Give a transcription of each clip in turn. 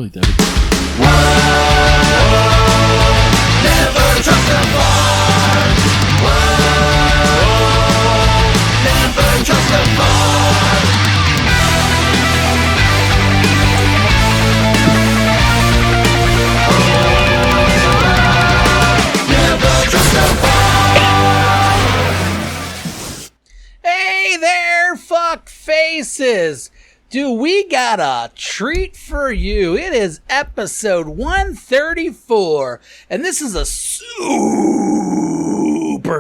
really dedicated. Never trust a bar. Never trust a bar. Never trust a bar. Hey there, fuck faces. Do we got a treat for you? It is episode 134, and this is a super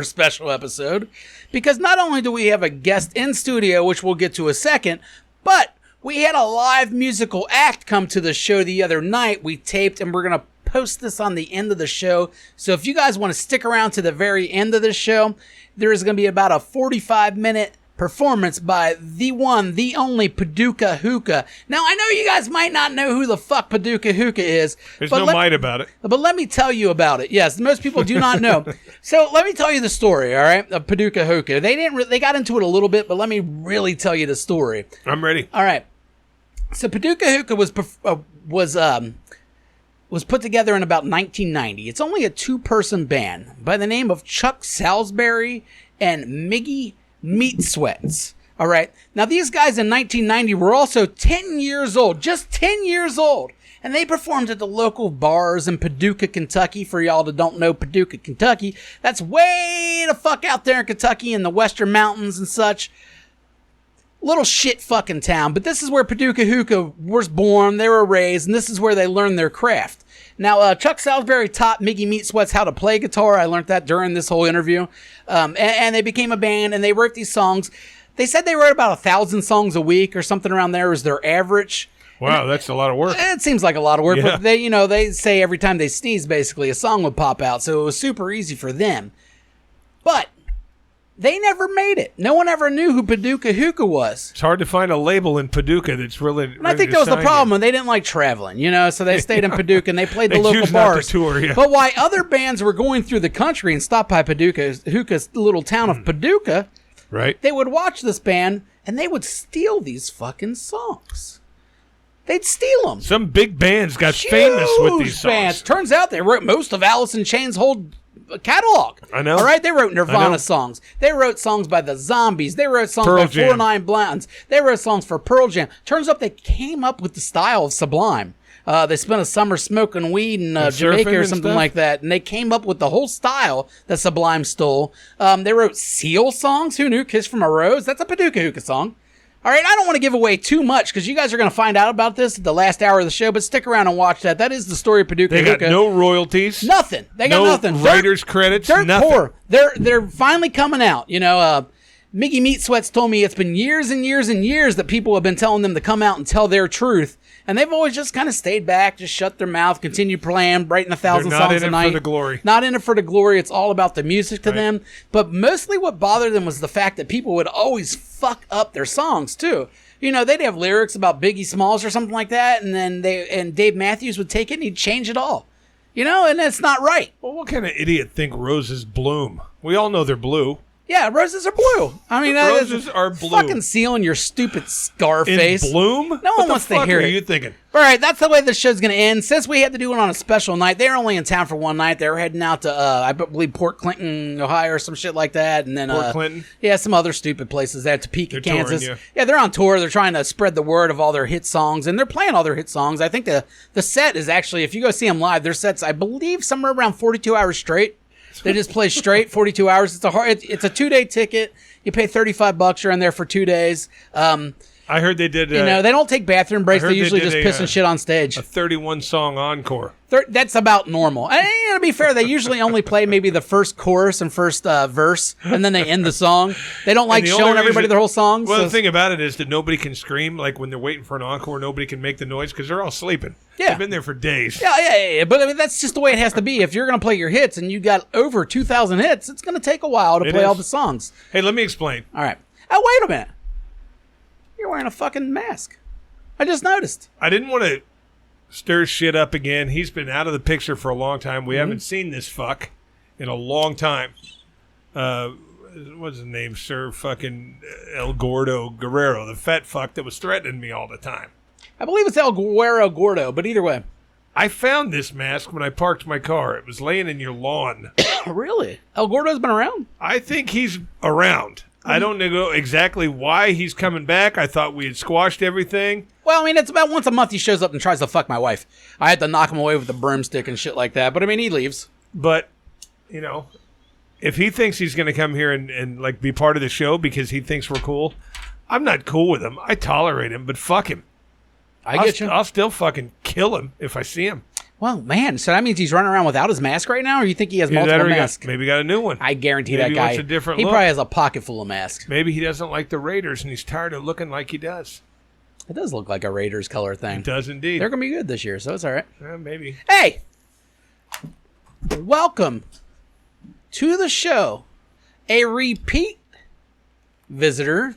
special episode because not only do we have a guest in studio, which we'll get to a second, but we had a live musical act come to the show the other night. We taped, and we're going to post this on the end of the show. So if you guys want to stick around to the very end of the show, there is going to be about a 45-minute performance by the one, the only Paducah Hookah. Now, I know you guys might not know who the fuck Paducah Hookah is. There's no might about it. But let me tell you about it. Yes, most people do not know. So let me tell you the story, all right, of Paducah Hookah. They got into it a little bit, but let me really tell you the story. I'm ready. All right. So Paducah Hookah was put together in about 1990. It's only a two-person band by the name of Chuck Salisbury and Miggy Meat Sweats. All right. Now, these guys in 1990 were also 10 years old, just 10 years old. And they performed at the local bars in Paducah, Kentucky. For y'all that don't know Paducah, Kentucky, that's way the fuck out there in Kentucky in the western mountains and such. Little shit fucking town. But this is where Paducah Hookah was born. They were raised, and this is where they learned their craft. Now, Chuck Salisbury taught Miggy Meat Sweats how to play guitar. I learned that during this whole interview. And they became a band, and they wrote these songs. They said they wrote about 1,000 songs a week or something around there was their average. Wow, that's a lot of work. It seems like a lot of work, Yeah. but they say every time they sneeze, basically, a song would pop out, so it was super easy for them. But they never made it. No one ever knew who Paducah Hookah was. It's hard to find a label in Paducah that's really. And I think that was the problem. They didn't like traveling, so they stayed in Paducah and they played the local choose not to bars. tour, yeah. But while other bands were going through the country and stopped by Paducah Hookah's little town of Paducah, Right. they would watch this band and they would steal these fucking songs. They'd steal them. Some big bands got famous with these songs. Bands. Turns out they wrote most of Alice in Chains' whole catalog. I know. All right, they wrote I know. Nirvana songs. They wrote songs by the Zombies. They wrote songs Pearl by Jam. 49 Blondes. They wrote songs for Pearl Jam. Turns out they came up with the style of Sublime. They spent a summer smoking weed in Jamaica surfing or and something stuff? like that, and they came up with the whole style that Sublime stole. They wrote Seal songs. Who knew? Kiss from a Rose. That's a Paducah Hookah song. All right, I don't want to give away too much because you guys are going to find out about this at the last hour of the show, but stick around and watch that. That is the story of Paducah They got Hookah. no royalties. Nothing. They got no nothing. writers' credits. They're nothing. poor. They're finally coming out. Miggy Meat Sweats told me it's been years and years and years that people have been telling them to come out and tell their truth, and they've always just kind of stayed back, just shut their mouth, continued playing, writing 1,000 They're not songs in a it night. for the glory. Not in it for the glory. It's all about the music to Right. them. But mostly what bothered them was the fact that people would always fuck up their songs too. They'd have lyrics about Biggie Smalls or something like that, and then Dave Matthews would take it and he'd change it all. And it's not right. Well, what kind of idiot think roses bloom? We all know they're blue. Yeah, roses are blue. I mean, that is Roses are blue. fucking sealing your stupid Scarface. In bloom? No What one the wants to fuck hear are it. you thinking? All right, that's the way the show's going to end. Since we had to do it on a special night, they're only in town for one night. They're heading out to, I believe, Port Clinton, Ohio, or some shit like that. And then, Port Clinton? Yeah, some other stupid places there, Topeka, They're touring, Kansas. yeah. Yeah, they're on tour. They're trying to spread the word of all their hit songs, and they're playing all their hit songs. I think the set is actually, if you go see them live, their set's, I believe, somewhere around 42 hours straight. They just play straight 42 hours. It's a 2-day ticket. You pay $35. You're in there for 2 days. I heard they did. They don't take bathroom breaks. I They heard they usually did just a, piss and shit on stage. a 31-song encore. That's about normal. And to be fair, they usually only play maybe the first chorus and first verse, and then they end the song. They don't like And the showing only everybody reason- their whole songs. Well, so- the thing about it is that nobody can scream. Like when they're waiting for an encore, nobody can make the noise because they're all sleeping. Yeah. They've been there for days. Yeah. But I mean, that's just the way it has to be. If you're going to play your hits and you got over 2,000 hits, it's going to take a while to It play is. all the songs. Hey, let me explain. All right. Oh, wait a minute. You're wearing a fucking mask. I just noticed. I didn't want to stir shit up again. He's been out of the picture for a long time. Mm-hmm. We haven't seen this fuck in a long time. What's his name, sir? Fucking El Gordo Guerrero, the fat fuck that was threatening me all the time. I believe it's El Guero Gordo, but either way. I found this mask when I parked my car. It was laying in your lawn. Really? El Gordo's been around? I think he's around. I don't know exactly why he's coming back. I thought we had squashed everything. Well, I mean, it's about once a month he shows up and tries to fuck my wife. I had to knock him away with a broomstick and shit like that. But, I mean, he leaves. But, you know, if he thinks he's going to come here and like be part of the show because he thinks we're cool, I'm not cool with him. I tolerate him, but fuck him. I get you. I'll still fucking kill him if I see him. Well, man, so that means he's running around without his mask right now, or you think he has multiple masks? Maybe got a new one. I guarantee Maybe that guy. wants a different he look. probably has a pocket full of masks. Maybe he doesn't like the Raiders and he's tired of looking like he does. It does look like a Raiders color thing. It does indeed. They're going to be good this year, so it's all right. Maybe. Hey! Welcome to the show. A repeat visitor.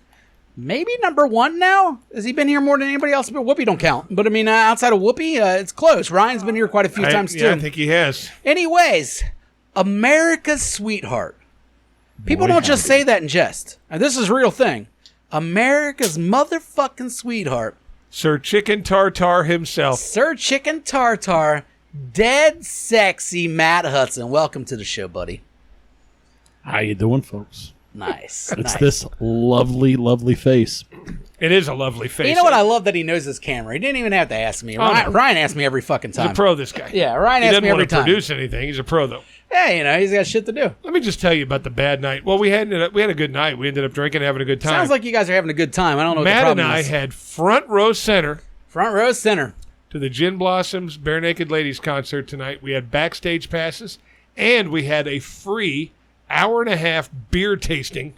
Maybe number one now? Has he been here more than anybody else? But Whoopi don't count. But, I mean, outside of Whoopi, it's close. Ryan's been here quite a few times, too. Yeah, I think he has. Anyways, America's sweetheart. People don't just say that in jest. Now, this is a real thing. America's motherfucking sweetheart. Sir Chicken Tartar himself. Sir Chicken Tartar, dead sexy Matt Hudson. Welcome to the show, buddy. How you doing, folks? Nice. It's nice. this lovely, lovely face. It is a lovely face. You know what? I love that he knows his camera. He didn't even have to ask me. Ryan asked me every fucking time. He's a pro, this guy. Yeah, Ryan He asked doesn't me every want to time. produce anything. He's a pro, though. Yeah, you know, he's got shit to do. Let me just tell you about the bad night. Well, we had a good night. We ended up drinking, having a good time. Sounds like you guys are having a good time. I don't know what the Matt problem and I is. had front row center Front row center. to the Gin Blossoms Bare Naked Ladies concert tonight. We had backstage passes, and we had a free hour-and-a-half beer tasting.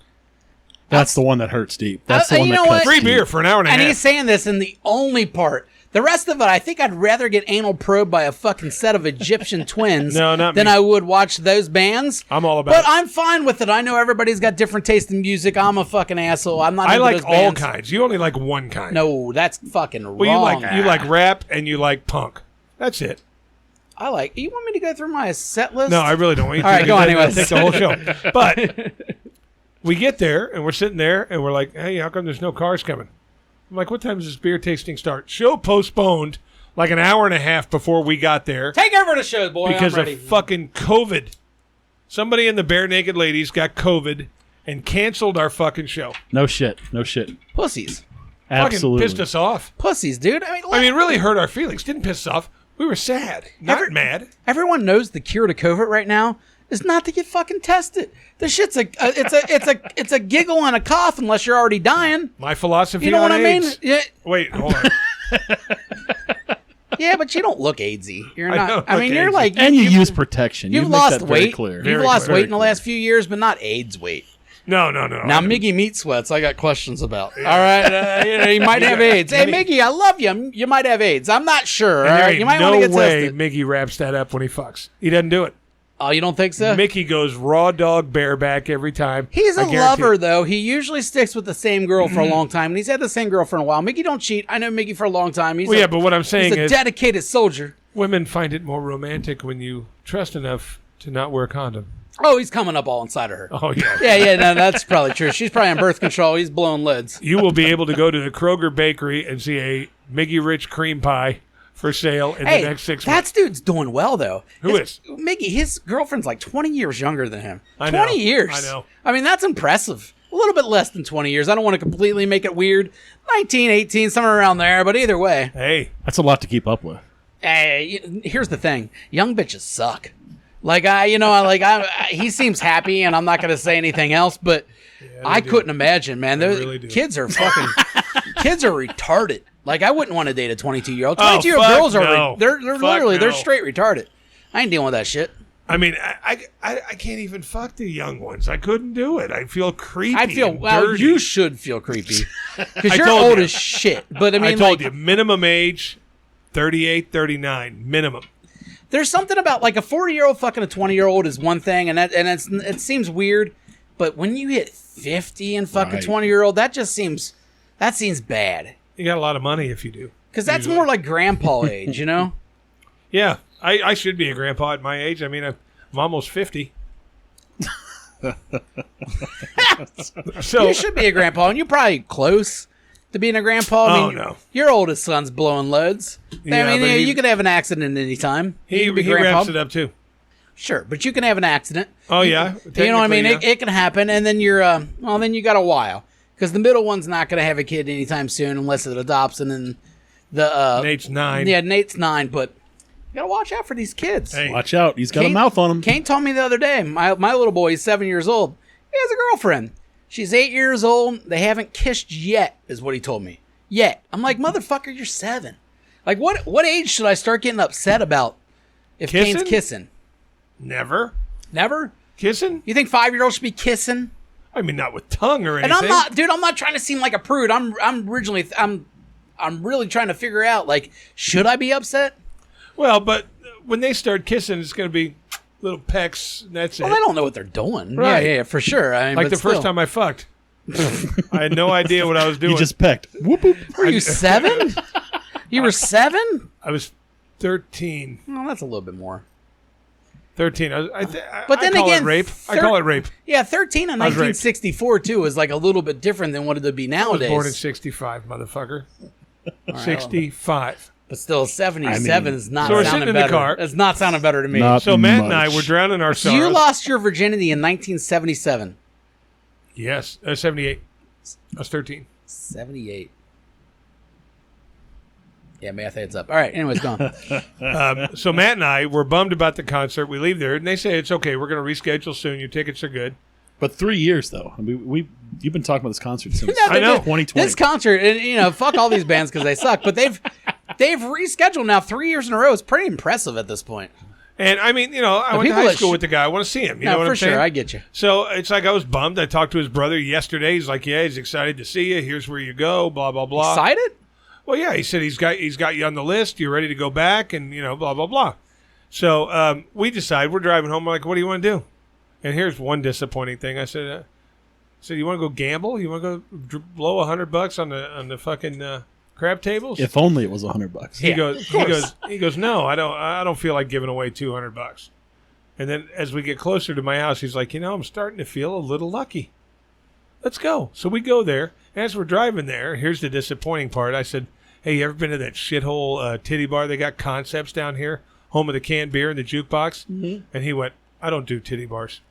That's the one that hurts deep. That's the one you that know cuts what? Free deep. beer for an hour and a And half. he's saying this in the only part. The rest of it, I think I'd rather get anal probed by a fucking set of Egyptian twins No, not than me. I would watch those bands. I'm all about But it. I'm fine with it. I know everybody's got different taste in music. I'm a fucking asshole. I'm not I into like those all bands. kinds. You only like one kind. No, that's fucking wrong. Well, you like rap and you like punk. That's it. I like. You want me to go through my set list? No, I really don't want you to. All right, go on because anyways. that'll take the whole show. But we get there and we're sitting there and we're like, hey, how come there's no cars coming? I'm like, what time does this beer tasting start? Show postponed like an hour and a half before we got there Take over the show, boy. because I'm of ready. fucking COVID. Somebody in the Bare Naked Ladies got COVID and canceled our fucking show. No shit. No shit. Pussies. Absolutely. Fucking pissed us off. Pussies, dude. I mean, really hurt our feelings. Didn't piss us off. We were sad, not mad. Everyone knows the cure to COVID right now is not to get fucking tested. This shit's it's a giggle and a cough unless you're already dying. My philosophy You know on what I mean? AIDS. Yeah, Wait, hold on. yeah, but you don't look AIDS-y. You're I not. don't I mean, look you're AIDS-y. like And you you've, use protection. you've You make lost that very weight. clear. You've Very lost clear. weight in the last few years, but not AIDS weight. No. Now, Miggy Meat Sweats, I got questions about. All right, you might have AIDS. Hey, Miggy, I love you. You might have AIDS. I'm not sure. All There right, ain't you might no want to get way tested. Mickey wraps that up when he fucks. He doesn't do it. Oh, you don't think so? Mickey goes raw dog bareback every time. He's I a guarantee lover, it. though. He usually sticks with the same girl for a long time, and he's had the same girl for a while. Mickey don't cheat. I know Mickey for a long time. He's Well, yeah, but what I'm he's saying a is dedicated soldier. women find it more romantic when you trust enough to not wear a condom. Oh, he's coming up all inside of her. Oh, yeah. Yeah, no, that's probably true. She's probably on birth control. He's blowing lids. You will be able to go to the Kroger bakery and see a Miggy Rich cream pie for sale in Hey, the next 6 that months. dude's doing well, though. Who is? Mickey, his girlfriend's like 20 years younger than him. I know. 20 years. I know. I mean, that's impressive. A little bit less than 20 years. I don't want to completely make it weird. 19, 18, somewhere around there, but either way. Hey, That's a lot to keep up with. Hey, here's the thing. Young bitches suck. Like, he seems happy, and I'm not going to say anything else, but I couldn't imagine, man. Those really do. kids are kids are retarded. Like, I wouldn't want to date a 22-year-old. Oh, 22-year-old fuck girls are, no. they're Fuck literally, they're no. straight retarded. I ain't dealing with that shit. I mean, I can't even fuck the young ones. I couldn't do it. I feel creepy. I'd feel, and well, dirty. you should feel creepy. Because I you're told old you. as shit. But I mean, I told like, you, minimum age, 38, 39, minimum. there's something about, like, a 40-year-old fucking a 20-year-old is one thing, and it seems weird. But when you hit 50 and fuck a Right. 20-year-old, that seems bad. You got a lot of money if you do. Because that's more like grandpa age, you know? Yeah, I should be a grandpa at my age. I mean, I'm almost 50. So You should be a grandpa, and you're probably close. to being a grandpa? I mean, no. Your oldest son's blowing loads. Yeah, I mean, but you could have an accident anytime. He You can be grandpa. wraps it up too. Sure, but you can have an accident. Oh yeah, You know what I mean? Technically, yeah. It can happen, and then you're then you got a while because the middle one's not going to have a kid anytime soon unless it adopts, and then the Nate's 9. Yeah, Nate's 9, but you got to watch out for these kids. Hey. Watch out. He's got a mouth on him. Kane told me the other day, my little boy, he's 7 years old. He has a girlfriend. She's 8 years old. They haven't kissed yet, is what he told me. Yet. I'm like, motherfucker, you're 7. Like, what age should I start getting upset about if Kissing? Kane's kissing? Never Never? kissing. You think 5-year-olds should be kissing? I mean, not with tongue or And anything. I'm not trying to seem like a prude. I'm really trying to figure out, like, should I be upset? Well, but when they start kissing, it's going to be little pecks. And that's Well, it. they don't know what they're doing. Right. Yeah, for sure. I mean, Like but the first still. time I fucked, I had no idea what I was doing. He just pecked. Whoop, whoop. Were you 7? You were 7? I was 13. Well, that's a little bit more. 13. But then I call again, it rape. I call it rape. Yeah, 13 in I was raped. 1964 too is like a little bit different than what it would be I was nowadays. born in 65, motherfucker. 65. But still, 77 is not So we're sounding sitting in the better. car. It's not sounding better to me. Not So Matt and I much. were drowning our So sorrows. you lost your virginity in 1977. Yes, 78. I was 13. 78. Yeah, math heads up. All right, anyways, go on. So Matt and I were bummed about the concert. We leave there, and they say it's okay. We're going to reschedule soon. Your tickets are good. But 3 years, though. I mean, you've been talking about this concert since No, I know. 2020. This concert, and fuck all these bands because they suck, but they've rescheduled now 3 years in a row. It's pretty impressive at this point. And I mean, I went to people high that school sh- with the guy. I want to see him. You No, know what for I'm saying? sure, I get you. So it's like I was bummed. I talked to his brother yesterday. He's like, "Yeah, he's excited to see you. Here's where you go." Blah blah blah. Excited? Well, yeah, he said he's got you on the list. You're ready to go back, and blah blah blah. So we decide we're driving home. We're like, "What do you want to do?" And here's one disappointing thing. I said, "You want to go gamble? You want to go blow $100 on the fucking crab tables?" If only it was $100. He Yeah, he goes, "No, I don't feel like giving away $200." And then as we get closer to my house, he's like, "I'm starting to feel a little lucky. Let's go." So we go there. As we're driving there, here's the disappointing part. I said, "Hey, you ever been to that shithole titty bar? They got Concepts down here, home of the canned beer and the jukebox." Mm-hmm. And he went, "I don't do titty bars."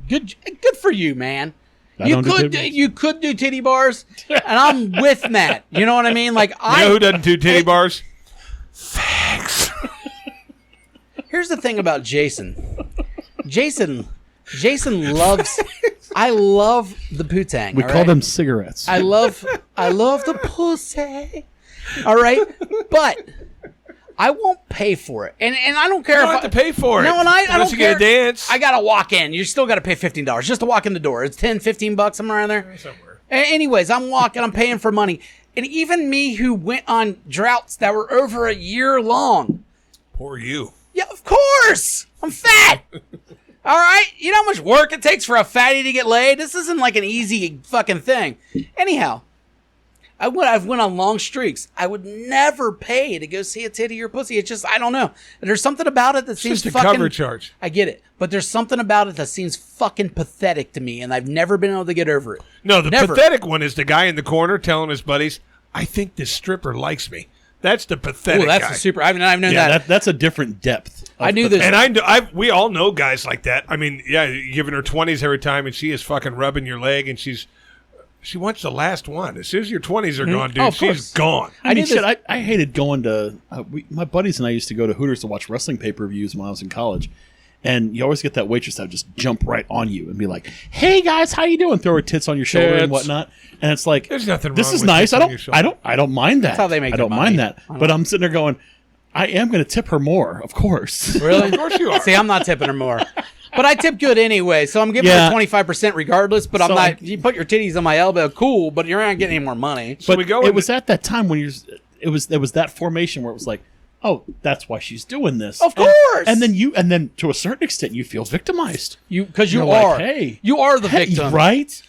Good for you, man. I don't do titty bars. You could do titty bars, and I'm with Matt. You know what I mean? Like You know who doesn't do titty bars? Here's the thing about Jason. Jason loves. I love the putang. We all call right? them cigarettes. I love the pussy. All right, but I won't pay for it, and I don't care You if don't have to pay for it. No, and I Unless don't you care. get a dance. I gotta walk in. You still gotta pay $15 just to walk in the door. It's $10-15 somewhere around there. Somewhere. Anyways, I'm walking. I'm paying for money, and even me who went on droughts that were over a year long. Poor you. Yeah, of course. I'm fat. All right? You know how much work it takes for a fatty to get laid? This isn't like an easy fucking thing. Anyhow, I've went on long streaks. I would never pay to go see a titty or pussy. It's just, I don't know. There's something about it that seems Just a fucking... cover charge. I get it. But there's something about it that seems fucking pathetic to me, and I've never been able to get over it. No, the Never. pathetic one is the guy in the corner telling his buddies, "I think this stripper likes me." That's the pathetic Oh, that's guy. a super... I've known yeah, that. that's a different depth. I knew this. And we all know guys like that. I mean, yeah, you're giving her 20s every time, and she is fucking rubbing your leg, and she wants the last one. As soon as your 20s are gone, dude, Oh, of she's course. gone. I mean, knew this- shit, I hated going to... my buddies and I used to go to Hooters to watch wrestling pay-per-views when I was in college. And you always get that waitress that would just jump right on you and be like, "Hey guys, how you doing?" Throw her tits on your shoulder Tits. and whatnot. And it's like, There's nothing this wrong is with nice. tits I on don't, your shoulder. I don't mind that. That's how they make I their don't money. mind that. But I'm sitting there going, I am going to tip her more, of course. Really? Of course you are. See, I'm not tipping her more. But I tip good anyway, so I'm giving Yeah. her 25% regardless, but I'm So, not... You put your titties on my elbow, cool, but you're not getting any more money. So But we go it in was at that time when it was that formation where it was like, oh, that's why she's doing this. Of course! And then to a certain extent you feel victimized. Because you You're like, are. hey. You are the Hey, victim. right.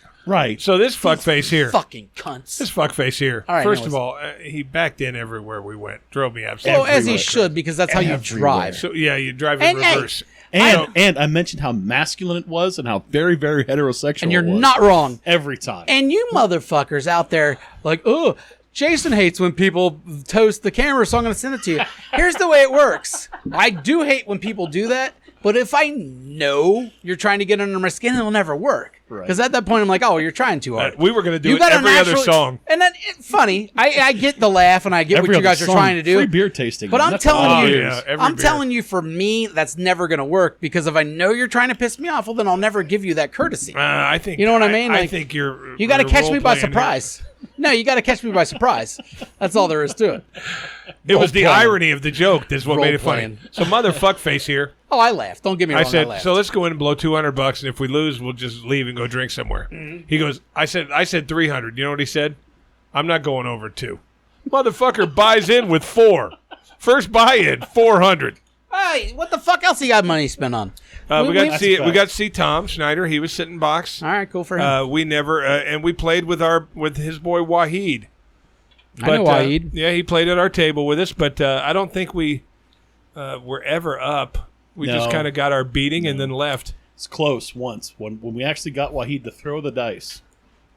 So this fuckface here. Fucking cunts. This fuckface here. All right, First anyways. of all, he backed in everywhere we went. Drove me absolutely. Well, as he Everywhere. should, because that's how you Everywhere. drive. So yeah, you drive in And, hey, reverse. And I mentioned how masculine it was and how very, very heterosexual And you're it was. not wrong. Every time. And you motherfuckers out there, like, oh, Jason hates when people toast the camera, so I'm going to send it to you. Here's the way it works. I do hate when people do that, but if I know you're trying to get under my skin, it'll never work. Because at that point, I'm like, oh, you're trying too hard. We were going to do it every other song. And then, funny, I get the laugh, and I get what you guys are trying to do. Free beer tasting. But I'm telling you, every telling you, for me, that's never going to work, because if I know you're trying to piss me off, well, then I'll never give you that courtesy. I think you know what I mean. I think you got to catch me by surprise. No, you got to catch me by surprise. That's all there is to it. It was the irony of the joke that's what made it funny. Role-playing. So motherfuckface here. Oh, I laughed. Don't get me wrong. I said, laughed. so let's go in and blow $200, and if we lose, we'll just leave and go drink somewhere. He goes, I said 300. You know what he said? I'm not going over 2. Motherfucker buys in with 4. First buy-in, 400. Hey, what the fuck else he got money spent on? We got to see Tom Schneider. He was sitting box. All right, cool for him. We never and we played with his boy Wahid. I know Wahid. Yeah, he played at our table with us, but I don't think we were ever up. We just kind of got our beating and then left. It's close once. When we actually got Wahid to throw the dice,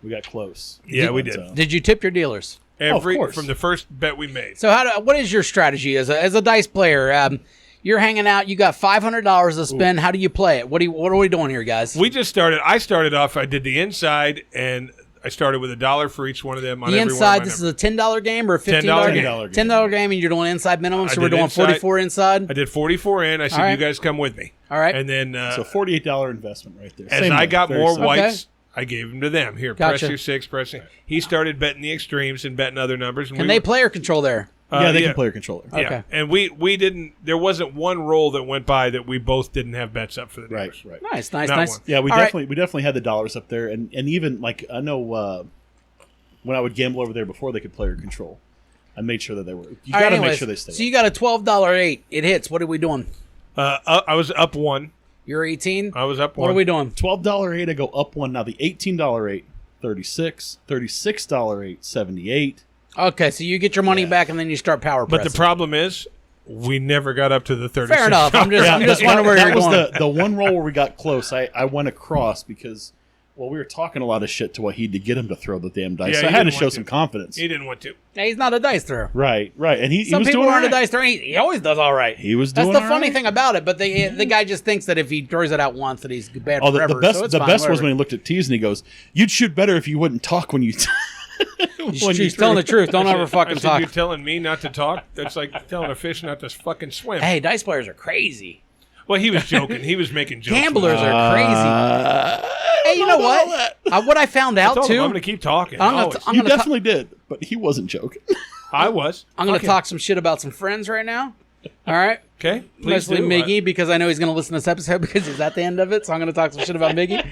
we got close. Yeah, we did. Did you tip your dealers? Of course. From the first bet we made. So what is your strategy as a dice player? You're hanging out. You got $500 to spend. Ooh. How do you play it? What are we doing here, guys? We just started. I started off. I did the inside, and I started with $1 for each one of them. On the every inside. One this is a $10 game or a $15 game. $10 game, and you're doing inside minimum. So we're doing 44 inside. I did 44 in. I said, you guys come with me. All right. And then so $48 investment right there. As I got more whites, I gave them to them. Here, gotcha. press your 6. Pressing. He started betting the extremes and betting other numbers. And can they player control there? Yeah, they can player controller. Yeah. Okay. And we didn't. There wasn't one roll that went by that we both didn't have bets up for the numbers. Right. Nice. Not Nice. one. Yeah, we definitely had the dollars up there, and even like I know when I would gamble over there before they could player control, I made sure that they were. You got to make sure they stay. So you got a $12 8. It hits. What are we doing? I was up 1. You're 18. I was up 1. What are we doing? $12 8. I go up 1. Now the $18 8, 36. $36 8, 78. Okay, so you get your money back and then you start power pressing. But the problem is, we never got up to the 36. Fair enough. I'm just wondering where you're going. That was the one roll where we got close. I went across because, well, we were talking a lot of shit to Wahid to get him to throw the damn dice. Yeah, so I had to show some confidence. He didn't want to. Yeah, he's not a dice thrower. Right. And he Some was people doing aren't right. a dice thrower. He always does all right. He was doing That's the all funny right. thing about it. But the guy just thinks that if he throws it out once, that he's bad forever. The best was when he looked at Tease and he goes, "You'd shoot better if you wouldn't talk when you." He's telling the truth. Don't ever fucking talk. You're telling me not to talk? That's like telling a fish not to fucking swim. Hey, dice players are crazy. Well, he was joking. He was making jokes. Gamblers are crazy. Hey, you know what? What I found out, too. I'm going to keep talking. You definitely did, but he wasn't joking. I was. I'm going to talk some shit about some friends right now. All right? Okay. Mostly Miggy, because I know he's going to listen to this episode because he's at the end of it, so I'm going to talk some shit about Miggy.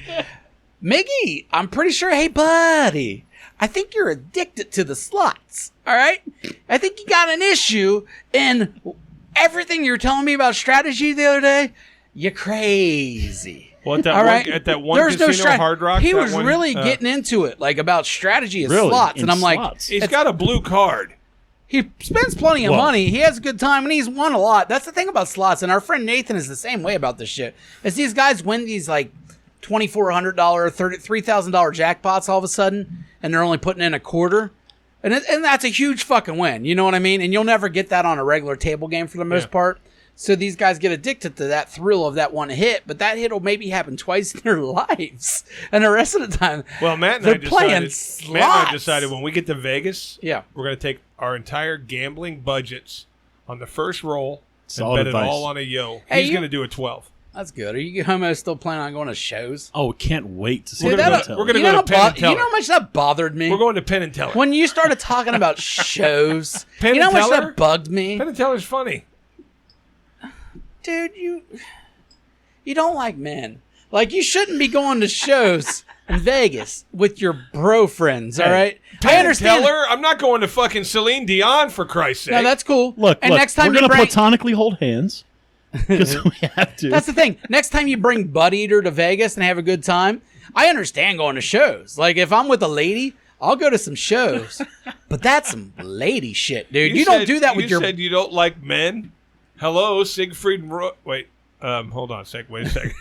Miggy, I'm pretty sure, hey, buddy, I think you're addicted to the slots, all right? I think you got an issue, and everything you're telling me about strategy the other day, you're crazy. Well, at that one casino, Hard Rock, he was really getting into it, like about strategy of really? slots, and I'm slots. like, he's got a blue card. He spends plenty of money. He has a good time, and he's won a lot. That's the thing about slots, and our friend Nathan is the same way about this shit. As these guys win these like $2,400, $3,000 jackpots all of a sudden, and they're only putting in a quarter, and that's a huge fucking win. You know what I mean? And you'll never get that on a regular table game for the most part. So these guys get addicted to that thrill of that one hit, but that hit will maybe happen twice in their lives, and the rest of the time, well, Matt and I decided when we get to Vegas, we're going to take our entire gambling budgets on the first roll and bet it all on a yo. Hey, he's going to do a 12. That's good. Are you homo still planning on going to shows? Oh, can't wait to see. We're going to go to Penn and Teller. You know how much that bothered me? We're going to Penn and Teller. When you started talking about shows, Penn you know and how much Teller? that bugged me? Penn and Teller's funny. Dude, you don't like men. Like, you shouldn't be going to shows in Vegas with your bro friends, all right? Penn and Teller? I'm not going to fucking Celine Dion, for Christ's sake. No, that's cool. Look, next time we're going to platonically hold hands because we have to. That's the thing. Next time you bring Bud Eater to Vegas and have a good time, I understand going to shows. Like, if I'm with a lady, I'll go to some shows. But that's some lady shit, dude. You don't do that with your... You said you don't like men? Hello, Siegfried and Roy. Wait. Hold on a sec. Wait a second.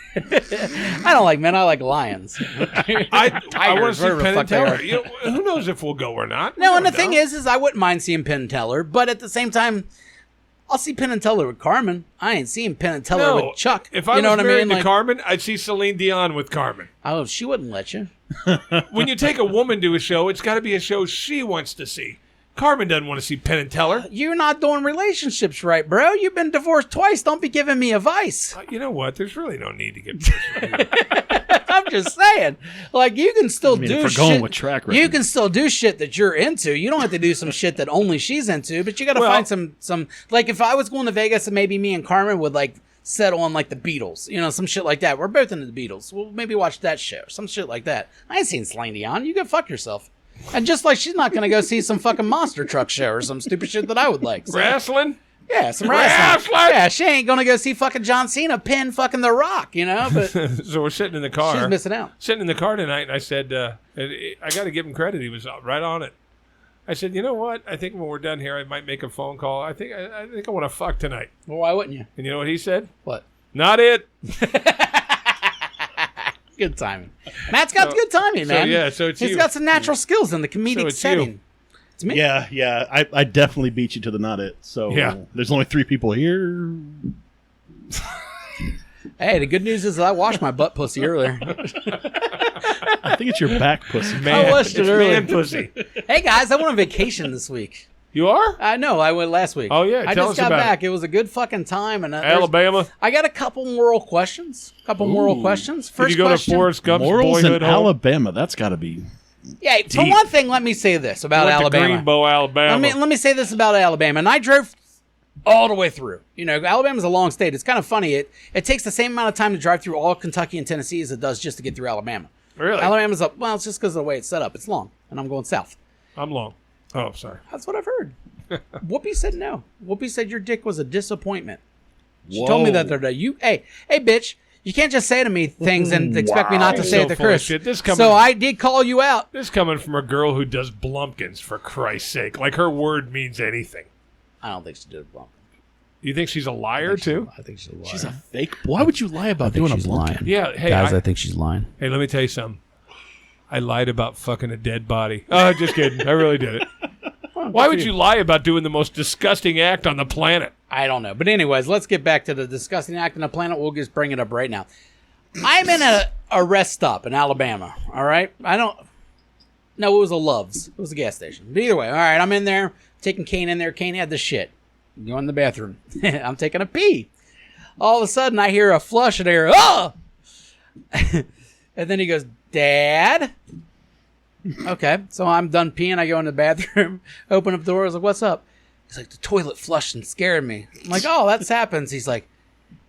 I don't like men. I like lions. I want to Tigers, see whatever the Penn fuck and they Teller. are. You know, who knows if we'll go or not? No, We and the don't thing know. is I wouldn't mind seeing Penn and Teller, but at the same time, I'll see Penn and Teller with Carmen. I ain't seeing Penn and Teller with Chuck. If I you know was what I married mean? to Like, Carmen, I'd see Celine Dion with Carmen. oh, she wouldn't let you. When you take a woman to a show, it's got to be a show she wants to see. Carmen doesn't want to see Penn and Teller. You're not doing relationships right, bro. You've been divorced twice. Don't be giving me advice. You know what? There's really no need to get personal. I'm just saying. Like, you can still I mean, do if we're shit. going with track record. You can still do shit that you're into. You don't have to do some shit that only she's into, but you got to Well- find some. Like, if I was going to Vegas and maybe me and Carmen would, like, settle on, like, the Beatles. You know, some shit like that. We're both into the Beatles. We'll maybe watch that show. Some shit like that. I ain't seen Celine Dion. You go fuck yourself. And just like she's not going to go see some fucking monster truck show or some stupid shit that I would like. So, Wrestling? yeah, some wrestling. Wrestling? Yeah, she ain't going to go see fucking John Cena pin fucking The Rock, you know? But So we're sitting in the car. she's missing out. Sitting in the car tonight, and I said, I got to give him credit. He was right on it. I said, you know what? I think when we're done here, I might make a phone call. I think I want to fuck tonight. Well, why wouldn't you? And you know what he said? What? Not it. Good timing. Matt's got good timing, man. yeah, so it's He's you. got some natural skills in the comedic it's setting. you. It's me. Yeah. I definitely beat you to the not it. So Yeah. there's only 3 people here. Hey, the good news is I washed my butt pussy earlier. I think it's your back pussy. Man, watched it it's earlier. man pussy. Hey guys, I went on vacation this week. You are? I know, I went last week. Oh, yeah, I tell just us got about back. It was a good fucking time, and Alabama? I got a couple moral questions. First Did you go question. to Forrest Gump's Morals boyhood in home? Alabama. That's got to be. Yeah, for Deep. one thing, let me say this about Went to Alabama. Greenbow, Alabama. Let me say this about Alabama. And I drove all the way through. You know, Alabama's a long state. It's kind of funny. It takes the same amount of time to drive through all Kentucky and Tennessee as it does just to get through Alabama. Really? Alabama's up. Well, it's just because of the way it's set up. It's long, and I'm going south. I'm long. Oh, sorry. That's what I've heard. Whoopi said no. Whoopi said your dick was a disappointment. She told me that the other day. Hey, bitch. You can't just say to me things and expect me not to say So it to full of Chris. shit. This coming- So I did call you out. This coming from a girl who does Blumpkins, for Christ's sake. Like, her word means anything. I don't think she did a bump. You think she's a liar, too? I think she's a liar. She's a fake. Why would you lie about doing a blunt? Yeah. Hey, Guys, I think she's lying. hey, let me tell you something. I lied about fucking a dead body. Oh, just kidding. I really did it. Why would you lie about doing the most disgusting act on the planet? I don't know. But anyways, let's get back to the disgusting act on the planet. We'll just bring it up right now. I'm in a rest stop in Alabama, all right? No, it was a Love's. It was a gas station. But either way, all right, I'm in there, taking Kane in there. Kane had the shit. Going in the bathroom. I'm taking a pee. All of a sudden, I hear a flush in there. Oh! And then he goes, Dad? Okay, so I'm done peeing. I go in the bathroom, open up the door. I was like, what's up? He's like, the toilet flushed and scared me. I'm like, oh, that happens. He's like,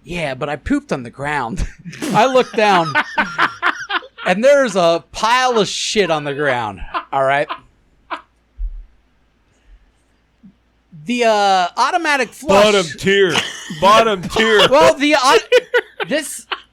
yeah, but I pooped on the ground. I look down, and there's a pile of shit on the ground. All right. The automatic flush. Bottom tier. Well,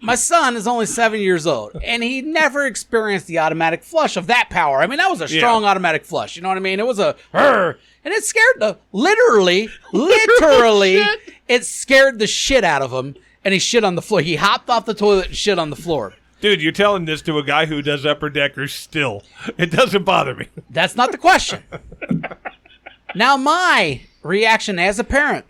my son is only 7 years old, and he never experienced the automatic flush of that power. I mean, that was a strong automatic flush. You know what I mean? It was a and it scared literally, it scared the shit out of him, and he shit on the floor. He hopped off the toilet and shit on the floor. Dude, you're telling this to a guy who does upper deckers still. It doesn't bother me. That's not the question. Now, my reaction as a parent.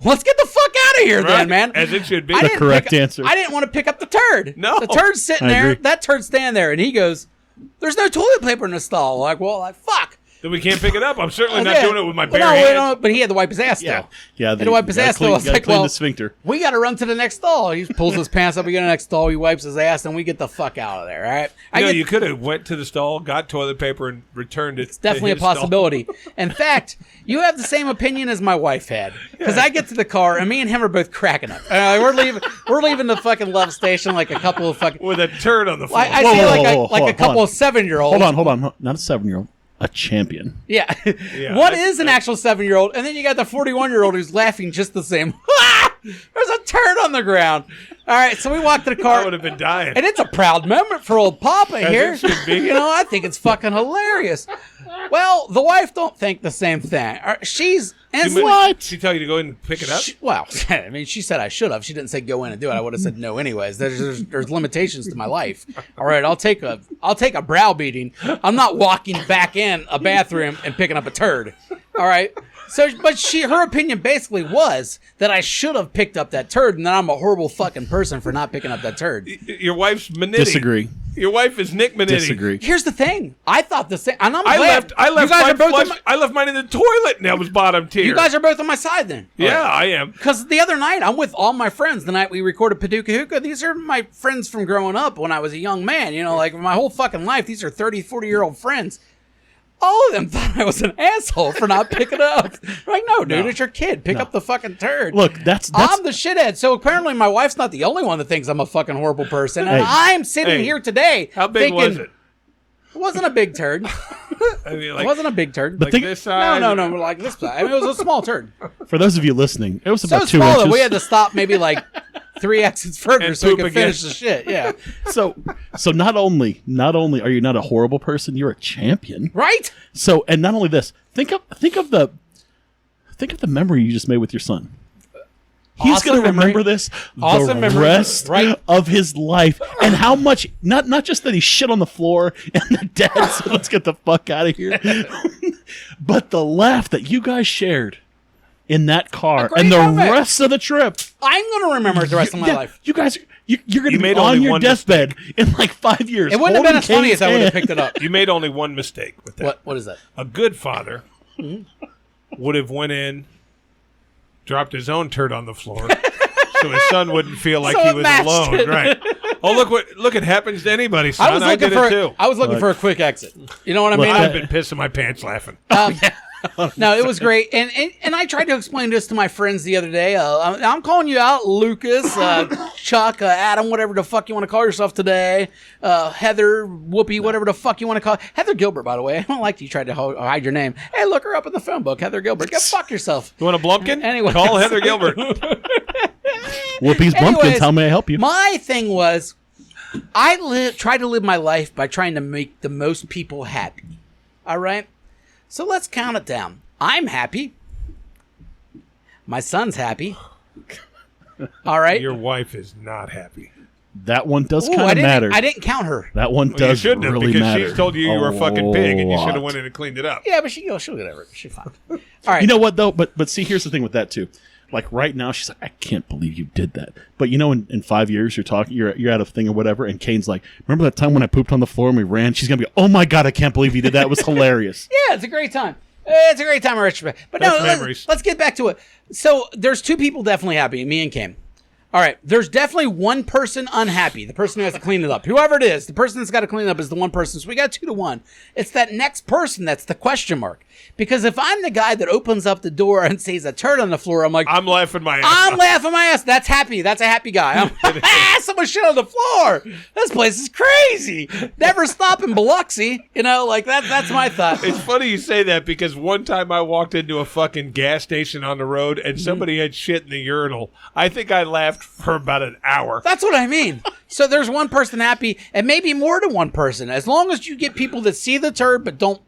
Let's get the fuck out of here, then, Right? man. As it should be. I The didn't correct pick- answer. I didn't want to pick up the turd. No. The turd's sitting I there. agree. That turd's standing there, and he goes, "There's no toilet paper in the stall." Like, fuck. Then we can't pick it up. I'm certainly not Yeah. doing it with my bare Well, no, hands. no, but he had to wipe his ass Yeah. still. Yeah. Had to wipe his ass still. I was like, clean well, the sphincter. we got to run to the next stall. He pulls his pants up. We go to the next stall. He wipes his ass, and we get the fuck out of there. All right. You could have went to the stall, got toilet paper, and returned it. It's Definitely a possibility. In fact, you have the same opinion as my wife had. Because I get to the car, and me and him are both cracking up. We're leaving the fucking love station like a couple of fucking. With a turd on the floor. I Whoa, say whoa, like whoa, a hold couple on. of 7-year-olds. Hold on. Not a 7-year-old. A champion. Yeah. Yeah, One is an actual 7-year-old, and then you got the 41-year-old who's laughing just the same. There's a turd on the ground. All right, so we walk to the I car. would have been dying. And it's a proud moment for old Papa here. it should be. You know, I think it's fucking hilarious. Well, the wife don't think the same thing. She's And it's What? She tell you to go in and pick it up? Well, I mean, she said I should have. She didn't say go in and do it. I would have said no anyways. There's limitations to my life. All right, I'll take a browbeating. I'm not walking back in a bathroom and picking up a turd. All right. So, but her opinion basically was that I should have picked up that turd, and that I'm a horrible fucking person for not picking up that turd. Your wife's Manitti. Disagree. Your wife is Nick Manitti. Disagree. Here's the thing. I thought the same. And I'm glad. I left you guys mine are both I left mine in the toilet, and that was bottom tier. You guys are both on my side then. Yeah, I am. Because the other night, I'm with all my friends. The night we recorded Paducah Hookah, these are my friends from growing up when I was a young man. You know, like my whole fucking life, these are 30, 40-year-old friends. All of them thought I was an asshole for not picking it up. Like, no, dude, it's your kid. Pick up the fucking turd. Look, that's I'm the shithead. So apparently my wife's not the only one that thinks I'm a fucking horrible person. And Hey. I'm sitting here today How big was it? It wasn't a big turd. I mean, It like, wasn't a big turd. like thing- this size? No, like this size. I mean, it was a small turd. for those of you listening. It was So about 2 small inches. that we had to stop maybe like 3 exits further And so we poop could again. finish the shit. Yeah. So not only are you not a horrible person, you're a champion. Right? So, and not only this, think of the memory you just made with your son. He's Awesome going to memory. remember this Awesome the memory, rest right? of his life, and how much not just that he shit on the floor and the dad said, "Let's get the fuck out of here," but the laugh that you guys shared in that car great and the moment. rest of the trip. I'm going to remember it the rest of my Yeah, life. you guys, you're going to be made on only your one deathbed in like 5 years. It wouldn't have been holding as funny Kane's as I would have hand. picked it up. You made only one mistake with that. What is that? A good father would have went in, dropped his own turd on the floor, so his son wouldn't feel like So he it was matched alone. it. Right. Oh, look! It happens to anybody, son. I did it too. I was looking for a quick exit. You know what I Look, mean? I've been pissing my pants laughing. No, it was great, and I tried to explain this to my friends the other day. I'm calling you out, Lucas, Chuck, Adam, whatever the fuck you want to call yourself today, Heather, Whoopi, whatever the fuck you want to call Heather Gilbert. By the way, I don't like that you tried to hide your name. Hey, look her up in the phone book, Heather Gilbert. Go fuck yourself. You want a Blumpkin? Anyways. Call Heather Gilbert. Whoopi's Anyways, Bumpkins. How may I help you? My thing was, I try to live my life by trying to make the most people happy. All right? So let's count it down. I'm happy. My son's happy. All right? Your wife is not happy. That one does Ooh, kind of matter. I didn't count her. That one Well, you does shouldn't have, really because matter. she's told you were a fucking pig, and you should have lot. went in and cleaned it up. Yeah, but she'll get over it. She's fine. All right. You know what though? But see, here's the thing with that too. Like right now, she's like, I can't believe you did that. But you know, in 5 years, you're at a thing or whatever, and Kane's like, remember that time when I pooped on the floor and we ran? She's gonna be, oh my god, I can't believe you did that. It was hilarious. Yeah, it's a great time. It's a great time, Richard. But That's no, memories. let's get back to it. So there's two people definitely happy, me and Kim. All right, there's definitely one person unhappy, the person who has to clean it up. Whoever it is, the person that's got to clean it up is the one person. So we got 2-1. It's that next person that's the question mark. Because if I'm the guy that opens up the door and sees a turd on the floor, I'm like, I'm laughing my ass I'm off. laughing my ass. That's happy. That's a happy guy. Someone shit on the floor. This place is crazy. Never stop in Biloxi. You know, like that's my thought. It's funny you say that, because one time I walked into a fucking gas station on the road and somebody had shit in the urinal. I think I laughed for about an hour. That's what I mean. So there's one person happy, and maybe more than one person, as long as you get people that see the turd but don't.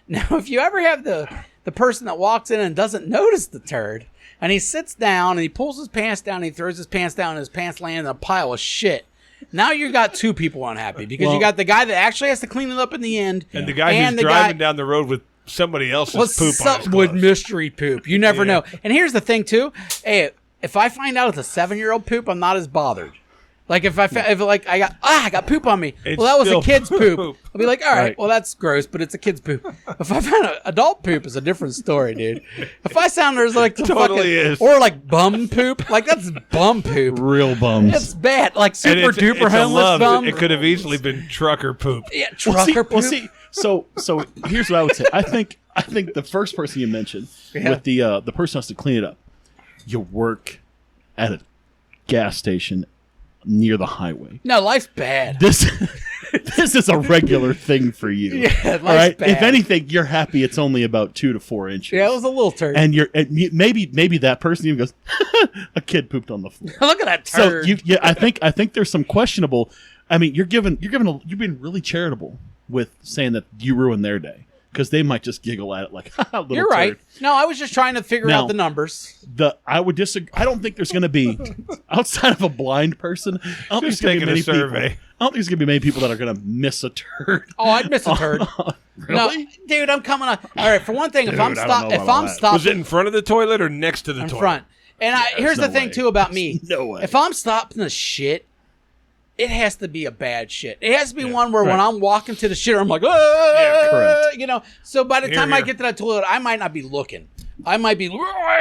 Now, if you ever have the person that walks in and doesn't notice the turd, and he sits down and he pulls his pants down and he throws his pants down and his pants land in a pile of shit. Now you got two people unhappy, because you got the guy that actually has to clean it up in the end, And the guy who's driving down the road with somebody else's was poop on his something with clothes. mystery poop. You never know. And here's the thing too. Hey, if I find out it's a 7-year-old poop, I'm not as bothered. Like if I got poop on me. It's Well, that was a still kid's poop. poop. I'll be like, all right, Right. well that's gross, but it's a kid's poop. If I find an adult poop, is a different story, dude. If I sound there's like some Totally fucking, is. or like bum poop, like that's bum poop. Real bums. It's bad, like And super it's duper a homeless love. bum. It could have easily been trucker poop. Yeah, Well, see, trucker poop. so here's what I would say. I think the first person you mentioned with the person who has to clean it up. You work at a gas station near the highway. No, life's bad. This is a regular thing for you. Yeah, life's all right. bad. If anything, you're happy. It's only about 2 to 4 inches. Yeah, it was a little turd. And maybe that person even goes, a kid pooped on the floor. Look at that So turd. I think there's some questionable. I mean, you're being really charitable with saying that you ruined their day. because they might just giggle at it like, little You're right. turd. No, I was just trying to figure Now- out the numbers. I would disagree. I don't think there's going to be, outside of a blind person, I don't think Just there's going to be taking a many survey. people. I don't think there's going to be many people that are going to miss a turd. Oh, I'd miss a turd. Really? No, dude, I'm coming on. All right, for one thing, if Dude, I'm I don't know if about I'm that. stopping Was it in front of the toilet or next to the in toilet? front, and here's no the thing way. too about me. No way. If I'm stopping the shit, it has to be a bad shit. It has to be one where right. when I'm walking to the shitter, I'm like, oh, Yeah, correct. you know. So by the Here, time I here. get to that toilet, I might not be looking. I might be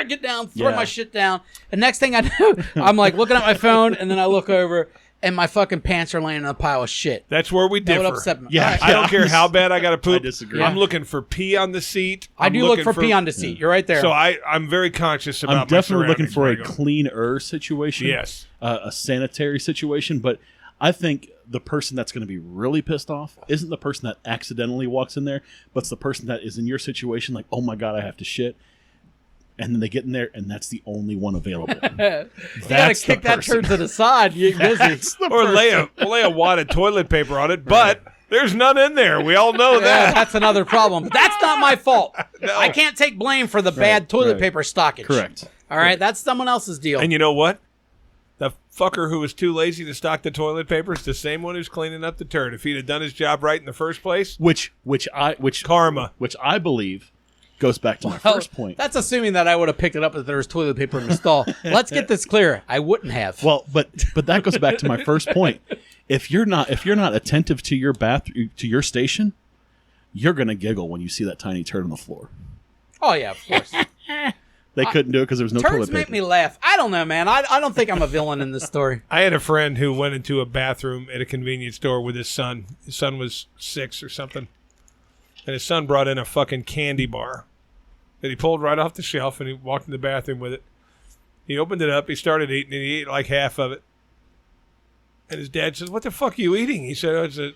get down, throw Yeah. my shit down. And next thing I know, I'm like looking at my phone, and then I look over, and my fucking pants are laying in a pile of shit. That's where we That would differ. upset me. Yeah. All right. I don't care how bad I got to poop. I disagree. I'm looking for pee on the seat. I I'm do look looking for pee on the seat. You're right there. So I'm very conscious about I'm definitely my looking for a surroundings where I go. cleaner situation. Yes. A sanitary situation. But I think the person that's going to be really pissed off isn't the person that accidentally walks in there, but it's the person that is in your situation like, oh my God, I have to shit. And then they get in there, and that's the only one available. you gotta That's kick the that person. turd to the side. You get busy. That's the Or person. lay a wad of toilet paper on it, but there's none in there. We all know Yeah, that. that's another problem. But that's not my fault. I can't take blame for the bad toilet right. paper stockage. Correct. All right, that's someone else's deal. And you know what? The fucker who was too lazy to stock the toilet paper is the same one who's cleaning up the turd. If he'd have done his job right in the first place, Which karma. I believe goes back to my first point. That's assuming that I would have picked it up if there was toilet paper in the stall. Let's get this clear. I wouldn't have. Well, but that goes back to my first point. If you're not attentive to your to your station, you're gonna giggle when you see that tiny turd on the floor. Oh yeah, of course. They couldn't do it because there was no toilet Turds paper. make me laugh. I don't know, man. I don't think I'm a villain in this story. I had a friend who went into a bathroom at a convenience store with his son. His son was 6 or something. And his son brought in a fucking candy bar that he pulled right off the shelf, and he walked in the bathroom with it. He opened it up. He started eating it. He ate like half of it. And his dad says, "What the fuck are you eating?" He said, "Oh, it's a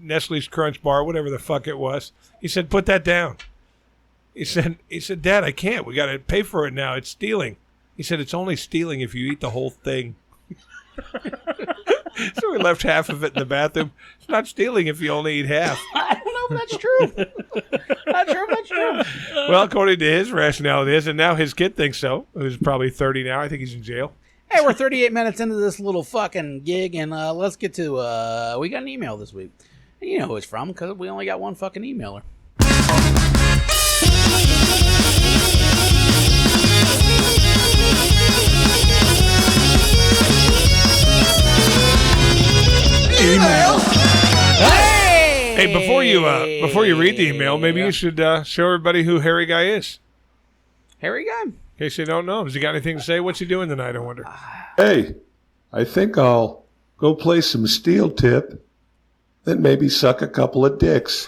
Nestle's Crunch bar, whatever the fuck it was." He said, "Put that down." He said, "Dad, I can't. We got to pay for it now. It's stealing." He said, "It's only stealing if you eat the whole thing." So we left half of it in the bathroom. It's not stealing if you only eat half. I don't know if that's true. Not sure if that's true. Well, according to his rationale, it is, and now his kid thinks so. Who's probably 30 now. I think he's in jail. Hey, we're 38 minutes into this little fucking gig, and let's get to, we got an email this week. And you know who it's from, because we only got one fucking emailer. Email. Hey! Hey, before you read the email, maybe you should show everybody who Harry Guy is. Harry Guy? In case they don't know him. Has he got anything to say? What's he doing tonight, I wonder? Hey, I think I'll go play some steel tip, then maybe suck a couple of dicks.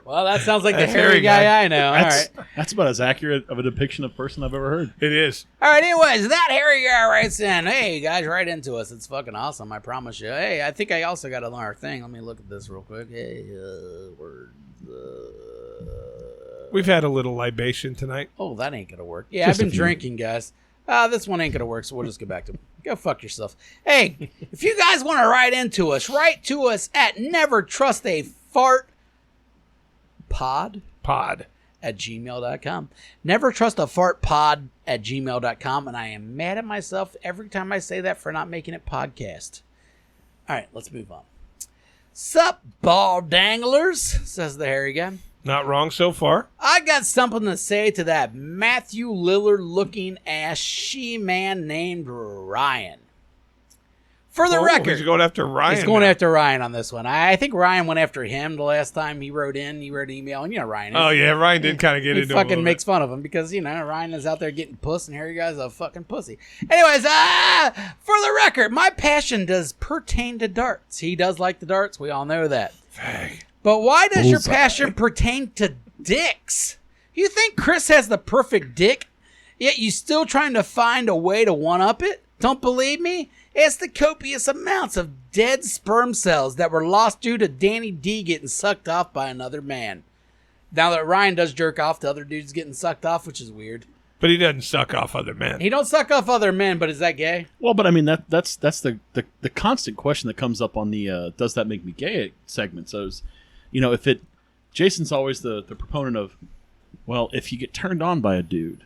Well, that sounds like the That's Harry Harry guy Guy. I know. All right. That's about as accurate of a depiction of person I've ever heard. It is. All right, anyways, that Harry guy writes in, hey, guys, right into us. It's fucking awesome, I promise you. Hey, I think I also got another thing. Let me look at this real quick. Hey, We've had a little libation tonight. oh, that ain't going to work. Yeah, Just I've been a few. drinking, guys. This one ain't going to work, so we'll just get back to it. Go fuck yourself. Hey, if you guys want to write to us at Never Trust a Fart Pod at gmail.com. Never trust a fart pod at gmail.com. And I am mad at myself every time I say that for not making it podcast. All right, let's move on. Sup, ball danglers, says the hairy guy. Not wrong so far. I got something to say to that Matthew Lillard looking ass she-man named Ryan. For the record, He's going after Ryan. he's going now. after Ryan on this one. I think Ryan went after him the last time he wrote an email, and you know Ryan. Oh, yeah. Ryan did kind of get He into it a fucking little makes fun of him because, you know, Ryan is out there getting puss, and Harry Guy's a fucking pussy. Anyways, for the record, my passion does pertain to darts. He does like the darts. We all know that. bit. But why does your Bullseye. passion pertain to dicks? You think Chris has the perfect dick, yet you still trying to find a way to one-up it? Don't believe me? It's the copious amounts of dead sperm cells that were lost due to Danny D getting sucked off by another man. Now that Ryan does jerk off to other dudes getting sucked off, which is weird. But he doesn't suck off other men. He don't suck off other men, but is that gay? Well, but I mean that's the constant question that comes up on the "Does that make me gay?" segment. So if it, Jason's always the proponent of, well, if you get turned on by a dude,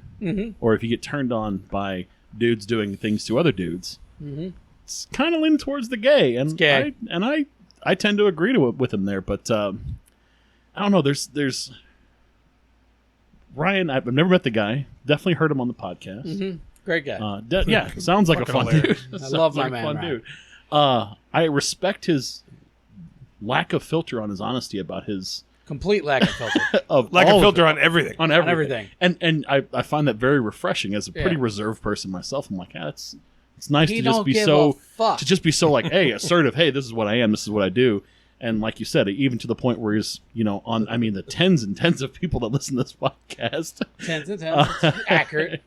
or if you get turned on by dudes doing things to other dudes, it's kind of leaning towards the gay, and gay. I tend to agree with him there, but I don't know. There's Ryan. I've never met the guy. Definitely heard him on the podcast. Great guy. Yeah, sounds like a fun hilarious. dude. I love my Sounds like a man, fun Ryan. dude. I respect his lack of filter on his honesty about his Complete lack of filter. of Like all a of filter it. on everything. on everything. everything. And I find that very refreshing as a pretty Yeah. reserved person myself. I'm like, it's nice He to just don't be give so a fuck. to just be so like, hey, assertive. Hey, this is what I am. This is what I do. And like you said, even to the point where he's on. I mean, the tens and tens of people that listen to this podcast. Tens and tens. It's accurate.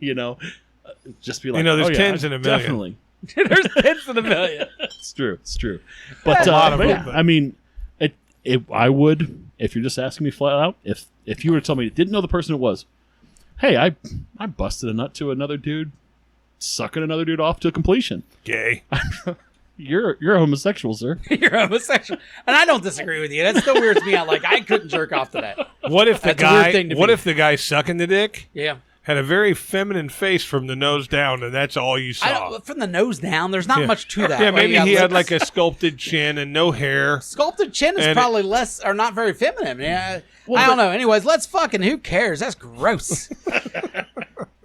Just be like, there's oh, yeah, tens in a million. Definitely. There's tens in a million. It's true. But, A lot of but them, yeah, but- I mean, I would, if you're just asking me flat out, if you were to tell me you didn't know the person it was, hey, I busted a nut to another dude, sucking another dude off to completion. Gay. You're a homosexual, sir. You're homosexual. And I don't disagree with you. That still weirds me out. Like, I couldn't jerk off to that. What if the That's a weird guy? thing to What be. if the guy sucking the dick Yeah. had a very feminine face from the nose down, and that's all you saw? From the nose down, there's not much to that. Yeah, Like, maybe you got he had lips. like a sculpted chin and no hair. Sculpted chin is And- probably less or not very feminine. Yeah, Well, I don't but- know. Anyways, let's fucking. Who cares? That's gross.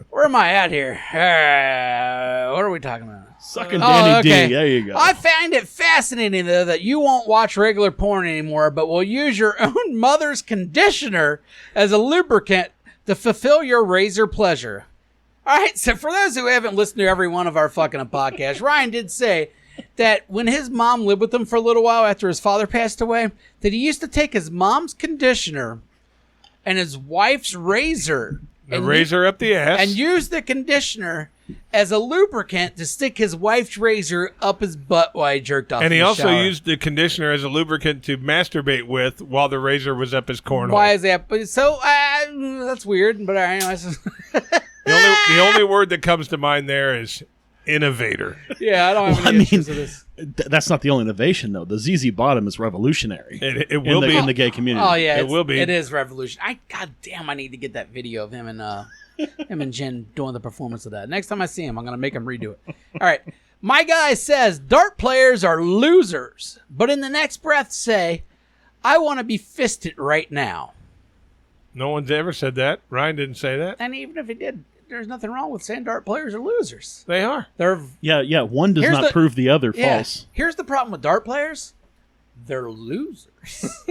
Where am I at here? What are we talking about? Sucking Danny D. There you go. I find it fascinating though that you won't watch regular porn anymore, but will use your own mother's conditioner as a lubricant to fulfill your razor pleasure. All right, so for those who haven't listened to every one of our fucking podcasts, Ryan did say that when his mom lived with him for a little while after his father passed away, that he used to take his mom's conditioner and his wife's razor The razor up the ass. and use the conditioner as a lubricant to stick his wife's razor up his butt while he jerked off. And he in the also shower. used the conditioner as a lubricant to masturbate with while the razor was up his cornhole. Why is that? But so that's weird. But anyways, The only word that comes to mind there is innovator. yeah, I don't have Well, any I issues mean, with this. that's not the only innovation though. The ZZ Bottom is revolutionary. It will be. in the gay community. Oh yeah, It will be. It is revolution. God damn, I need to get that video of him and Jen doing the performance of that. Next time I see him, I'm gonna make him redo it. All right, my guy says dart players are losers, but in the next breath say, "I want to be fisted right now." No one's ever said that. Ryan didn't say that. And even if he did, there's nothing wrong with saying dart players are losers. They are. They're Yeah. One does Here's not the- prove the other yeah. false. Here's the problem with dart players. They're losers.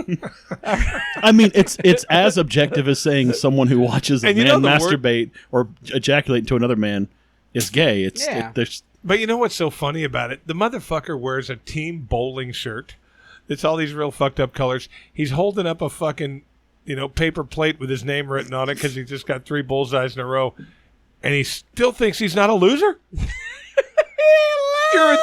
I mean, it's as objective as saying someone who watches a And you man know the word- masturbate or ejaculate into another man is gay. Yeah. There's But you know what's so funny about it? The motherfucker wears a team bowling shirt. It's all these real fucked up colors. He's holding up a fucking, paper plate with his name written on it because he just got 3 bullseyes in a row. And he still thinks he's not a loser? You're a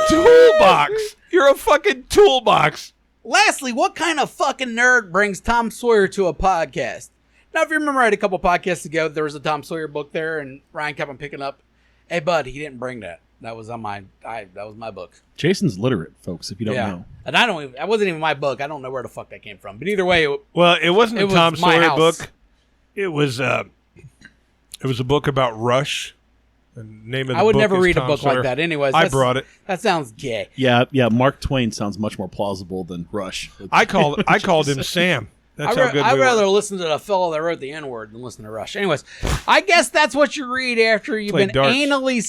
toolbox. You're a fucking toolbox. Lastly, what kind of fucking nerd brings Tom Sawyer to a podcast? Now, if you remember right, a couple podcasts ago, there was a Tom Sawyer book there, and Ryan kept on picking up, "Hey, bud, he didn't bring that. That was on that was my book." Jason's literate, folks. If you don't know, and that wasn't even my book. I don't know where the fuck that came from. But either way, Well, it wasn't It a was Tom my Sawyer house. book. It was a book about Rush. The name of the I would book never is read a Tom book Sawyer. like that. Anyways, I brought it. That sounds gay. yeah. Mark Twain sounds much more plausible than Rush. I called him Sam. That's how good I'd we rather were. listen to the fellow that wrote the N-word than listen to Rush. Anyways, I guess that's what you read after you've Play been darts. anally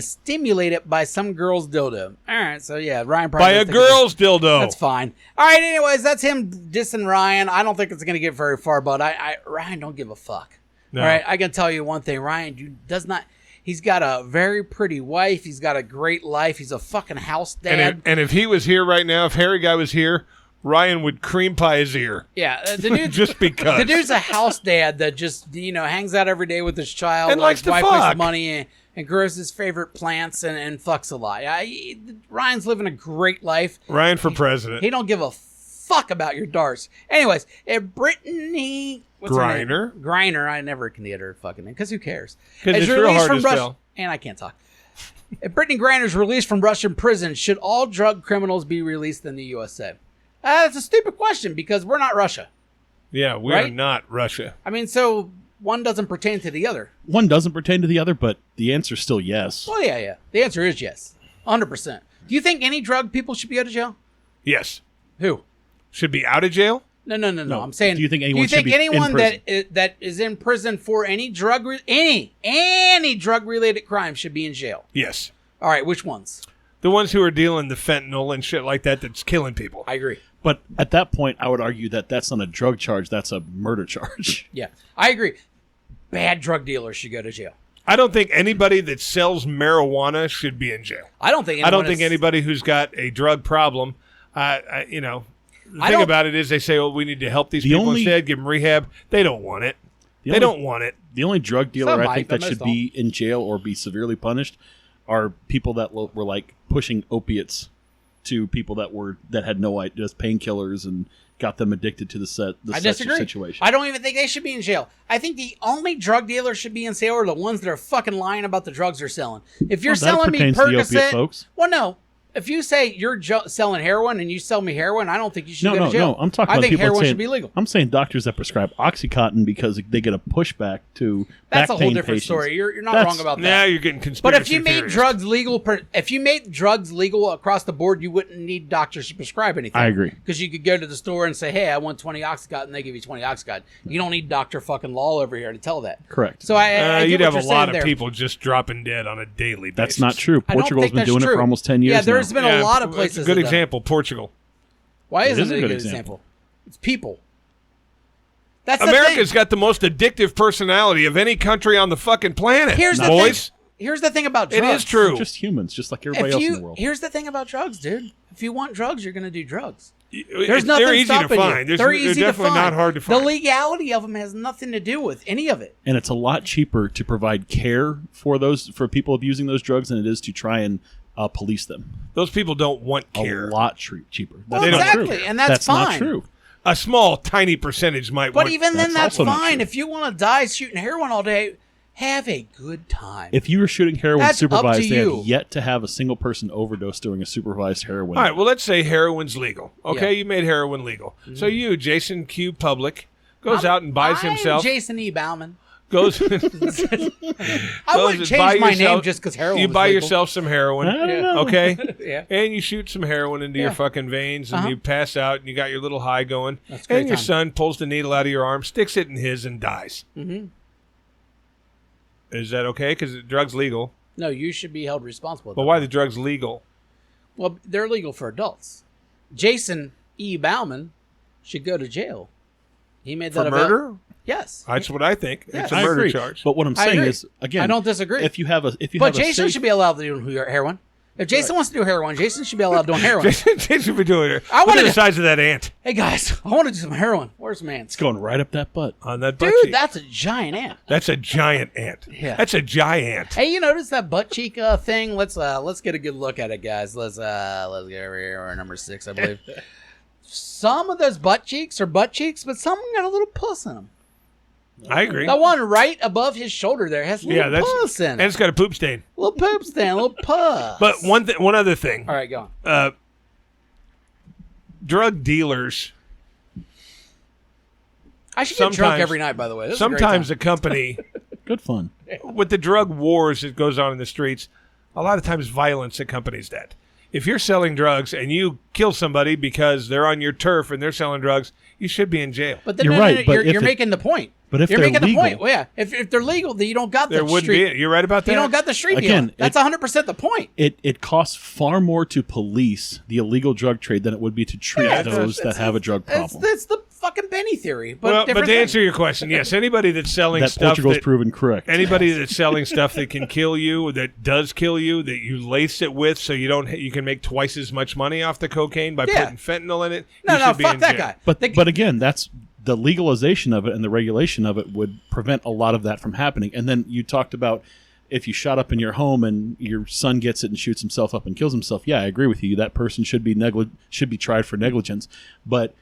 stimulated by some girl's dildo. All right, so yeah, Ryan probably By a does think it's- girl's dildo. That's fine. All right, anyways, that's him dissing Ryan. I don't think it's going to get very far, but Ryan don't give a fuck. No. All right, I can tell you one thing. Ryan does not. He's got a very pretty wife. He's got a great life. He's a fucking house dad. And if he was here right now, if Harry Guy was here, Ryan would cream pie his ear. Yeah, the dude, Just because. the dude's a house dad that just hangs out every day with his child, And likes to wife fuck. makes money and grows his favorite plants and fucks a lot. Ryan's living a great life. Ryan for president. He don't give a fuck about your darts. Anyways, if Brittany what's her name? Griner, I never can get her fucking name because who cares? 'Cause Is it's real released hard from to Russia, spell. and I can't talk. If Brittany Griner is released from Russian prison, should all drug criminals be released in the USA? That's a stupid question because we're not Russia. Yeah, we are Right? not Russia. I mean, so one doesn't pertain to the other. One doesn't pertain to the other, but the answer's still yes. Well, yeah. The answer is yes. 100%. Do you think any drug people should be out of jail? Yes. Who? Should be out of jail? No. I'm saying. Do you think anyone should be in anyone prison? that is in prison for any any drug related crime should be in jail? Yes. All right, which ones? The ones who are dealing the fentanyl and shit like that that's killing people. I agree. But at that point, I would argue that that's not a drug charge. That's a murder charge. Yeah, I agree. Bad drug dealers should go to jail. I don't think anybody that sells marijuana should be in jail. I don't think. Anybody who's got a drug problem, the thing about it is they say, "Oh, we need to help these people instead, give them rehab." They don't want it. They don't want it. The only drug dealer Some I might, think but that should most be in jail or be severely punished are people that were like pushing opiates to people that had no idea, just painkillers, and got them addicted to the I disagree. situation. I don't even think they should be in jail. I think the only drug dealers should be in jail are the ones that are fucking lying about the drugs they're selling. If you're Well, that selling me pertains to the opiate Percocet, folks. well, no. If you say you're selling heroin and you sell me heroin, I don't think you should go to jail. No. I'm talking I about think people heroin saying, should be legal. I'm saying doctors that prescribe OxyContin because they get a pushback to That's back a whole pain different patients. story. You're not That's- wrong about that. Now you're getting conspiracy But if you made theories. drugs legal, if you made drugs legal across the board, you wouldn't need doctors to prescribe anything. I agree. Because you could go to the store and say, "Hey, I want 20 Oxycontin," and they give you 20 Oxycontin. You don't need Dr. fucking Law over here to tell that. Correct. So I get you'd what have a you're lot saying of there. people just dropping dead on a daily basis. That's not true. I don't Portugal's think been that's doing it true. for almost 10 years Yeah, there's now. been a lot of It's places. a good that done it. example, Portugal. Why isn't is it a a good good example. example? It's people. That's the America's thing. got the most addictive personality of any country on the fucking planet. Here's the boys. thing. Here's the thing about It drugs. is true. They're just humans, just like everybody else in the world. Here's the thing about drugs, dude. If you want drugs, you're going to do drugs. There's There's nothing they're easy stopping to find. you. They're easy to definitely find. not hard to find. The legality of them has nothing to do with any of it. And it's a lot cheaper to provide care for people abusing those drugs than it is to try and police them. Those people don't want care. A lot cheaper. Well, That's not exactly, true. and that's not fine. true. A small, tiny percentage might But want. even then, that's also not fine. true. If you want to die shooting heroin all day, have a good time. If you were shooting heroin That's up to supervised, they you. have yet to have a single person overdose during a supervised heroin. All right, well, let's say heroin's legal. Okay, Yeah. you made heroin legal. So you, Jason Q. Public, goes out and buys I'm himself. Jason E. Bauman. Goes. I wouldn't change my name just because heroin You was buy legal. yourself some heroin. I don't know. Okay. Yeah. And you shoot some heroin into your Yeah. fucking veins, and Uh-huh. you pass out, and you got your little high going. That's a great and your time. son pulls the needle out of your arm, sticks it in his, and dies. Mhm. Is that okay? Because the drug's legal. No, you should be held responsible. But why the drug's legal? Well, they're legal for adults. Jason E. Bauman should go to jail. He made For that murder? Yes. That's what I think. Yes. It's a I murder agree. charge. But what I'm I saying agree. is, again, I don't disagree. If you have a But Jason should be allowed to do heroin. If Jason wants to do heroin, Jason should be allowed doing heroin. Jason should be doing it. I Look wanna at the do- size of that ant Hey guys, I want to do some heroin. Where's my ants? It's going right up that butt. on that butt Dude, cheek. that's a giant ant. That's a giant ant. Yeah. That's a giant. Hey, you notice that butt cheek thing? Let's get a good look at it, guys. Let's get over here, our number 6, I believe. Some of those butt cheeks are butt cheeks, but some got a little puss in them. I agree. The one right above his shoulder there has a little Yeah, that's puss in and it. it's got a poop stain. A little poop stand, a little puss. But one other thing. All right, go on. Drug dealers. I should get drunk sometimes- every night, by the way. This is a great Sometimes time. a company, Good fun. with the drug wars that goes on in the streets, a lot of times violence accompanies that. If you're selling drugs and you kill somebody because they're on your turf and they're selling drugs, you should be in jail. But then You're no, right, but if you're it- making the point. but if you're they're making legal- the point, well, yeah. If they're legal, then you don't got the There wouldn't street. be. You're right about that. You don't got the street Again, deal. That's 100% the point. It costs far more to police the illegal drug trade than it would be to treat Yeah, those that have a drug problem. It's the fucking Benny theory. But Well, but different to thing. answer your question, yes, anybody that's selling that stuff Portugal's that, proven correct. anybody that's selling stuff that can kill you, that does kill you, that you lace it with, so you can make twice as much money off the cocaine by Yeah. putting fentanyl in it. No, you no, should be fuck in that jail. guy. But again, that's the legalization of it and the regulation of it would prevent a lot of that from happening. And then you talked about if you shot up in your home and your son gets it and shoots himself up and kills himself. Yeah, I agree with you. That person should be tried for negligence. But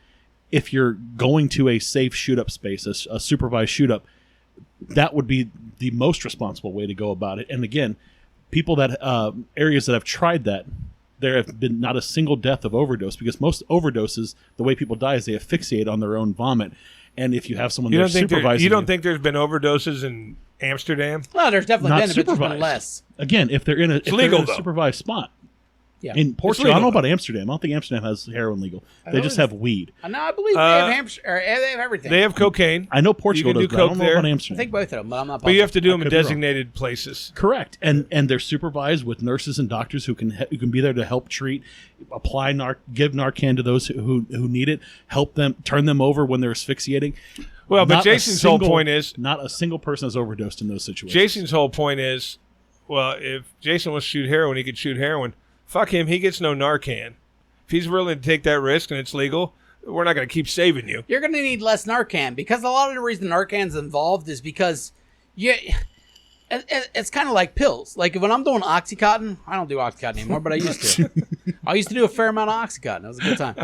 if you're going to a safe shoot up space, a supervised shoot up, that would be the most responsible way to go about it. And again, people that areas that have tried that there have been not a single death of overdose, because most overdoses, the way people die is they asphyxiate on their own vomit. And if you have someone there supervising you don't think there's been overdoses in Amsterdam? Well, there's definitely not been, but there's been supervised. less. Again, if they're in a, legal, though. supervised spot. Yeah. In Portugal, I legal, don't know though. about Amsterdam. I don't think Amsterdam has heroin legal. They know just it's- have weed. No, I believe they have they have everything. They have cocaine. I know Portugal can does, do but I coke don't know there. about I Amsterdam. think both of them, but I'm not But you have positive. to do them in could be wrong. designated places. Correct, and they're supervised with nurses and doctors who can be there to help treat, apply give Narcan to those who need it, help them, turn them over when they're asphyxiating. Well, but Not a Jason's whole single- point is, not a single person has overdosed in those situations. Jason's whole point is, well, if Jason wants to shoot heroin, he could shoot heroin. Fuck him. He gets no Narcan. If he's willing to take that risk and it's legal, we're not going to keep saving you. You're going to need less Narcan, because a lot of the reason Narcan's involved is because it's kind of like pills. Like when I'm doing Oxycontin, I don't do Oxycontin anymore, but I used to. I used to do a fair amount of Oxycontin. It was a good time.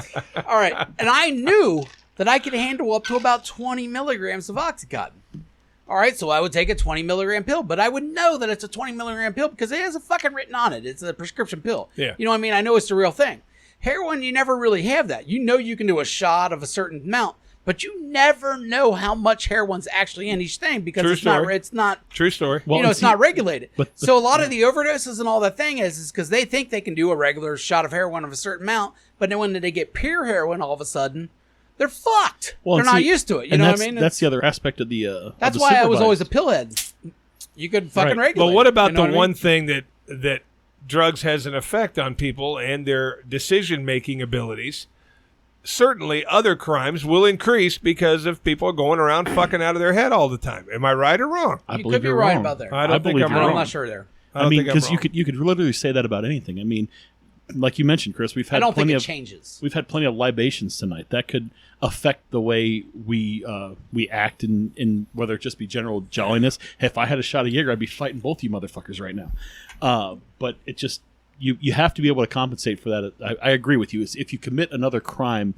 All right. And I knew that I could handle up to about 20 milligrams of Oxycontin. All right, so I would take a 20 milligram pill, but I would know that it's a 20 milligram pill because it has a fucking written on it. It's a prescription pill. Yeah. You know what I mean? I know it's the real thing. Heroin, you never really have that. You know you can do a shot of a certain amount, but you never know how much heroin's actually in each thing because True it's story. not True story. Well, it's not regulated. but- So a lot of the overdoses and all that thing is because they think they can do a regular shot of heroin of a certain amount, but then when they get pure heroin, all of a sudden, they're fucked. Well, They're and not see- used to it. You and know what I that's- mean? That's the other aspect of the. That's of the why I was always a supervised. pillhead. You could fucking Right. regulate. But what about you know the what I one mean? thing that drugs has an effect on people and their decision-making abilities? Certainly, other crimes will increase because of people going around fucking out of their head all the time. Am I right or wrong? I You believe could be you're right wrong. about there. I don't think believe I'm you're I'm wrong. not sure there. I I don't mean, think I'm because wrong. you could literally say that about anything. I mean, like you mentioned, Chris, we've had I don't think plenty it of changes. we've had plenty of libations tonight that could affect the way we act in whether it just be general jolliness. If I had a shot of Jaeger, I'd be fighting both you motherfuckers right now. But it just you have to be able to compensate for that. I agree with you. If you commit another crime,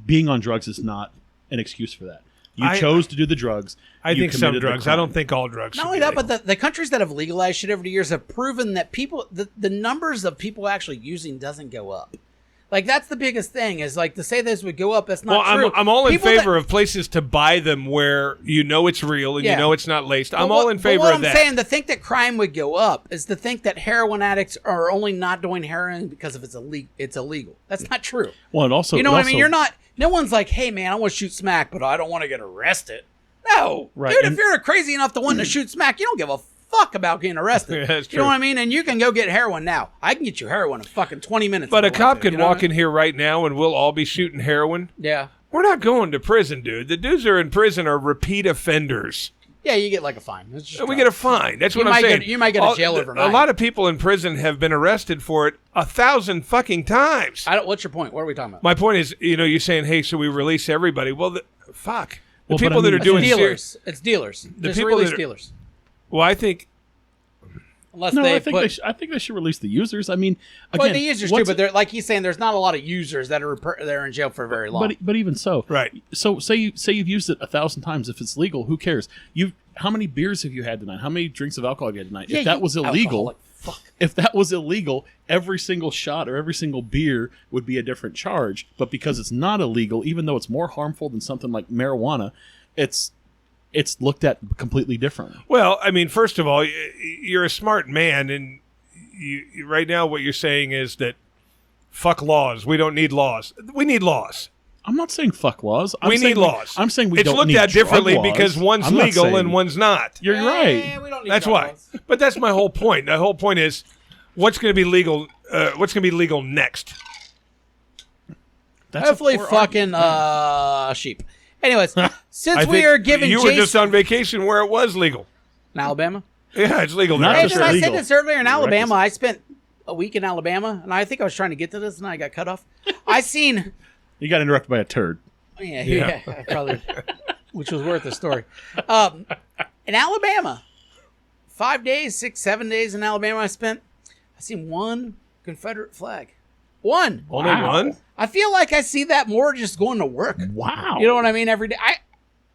being on drugs is not an excuse for that. You chose to do the drugs. I You think some committed the drugs. I crime. don't think all drugs. Not should only be that, legal. but the countries that have legalized shit over the years have proven that people, the numbers of people actually using doesn't go up. Like, that's the biggest thing, is like to say this would go up, that's not Well, true. I'm all in People favor that- of places to buy them where you know it's real and Yeah. you know it's not laced. I'm But all what- in favor but what of that. I'm saying, to think that crime would go up is to think that heroin addicts are only not doing heroin because of it's illegal. That's not true. Well, it also You know it what I also- mean? You're not. No one's like, hey man, I want to shoot smack, but I don't want to get arrested. No, Right, dude. and- If you're crazy enough to want to shoot smack, you don't give a fuck about getting arrested. Yeah, that's You know true. what I mean? And you can go get heroin now. I can get you heroin in fucking 20 minutes. But a if I cop want to, could you know walk what I in here right now and we'll all be shooting heroin. mean? Yeah, We're not going to prison, dude. The dudes that are in prison are repeat offenders. yeah. You get like a fine. It's just We drugs. get a fine. That's You what I'm might saying. you might get a jail overnight. A lot of people in prison have been arrested for it 1,000 fucking times. What's your point? What are we talking about? My point is, you're saying, hey, so we release everybody. Well, fuck. The Well, but people I that mean, are it's doing dealers. It's dealers. The Just people release that are- dealers. Well, I think Unless No, they I think put. I think they should release the users. I mean, again, Well, the users too, what's- but they're like he's saying. There's not a lot of users that are they're in jail for very long. but even so, Right. So say you've used it 1,000 times. If it's legal, who cares? How many beers have you had tonight? How many drinks of alcohol have you had tonight? Yeah, If that you was illegal, alcoholic fuck. if that was illegal, every single shot or every single beer would be a different charge. But because it's not illegal, even though it's more harmful than something like marijuana, it's looked at completely differently. Well, I mean, first of all, you're a smart man, and right now what you're saying is that fuck laws. We don't need laws. We need laws. I'm not saying fuck laws. I'm We saying need laws. I'm saying we it's don't looked need at drug differently laws. because one's I'm not legal saying- and one's not. You're right. We don't need That's drug why. laws. But that's my whole point. The whole point is, what's going to be legal? What's going to be legal next? That's a Hopefully, poor fucking sheep. Anyways, since I we think are giving you Jason were just on vacation where it was legal. in Alabama. Yeah, it's legal Not there. Hey, just did I say legal. this earlier? In You're Alabama, reckless. I spent a week in Alabama, and I think I was trying to get to this, and I got cut off. I seen. You got interrupted by a turd. Yeah, probably, which was worth the story. In Alabama, 5 days, 6, 7 days in Alabama, I seen one Confederate flag. One. Only Wow. one? I feel like I see that more just going to work. Wow. You know what I mean? Every day.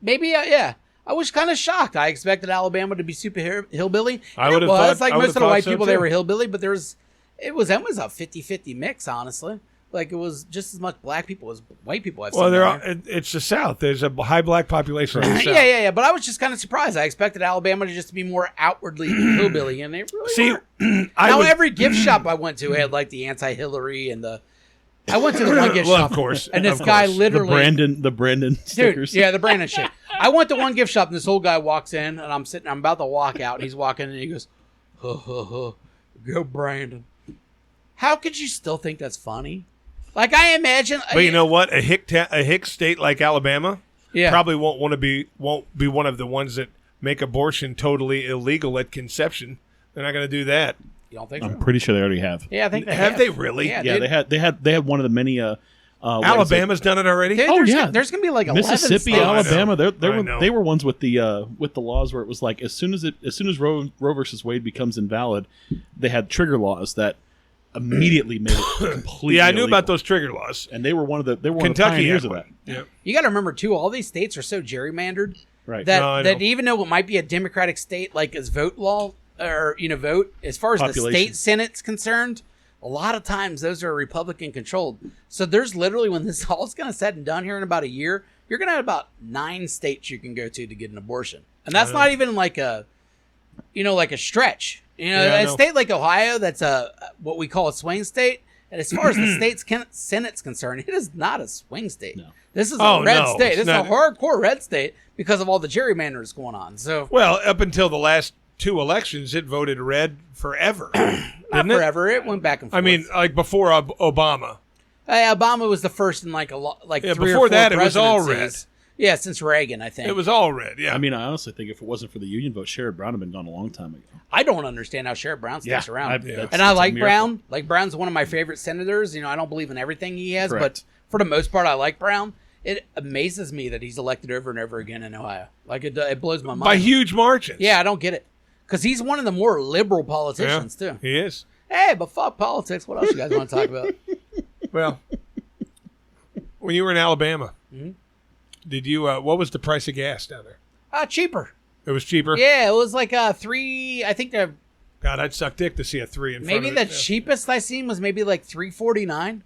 Yeah. I was kind of shocked. I expected Alabama to be super hillbilly. I And would it have was thought- like I would most have of the thought white so, people, they too. were hillbilly, but It was almost a 50-50 mix, honestly. Like, it was just as much black people as white people I've seen. Well, it's the South. There's a high black population in the South. Yeah. But I was just kind of surprised. I expected Alabama to just be more outwardly hillbilly, and they really weren't. Every gift shop I went to had, like, the anti-Hillary and the... I went to the one gift shop. Of course. And this guy literally... The Brandon stickers. Dude, yeah, the Brandon shit. I went to one gift shop, and this old guy walks in, and I'm about to walk out. He's walking, and he goes, go Brandon. How could you still think that's funny? Like, I imagine... But you know what? A hick state like Alabama probably won't be one of the ones that make abortion totally illegal at conception. They're not going to do that. You don't think I'm so? pretty sure they already have. Yeah, I think they have. They really? Yeah, they had one of the many... Alabama's done it already? Dude, there's going to be like 11 Mississippi, states. Alabama. They were ones with the laws where it was like as soon as Roe versus Wade becomes invalid, they had trigger laws that immediately made it completely. Yeah, I knew illegal. about those trigger laws. And they were one of the Kentucky pioneers had of one. that. Yeah. You got to remember too, all these states are so gerrymandered Right. that even though it might be a Democratic state, like as vote law or vote as far as Population. the state Senate's concerned, a lot of times those are Republican controlled. So there's literally, when this all's going to said and done here in about a year, you're going to have about 9 states you can go to get an abortion, and that's not even like a stretch. A state like Ohio, that's what we call a swing state. And as far as the state's Senate's concerned, it is not a swing state. No. This is a red state. This is a hardcore red state because of all the gerrymanders going on. So, well, up until the last 2 elections, it voted red forever. Not forever. It went back and forth. I mean, like before Obama. Obama was the first in like 3 or 4 before that, it was all red. presidencies. Yeah, since Reagan, I think. It was all red, yeah. I mean, I honestly think if it wasn't for the union vote, Sherrod Brown had been gone a long time ago. I don't understand how Sherrod Brown sticks around. And I like Brown. Like, Brown's one of my favorite senators. I don't believe in everything he has, but for the most part, I like Brown. It amazes me that he's elected over and over again in Ohio. Like, it blows my mind. By huge margins. Yeah, I don't get it. Because he's one of the more liberal politicians, too. He is. Hey, but fuck politics. What else you guys want to talk about? Well, when you were in Alabama, did you? What was the price of gas down there? Cheaper. It was cheaper. Yeah, it was like 3. I think they're God, I'd suck dick to see a 3 in maybe front of the cheapest I seen was maybe like $3.49.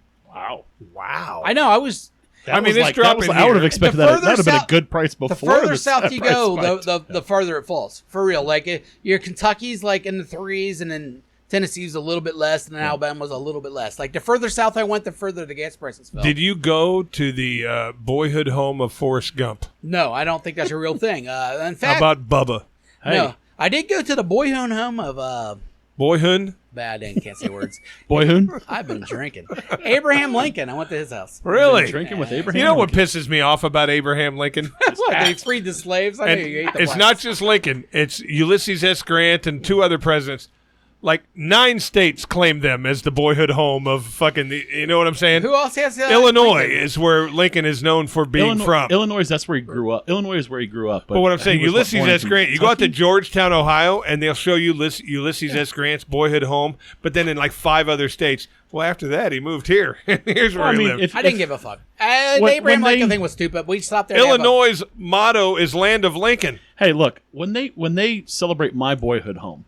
Wow. I know. I was. I mean, it's dropping. I would have expected that. That would have been a south- good price before. The further this south you price go, spiked. the farther it falls. For real. Like, your Kentucky's like in the 3s, and then Tennessee's a little bit less, and then Alabama's a little bit less. Like, the further south I went, the further the gas prices fell. Did you go to the boyhood home of Forrest Gump? No, I don't think that's a real thing. In How fact, about Bubba? no, I did go to the boyhood home of Boyhood? bad. I can't say words. Boyhood. I've been drinking. Abraham Lincoln. I went to his house. Really? Drinking with Abraham. You know what pisses me off about Abraham Lincoln? What, they freed the slaves? I And know you ate the it's blacks. not just Lincoln. It's Ulysses S. Grant and 2 other presidents. Like 9 states claim them as the boyhood home of fucking. You know what I'm saying? Who else has Illinois Lincoln? is where Lincoln is known for being from. Illinois, that's where he grew up. Illinois is where he grew up. But what I'm saying, he was, Ulysses born S. in Grant, you go out to Kentucky? Georgetown, Ohio, and they'll show you Ulysses S. Grant's boyhood home. But then in like 5 other states, well, after that, he moved here. Here's where Well, I he mean, lived. I didn't give a fuck. The When- Abraham when Lincoln they- thing was stupid. We stopped there. to have a- Illinois' motto is Land of Lincoln. Hey, look, when they celebrate my boyhood home,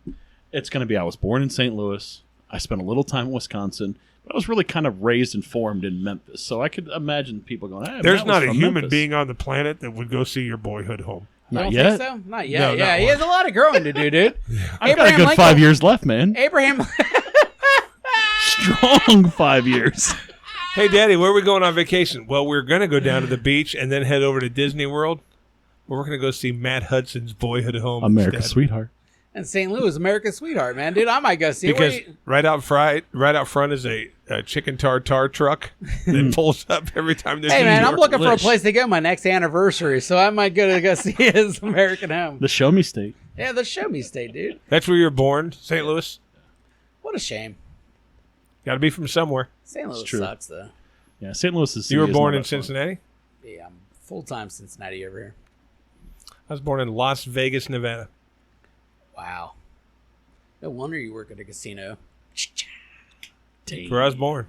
it's going to be I was born in St. Louis. I spent a little time in Wisconsin, but I was really kind of raised and formed in Memphis. So I could imagine people going, hey, There's Matt was not a from human Memphis. being on the planet that would go see your boyhood home. You Not don't yet. think so? Not yet. No, yeah, not he has a lot of growing to do, dude. I've got a good 5 years left, man. Abraham. Strong 5 years. Hey, Daddy, where are we going on vacation? Well, we're going to go down to the beach and then head over to Disney World. We're going to go see Matt Hudson's boyhood home. America's instead. sweetheart. And St. Louis, America's sweetheart, man, dude. I might go see Because it. right out front is a chicken tartare truck that pulls up every time there's Hey, a man, New I'm York looking for a Lish. place to go my next anniversary, so I might go see his American home. The show me state. Yeah, the show me state, dude. That's where you're born, St. Louis. What a shame. Got to be from somewhere. St. Louis true. sucks, though. Yeah, St. Louis is. You were born in Cincinnati? Yeah, I'm full-time Cincinnati over here. I was born in Las Vegas, Nevada. Wow. No wonder you work at a casino. That's where I was born.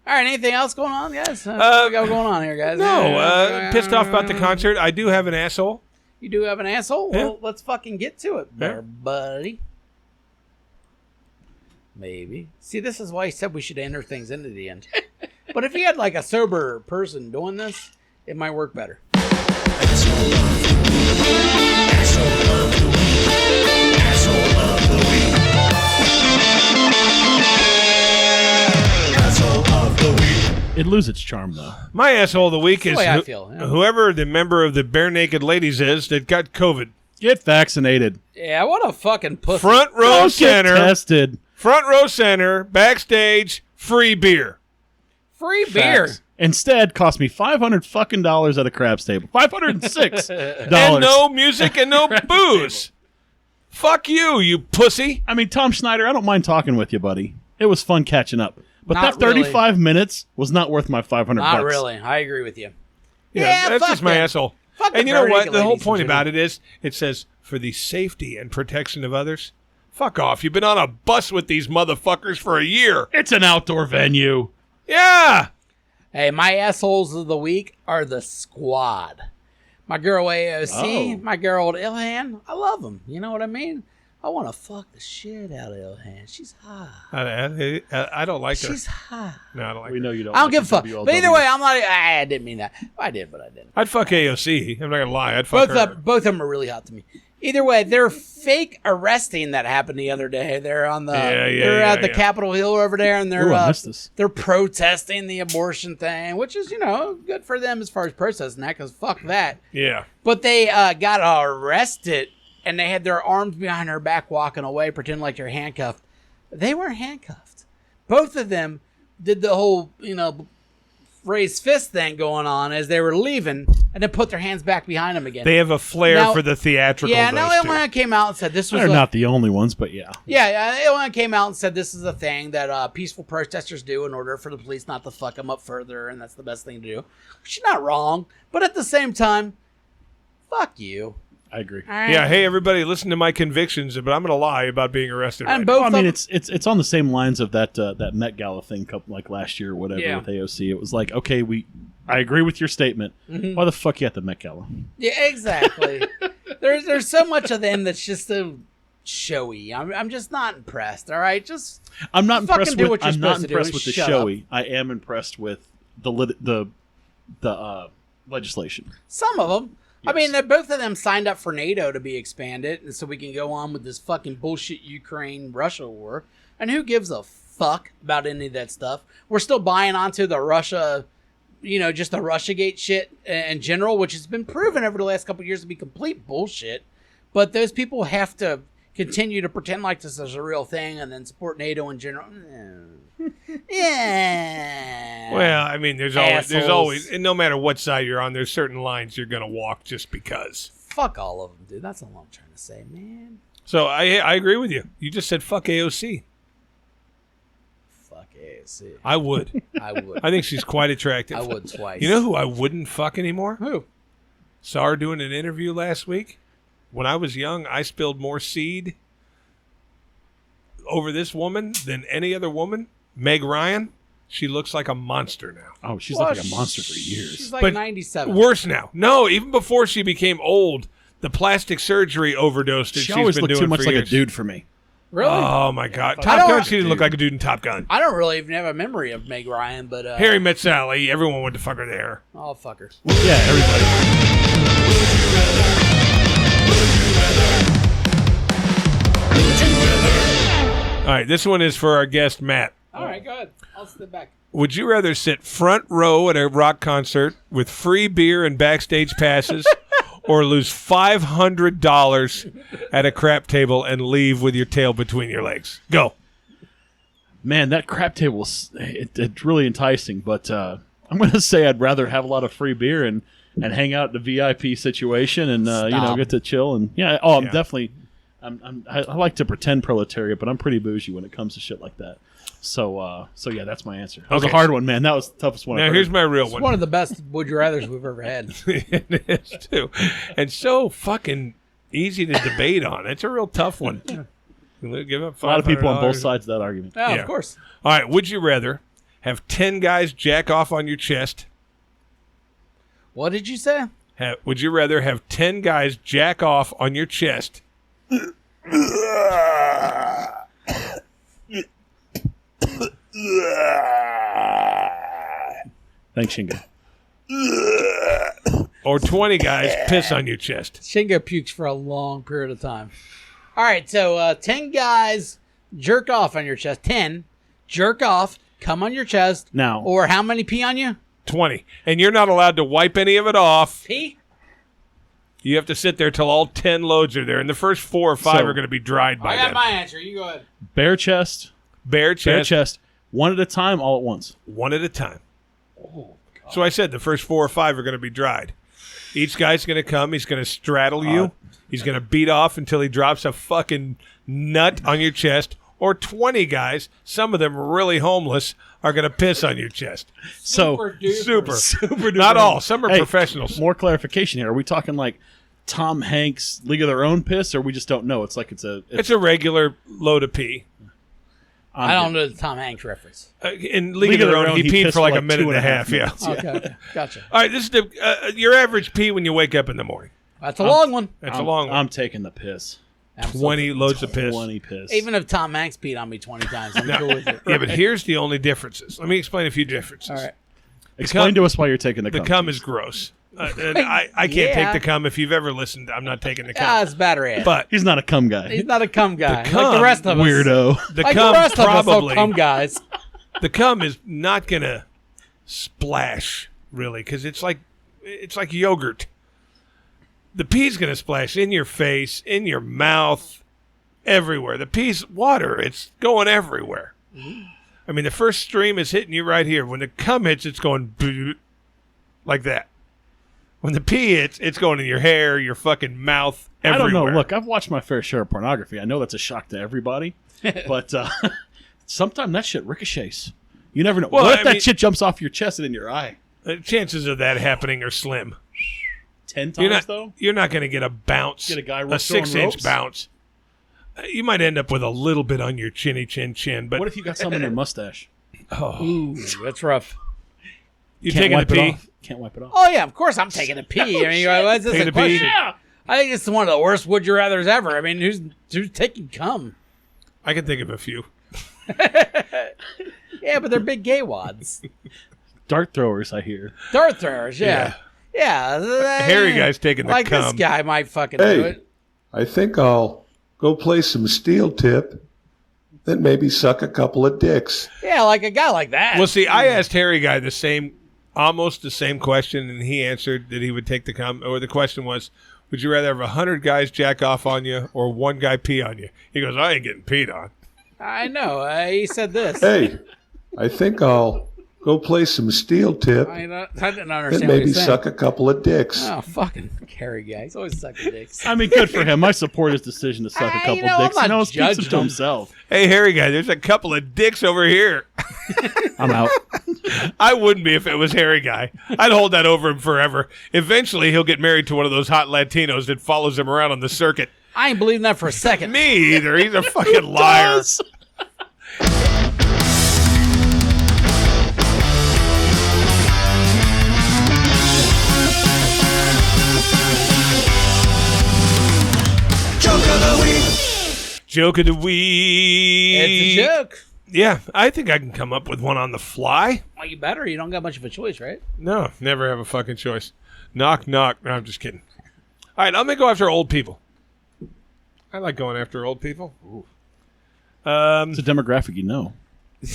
All right, anything else going on, guys? What we got going on here, guys? No, pissed off about the concert. I do have an asshole. You do have an asshole? Yeah. Well, let's fucking get to it, there, buddy. Maybe. See, this is why he said we should enter things into the end. But if he had like a sober person doing this, it might work better. It'd lose its charm, though. My asshole of the week is the way I feel, yeah. whoever the member of the Bare Naked Ladies is that got COVID. Get vaccinated. Yeah, what a fucking pussy. Front row Don't center. get tested. Front row center. Backstage. Free beer. Free beer. Facts. Instead, cost me $500 fucking dollars at a craps table. $506. And no music and no booze. Fuck you, you pussy. I mean, Tom Schneider, I don't mind talking with you, buddy. It was fun catching up. But Not that 35 minutes was not worth my $500. Not really. I agree with you. Yeah, that's fuck just my them. asshole. Fuck And the you know Bare what? Naked The whole Ladies point and about it is, it says, for the safety and protection of others. Fuck off. You've been on a bus with these motherfuckers for a year. It's an outdoor venue. Yeah. Hey, my assholes of the week are the squad. My girl AOC, Oh. my girl old Ilhan, I love them. You know what I mean? I want to fuck the shit out of Ilhan. She's hot. I don't like her. She's hot. No, I don't like We her. know you don't. I don't like give a fuck. the But either WLW. way, I'm not. I didn't mean that. I did, but I didn't. I'd fuck AOC. I'm not going to lie. I'd fuck her. Both of them are really hot to me. Either way, their fake arresting that happened the other day. They're on the. They're at the Capitol Hill over there, and they're Ooh, I missed this. they're protesting the abortion thing, which is good for them as far as protesting that, because fuck that. Yeah. But they got arrested, and they had their arms behind her back walking away, pretending like they're handcuffed. They weren't handcuffed. Both of them did the whole, raised fist thing going on as they were leaving, and then put their hands back behind them again. They have a flair Now- for the theatrical. Yeah, now those two. Illinois came out and said this was They're not the only ones, but yeah. Yeah, Illinois came out and said this is a thing that peaceful protesters do in order for the police not to fuck them up further, and that's the best thing to do. She's not wrong, but at the same time, fuck you. I agree. All right? Yeah, hey everybody, listen to my convictions, but I'm going to lie about being arrested. And right both Well, I of mean, them- it's on the same lines of that Met Gala thing, like last year or whatever Yeah. with AOC. It was like, okay, I agree with your statement. Mm-hmm. Why the fuck you at the Met Gala? Yeah, exactly. there's so much of them that's just so showy. I'm just not impressed. All right, just I'm not fucking impressed do with. what you're I'm not supposed to do impressed and with the shut showy. I am impressed with the legislation. some of them. I Yes. mean, both of them signed up for NATO to be expanded, and so we can go on with this fucking bullshit Ukraine-Russia war. And who gives a fuck about any of that stuff? We're still buying onto the Russia, just the Russiagate shit in general, which has been proven over the last couple of years to be complete bullshit. But those people have to continue to pretend like this is a real thing and then support NATO in general. Yeah. Well, I mean, there's Assholes. always, and no matter what side you're on, there's certain lines you're going to walk just because. Fuck all of them, dude. That's all I'm trying to say, man. So I agree with you. You just said fuck AOC. Fuck AOC. I would. I would. I think she's quite attractive. I would twice. You know who I wouldn't fuck anymore? Who? Saw her doing an interview last week. When I was young, I spilled more seed over this woman than any other woman. Meg Ryan. She looks like a monster now. Oh, she's Well, like a monster for years. She's like But 97. Worse now. No, even before she became old, the plastic surgery overdose that She she's always been looked doing too much for like years. a dude for me. Really? Oh my God! I Top don't- Gun. She didn't look like a dude in Top Gun. I don't really even have a memory of Meg Ryan, but Harry Met Sally. Everyone went to fuck her there. oh, fuck her. Yeah, everybody. All right, this one is for our guest Matt. All right, go ahead. I'll step back. Would you rather sit front row at a rock concert with free beer and backstage passes, or lose $500 at a crap table and leave with your tail between your legs? Go. Man, that crap table, it's really enticing, but I'm going to say I'd rather have a lot of free beer and hang out at the VIP situation and, Stop. get to chill. And I'm Yeah. definitely, I like to pretend proletariat, but I'm pretty bougie when it comes to shit like that. So yeah, that's my answer. That was a Okay. hard one, man. That was the toughest one. Now I've here's heard. my real It's one. one of the best would you rathers we've ever had. It is too, and so fucking easy to debate on. It's a real tough one. Give up a lot of people on both $500. sides of that argument. Oh, Yeah. of course. All right. Would you rather have 10 guys jack off on your chest? What did you say? Would you rather have 10 guys jack off on your chest? Thanks, Shingo. Or 20 guys piss on your chest. Shingo pukes for a long period of time. All right, so 10 guys jerk off on your chest. 10 jerk off, come on your chest. Now- or how many pee on you? 20. And you're not allowed to wipe any of it off. Pee? You have to sit there till all 10 loads are there. And the first 4 or 5 So- are going to be dried by I got then. my answer. You go ahead. Bare chest, Bare chest, one at a time, all at once. one at a time. So I said the first 4 or 5 are going to be dried. Each guy's going to come. He's going to straddle you. He's going to beat off until he drops a fucking nut on your chest. Or 20 guys, some of them really homeless, are going to piss on your chest. So, Super. super Not duper. all. Some are Hey, professionals. More clarification here. Are we talking like Tom Hanks League of Their Own piss, or we just don't know? It's like it's It's a regular load of pee. I don't know the Tom Hanks reference. In League of Their Own, he peed pissed for like a like minute and a 2.5 half. Yeah. minutes. Okay, gotcha. All right, this is your average pee when you wake up in the morning. That's a long one. That's a long one. I'm taking the piss. 20 loads of piss. 20 piss. Even if Tom Hanks peed on me 20 times, I'm cool with it. Yeah, but here's the only differences. Let me explain a few differences. All right. Explain to us why you're taking the The cum. cum is gross. And I can't Yeah. take the cum. If you've ever listened, I'm not taking the cum. Ah, it's battery ass. But He's not a cum guy. He's not a cum guy. cum, like the rest of us. Weirdo. the Like cum the rest of us probably are cum guys. the cum is not gonna splash really because it's like yogurt. The pee's gonna splash in your face, in your mouth, everywhere. The pee's water. It's going everywhere. I mean, the first stream is hitting you right here. When the cum hits, it's going boot, like that. When the pee hits, it's going in your hair, your fucking mouth, everywhere. I don't know. Look, I've watched my fair share of pornography. I know that's a shock to everybody, but sometimes that shit ricochets. You never know. Well, what if I that mean- shit jumps off your chest and in your eye? Chances of that happening are slim. 10 times, though? You're not going to get a bounce. Get a guy a rope throwing 6-inch ropes? bounce. You might end up with a little bit on your chinny chin, but What if you got some in your mustache? Ooh, that's rough. you're Can't taking a wipe it pee. off. Can't wipe it off. Oh, yeah, of course I'm taking a pee. I mean, what's this Taking a a pee? question? Yeah. I think it's one of the worst would you rathers ever. I mean, who's taking cum? I can think of a few. Yeah, but they're big gay wads. Dart throwers, I hear. Dart throwers, yeah. Yeah. Hairy guy's taking the like cum. this guy might fucking do Hey, it. I think I'll go play some steel tip, then maybe suck a couple of dicks. Yeah, like a guy like that. Well, see, I asked Harry Guy almost the same question, and he answered that he would take the cum. Or the question was, would you rather have 100 guys jack off on you or one guy pee on you? He goes, I ain't getting peed on. I know. He said this. Hey, I think I'll go play some steel tip, I didn't then understand what maybe he's saying. suck a couple of dicks. Oh, fucking Harry guy. He's always sucking dicks. I mean, good for him. I support his decision to suck a You couple know, I'm dicks. not He knows keeps it judging to him. himself. Hey, Harry Guy, there's a couple of dicks over here. I'm out. I wouldn't be if it was Harry Guy. I'd hold that over him forever. Eventually, he'll get married to one of those hot Latinos that follows him around on the circuit. I ain't believing that for a second. Me either. He's a fucking liar. Joke of the week. Joke of the week. It's a joke. Yeah, I think I can come up with one on the fly. Well, you better. You don't got much of a choice, right? No, never have a fucking choice. Knock, knock. No, I'm just kidding. All right, I'm going to go after old people. I like going after old people. It's a demographic you know.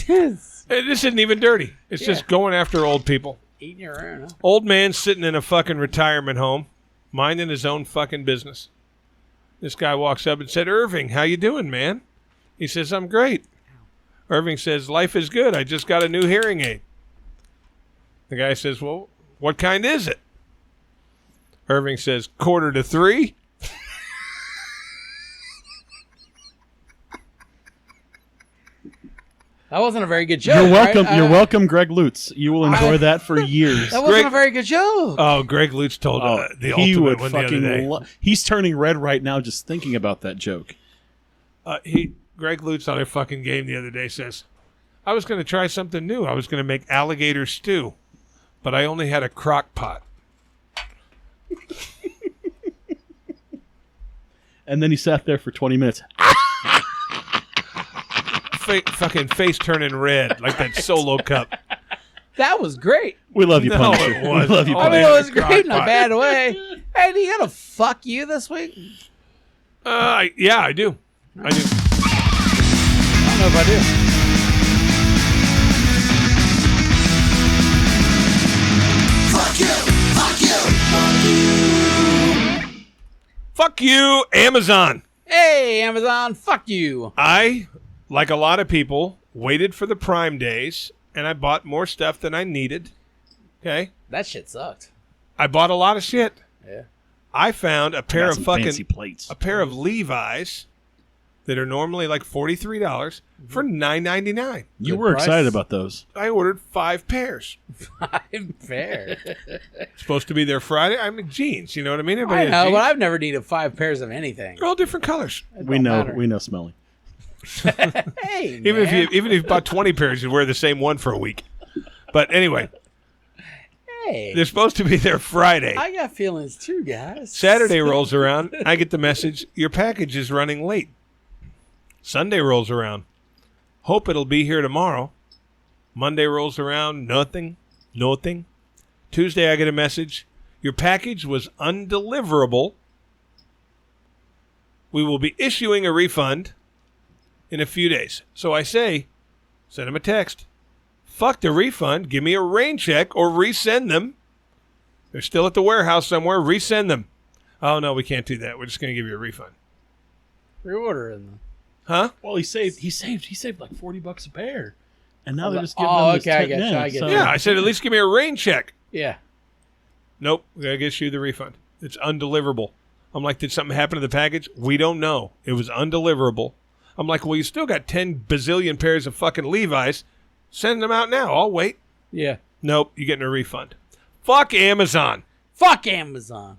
Yes. This isn't even dirty. It's just going after old people. Eating your own, huh? Old man sitting in a fucking retirement home, minding his own fucking business. This guy walks up and said, Irving, how you doing, man? He says, I'm great. Irving says, life is good. I just got a new hearing aid. The guy says, well, what kind is it? Irving says, 2:45. That wasn't a very good joke. You're welcome. right? You're welcome, Greg Lutz. You will enjoy that for years. That wasn't Greg- a very good joke. Oh, Greg Lutz told the he ultimate would one the other fucking. day. He's turning red right now just thinking about that joke. Greg Lutz on a fucking game the other day says, I was going to try something new. I was going to make alligator stew, but I only had a crock pot. And then he sat there for 20 minutes. fucking face turning red like that Solo cup. That was great. We love you, No, Punisher. it wasn't. We love you, Oh, I mean, Punisher. it was great in a bad way. Hey, do you got to fuck you this week? Yeah, I do. I do. I don't know if I do. Fuck you, Amazon. Hey, Amazon, fuck you. I, like a lot of people, waited for the Prime days, and I bought more stuff than I needed. Okay? That shit sucked. I bought a lot of shit. Yeah. I found a pair Got of some fancy plates. a pair of Levi's that are normally like $43 for $9.99. You Good were price. excited about those. I ordered 5 pairs. I'm fair. Supposed to be there Friday. I mean, jeans. You know what I mean? I Everybody has know, jeans. but I've never needed 5 pairs of anything. They're all different colors. It We don't know. matter. We know, Smelly. Hey, Even man. if you bought 20 pairs, you'd wear the same one for a week. But anyway, Hey, they're supposed to be there Friday. I got feelings too, guys. Saturday rolls around. I get the message, your package is running late. Sunday rolls around. Hope it'll be here tomorrow. Monday rolls around. Nothing. Tuesday, I get a message. Your package was undeliverable. We will be issuing a refund in a few days. So I say, send him a text. Fuck the refund. Give me a rain check or resend them. They're still at the warehouse somewhere. Resend them. Oh, no, we can't do that. We're just going to give you a refund. Reordering them. Huh? Well, he saved like $40 a pair, and now they're just giving Oh, them this okay, I 10 get you, I get you. Yeah, I said at least give me a rain check. Yeah. Nope, we got to get you the refund. It's undeliverable. I'm like, did something happen to the package? We don't know. It was undeliverable. I'm like, well, you still got 10 bazillion pairs of fucking Levi's. Send them out now. I'll wait. Yeah. Nope, you're getting a refund. Fuck Amazon. Fuck Amazon.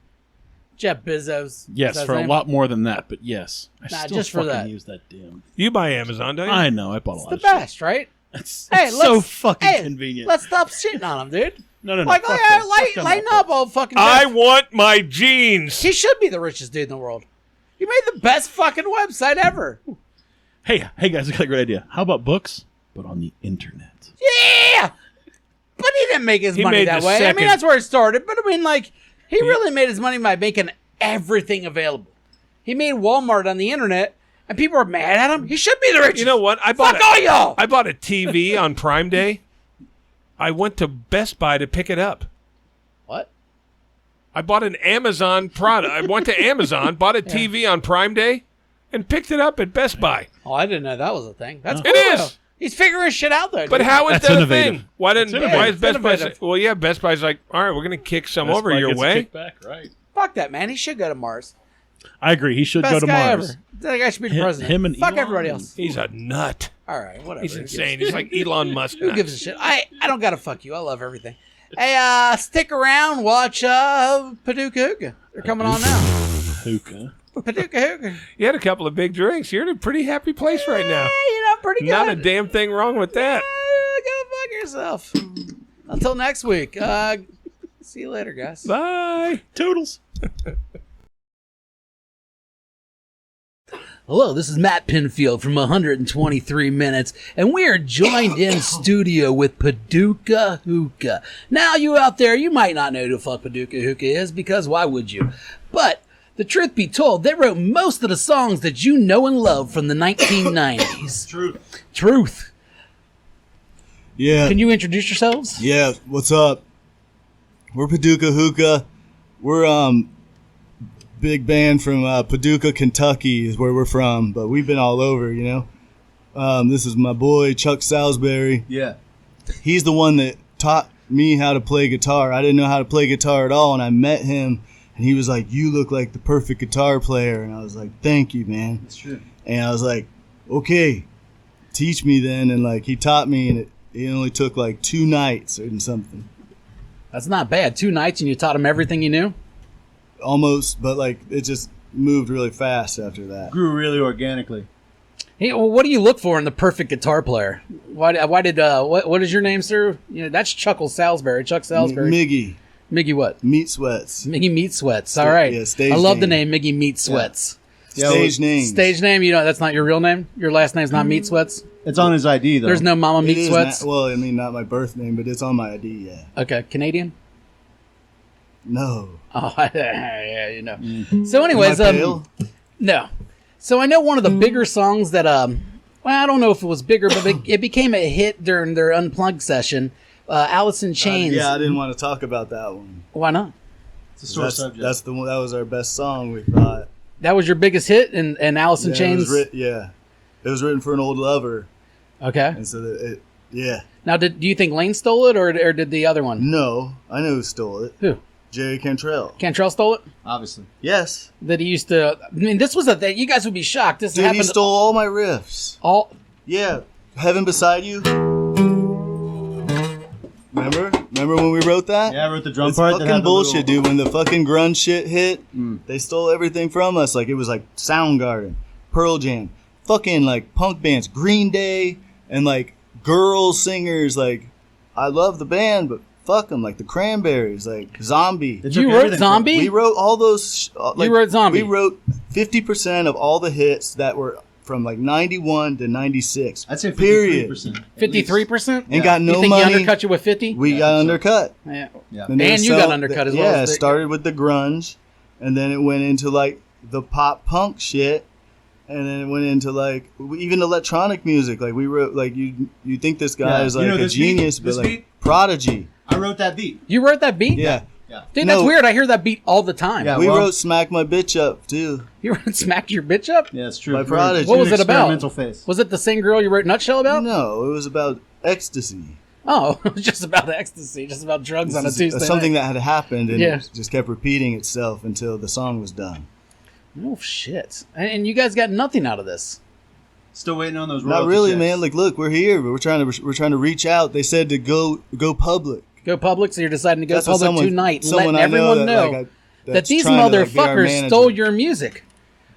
Jeff Bezos. Yes, Is that for his a name? lot more than that, but yes. I Nah, still just for fucking that. use that damn. You buy Amazon, don't you? I know, I bought a It's lot the of shit. best, right? It's Hey, so let's- fucking hey, convenient. Let's stop shitting on him, dude. No. Like, fuck that. Fuck them lighten all. up, old fucking I Jeff. want my jeans. He should be the richest dude in the world. He made the best fucking website ever. Hey guys, I got a great idea. How about books, but on the internet? Yeah! But he didn't make his He money made that the way. I second- mean, that's where it started. But I mean, like, he really made his money by making everything available. He made Walmart on the internet, and people are mad at him. He should be the richest. You know what? I Fuck all y'all! I bought a TV on Prime Day. I went to Best Buy to pick it up. What? I bought an Amazon product. I went to Amazon, bought a TV on Prime Day, and picked it up at Best Buy. Oh, I didn't know that was a thing. That's cool. It is. though. He's figuring shit out there. But dude. how is That's that innovative. a thing? Why It's is innovative. Best Buy? Innovative. Well, yeah, Best Buy's like, all right, we're gonna kick some Best over Buy your gets a way. kickback, right? Fuck that, man. He should go to Mars. I agree. He should Best go to guy Mars. ever. That guy should be the president. him and Fuck Elon. everybody else. He's a nut. All right, whatever. He's Who gives insane. a He's like Elon Musk. Who nut. gives a shit? I don't gotta fuck you. I love everything. Hey, stick around. Watch Paducah Hookah. They're coming on now. Hookah. Paducah Hookah. You had a couple of big drinks. You're in a pretty happy place right now. Hey, you know, pretty good. Not a damn thing wrong with that. Go fuck yourself. Until next week. See you later, guys. Bye. Toodles. Hello, this is Matt Pinfield from 123 Minutes, and we are joined in studio with Paducah Hookah. Now, you out there, you might not know who the fuck Paducah Hookah is, because why would you? But the truth be told, they wrote most of the songs that you know and love from the 1990s. Truth. Yeah. Can you introduce yourselves? Yeah. What's up? We're Paducah Hookah. We're big band from Paducah, Kentucky is where we're from, but we've been all over, you know. This is my boy Chuck Salisbury. Yeah. He's the one that taught me how to play guitar. I didn't know how to play guitar at all, and I met him, and he was like, "You look like the perfect guitar player," and I was like, "Thank you, man." It's true. And I was like, "Okay, teach me then." And like he taught me, and it only took like 2 nights or something. That's not bad. 2 nights and you taught him everything you knew? Almost, but like it just moved really fast after that. Grew really organically. Hey, well, what do you look for in the perfect guitar player? Why did what is your name, sir? You know, that's Chuck Salisbury. Miggy, Miggy what? Meat Sweats. Miggy Meat Sweats. All right. Yeah, stage I love the name. name Miggy Meat Sweats. Stage name. Stage name? You know, that's not your real name? Your last name's not Meat Sweats? It's on his ID, though. There's no Mama It Meat is Sweats? not, well, I mean, not my birth name, but it's on my ID, yeah. Okay, Canadian? No. Oh, yeah, you know. So anyways, Am I pale? no. So I know one of the bigger songs that, well, I don't know if it was bigger, but it became a hit during their Unplugged session. Alice in Chains. Yeah, I didn't want to talk about that one. Why not? It's a sore subject. That's the one. That was our best song, we thought. That was your biggest hit, and Alice in Chains? It was written for an old lover. Okay. And so that yeah. Now, do you think Lane stole it, or did the other one? No, I know who stole it. Who? Jerry Cantrell. Cantrell stole it? Obviously. Yes. That he used to... I mean, this was a thing. You guys would be shocked. This Dude, happened... he stole all my riffs. all... Yeah. Heaven Beside You. Remember when we wrote that? Yeah, I wrote the drum It's part. that fucking had the bullshit, little- dude. When the fucking grunge shit hit, they stole everything from us. Like, it was like Soundgarden, Pearl Jam, fucking like punk bands, Green Day, and like girl singers. Like, I love the band, but fuck them. Like the Cranberries, like Zombie. They took You wrote everything from Zombie? We wrote all those. Like, wrote Zombie? We wrote 50% of all the hits that were from like 91 to 96. I'd say period. 53%. 53%? And got You no think money. he undercut you with 50? We Yeah, got I think so. undercut. Yeah. Yeah. they And were you got selling- undercut as well Yeah, as it the- started with the grunge, and then it went into like the pop punk shit, and then it went into like even electronic music. Like we wrote, like you think this guy Yeah. is You like know a this beat? genius, but This like beat? Prodigy. I wrote that beat. You wrote that beat? Yeah, Yeah. Dude, that's No. weird. I hear that beat all the time. Yeah. we well- wrote "Smack My Bitch Up" too. You wrote Smacked Your Bitch Up? Yeah, it's true. By Very- Prodigy. What was it about? Experimental phase. Was it the same girl you wrote Nutshell about? No, it was about ecstasy. Oh, it was just about ecstasy, just about drugs on a This is Tuesday something night. that had happened, and Yeah. it just kept repeating itself until the song was done. Oh, shit. And you guys got nothing out of this. Still waiting on those Not royalty really, checks. man. Like, look, we're here, but we're trying to reach out. They said to go public. Go public, so you're deciding to go That's what public tonight. someone Letting I know everyone that, know like, that that's these trying to, like, be our motherfuckers manager. stole your music.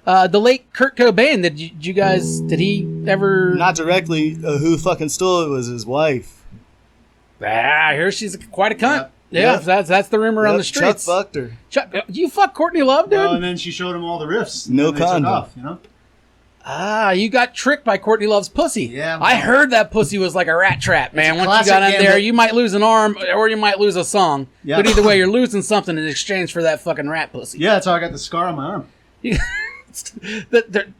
The late Kurt Cobain, did he ever... Not directly. Who fucking stole it was his wife. I hear she's quite a cunt. Yeah. Yeah, that's the rumor on Yep, the streets. Chuck fucked her. Chuck, you fuck Courtney Love, dude? Well, and then she showed him all the riffs. No and they took condom. off, you know? You got tricked by Courtney Love's pussy. Yeah, I well- heard that pussy was like a rat trap, man. a Once you classic got in there, gambit. you might lose an arm or you might lose a song. Yeah. But either way, you're losing something in exchange for that fucking rat pussy. Yeah, that's how I got the scar on my arm.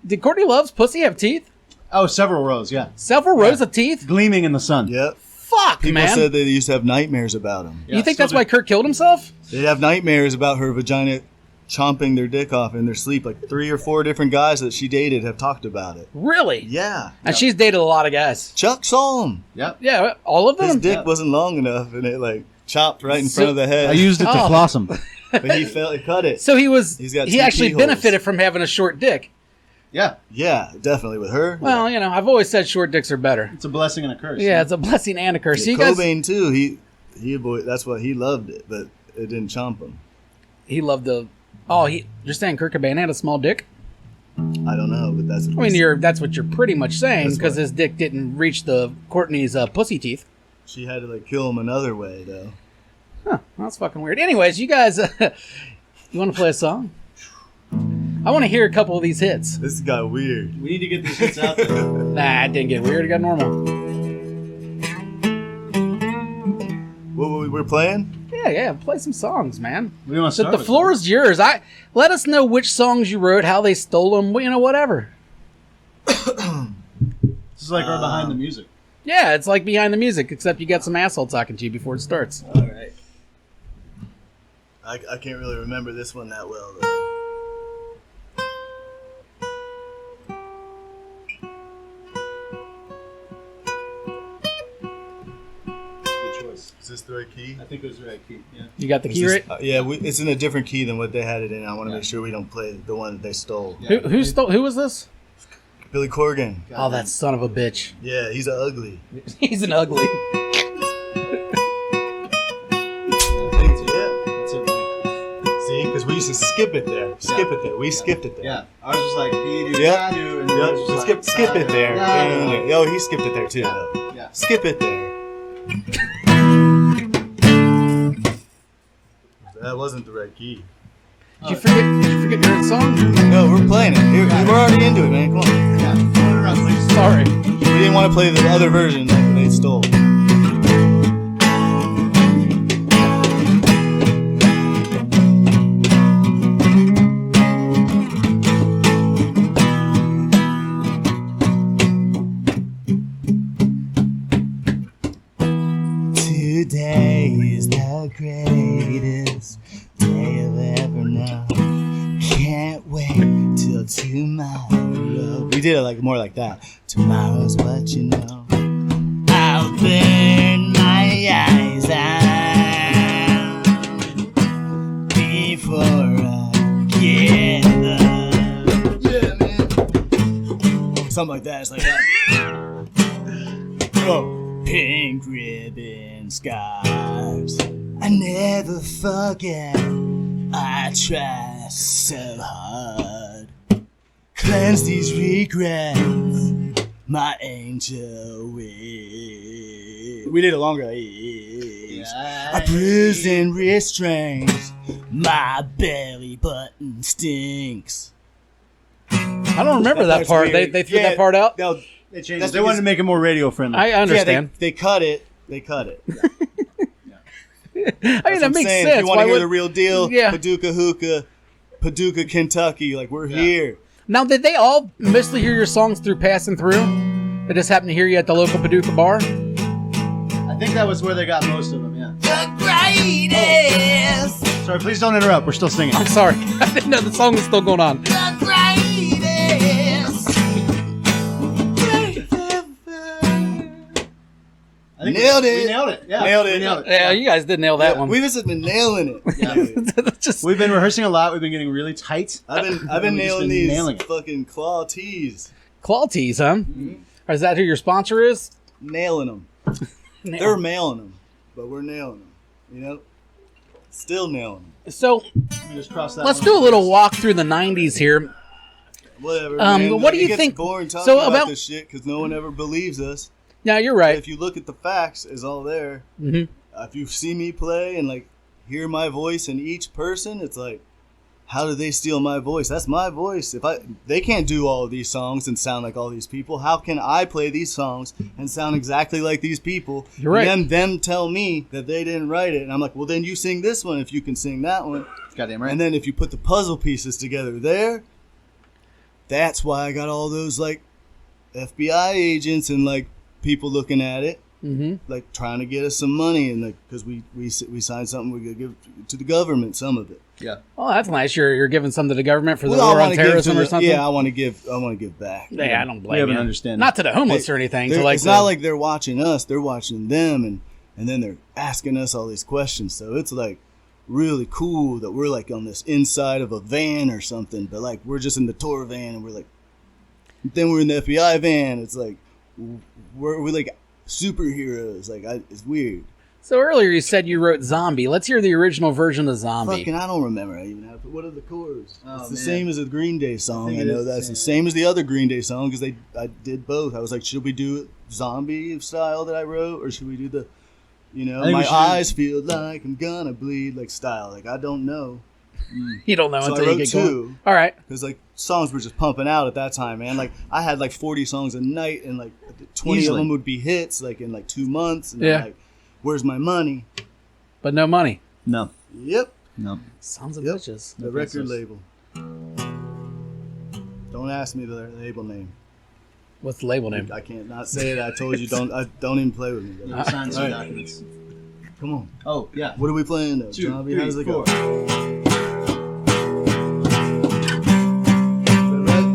Did Courtney Love's pussy have teeth? Oh, several rows, yeah. Several rows of teeth? Gleaming in the sun. Yep. Fuck, People man. said they used to have nightmares about him. You think still that's why Kurt killed himself? They'd have nightmares about her vagina chomping their dick off in their sleep. Like 3 or 4 different guys that she dated have talked about it. Really? Yeah. And she's dated a lot of guys. Chuck saw him. Yep. Yeah, all of His them? dick wasn't long enough, and it like chopped right in front of the head. I used it to Oh. floss them. but he felt it cut it. So he got he 2 actually keyholes. benefited from having a short dick. Yeah. Yeah, definitely with her. Well, you know, I've always said short dicks are better. It's a blessing and a curse. Yeah, it's a blessing and a curse. So you guys, Cobain too. He avoid, that's why he loved it, but it didn't chomp him. he loved the. Oh, you're saying Kurt Cobain had a small dick? I don't know, but that's. I mean, that's what you're pretty much saying That's because what- his dick didn't reach the Courtney's pussy teeth. She had to like kill him another way though. Huh? That's fucking weird. Anyways, you guys, you want to play a song? I want to hear a couple of these hits. This got weird. We need to get these hits out there. Nah, it didn't get weird. It got normal. What we're playing? Yeah. Play some songs, man. We want to So start the with floor is yours. Let us know which songs you wrote, how they stole them, you know, whatever. This is like our behind the music. Yeah, it's like behind the music, except you got some asshole talking to you before it starts. All right. I can't really remember this one that well though. Good choice. Is this the right key? I think it was the right key. Yeah. You got the Is key this- right? yeah, it's in a different key than what they had it in. I want to Yeah. make sure we don't play the one that they stole. Yeah. Who stole? Who was this? Billy Corgan. Oh, that son of a bitch. Yeah, he's a ugly. He's an ugly. Yeah. That's it. Right? See, because we used to skip it there. Skip it there. We skipped it there. Yeah. I was just like, dee-doo, Yeah. da-doo, and Yep. I was just like, Skip it there. da-doo. Yo, he skipped it there too. Though. Yeah. Skip it there. That wasn't the right key. Did you forget your own song? No, we're playing it. We're already into it, man. Come on. Yeah. Throw it around, please. Sorry. We didn't want to play the other version that they stole. Today is the greatest day I've ever known. Can't wait till tomorrow. We did it like more like that. Tomorrow's what you know. I'll burn my eyes out before I get up. Yeah, man. Something like that. It's like that. Oh. Pink ribbon scars. I never forget. I try so hard. Cleanse these regrets. My angel wings. We did it longer. I bruised and restrained. My belly button stinks. I don't remember that part. Weird. They threw that part out? No, They changed That's it. They wanted to make it more radio friendly. I understand. yeah, they cut it. They cut it. I mean, that makes sense. If you want Why to hear would- the real deal, Yeah. Paducah Hookah, Paducah, Kentucky, like we're here. Now, did they all mostly hear your songs through passing through? They just happened to hear you at the local Paducah bar? I think that was where they got most of them, yeah. The greatest. Sorry, please don't interrupt. We're still singing. I'm sorry. I didn't know the song was still going on. The greatest. I think Nailed we it. nailed it. Yeah. Nailed it. We nailed it. Yeah, you guys did nail that one. We've just been nailing it. Just, We've been rehearsing a lot. We've been getting really tight. I've been We've just nailing been these nailing it. fucking claw tees. claw tees, huh? Or is that who your sponsor is? Nailing them. They're mailing them, but we're nailing them. You know, still nailing them. So We just crossed that let's one do a off. little walk through the 90s here. Whatever. Um, man. what do It you gets think- Boring talking so about about- this shit because no one ever believes us. Now, you're right. If you look at the facts, it's all there. Mhm. If you see me play and like hear my voice in each person, it's like, how did they steal my voice? That's my voice. They can't do all of these songs and sound like all these people. How can I play these songs and sound exactly like these people? You're right. And then them tell me that they didn't write it, and I'm like, well, then you sing this one if you can sing that one. Goddamn right. And then if you put the puzzle pieces together there, that's why I got all those like FBI agents and like people looking at it, like trying to get us some money, and like because we signed something, we could give to the government some of it. yeah. Oh, that's nice. You're giving some to the government for the Well, I war on wanna give terrorism to or the- something? Yeah, I want to give back. Yeah, I don't blame We have you. an understanding. Not to the homeless or anything. To like It's not like they're watching us; they're watching them, and then they're asking us all these questions. So it's like really cool that we're like on this inside of a van or something, but like we're just in the tour van, and we're like, then we're in the FBI van. It's like we're like superheroes. Like it's weird. So earlier you said you wrote Zombie. Let's hear the original version of Zombie. Fucking, I don't remember even how. What are the chords? Oh, it's the man. same as a Green Day song. think I it know is the that's the same. same as the other Green Day song because I did both. I was like, should we do Zombie style that I wrote, or should we do the, I think my we should- eyes feel like I'm gonna bleed like style. Like I don't know You don't know So I until you wrote get two. going. All right. because like songs were just pumping out at that time, man. Like I had like 40 songs a night, and like 20 Easily. of them would be hits, like in like 2 months. And Yeah. I'm like, where's my money? But no money. No. Yep. No. Sons of Yep. bitches. The record label. Don't ask me the label name. What's the label name? I can't not say it. I told you don't even play with me. You Bro. signed some All right. documents. Come on. Oh, yeah. What are we playing though? 2, Zombie? 3, How does it go? 4.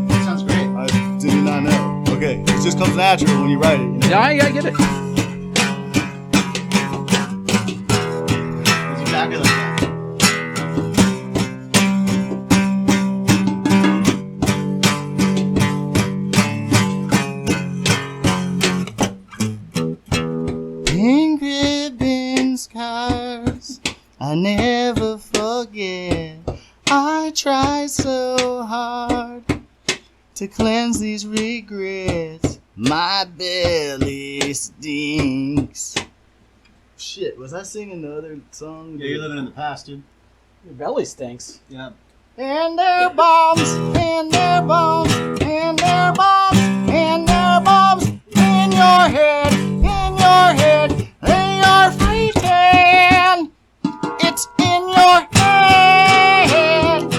That sounds great. I do not know. Okay, it just comes natural when you write it. You know? Yeah, I get it. It's exactly like that. Pink ribbon scars, I never forget. I try so hard to cleanse these regrets. My belly stinks. Shit, was I singing the other song? Yeah, you're living in the past, dude. Your belly stinks. Yeah. and they're bombs, and they're bombs, and they're bombs, and they're bombs in your head, they are freezing. It's in your head,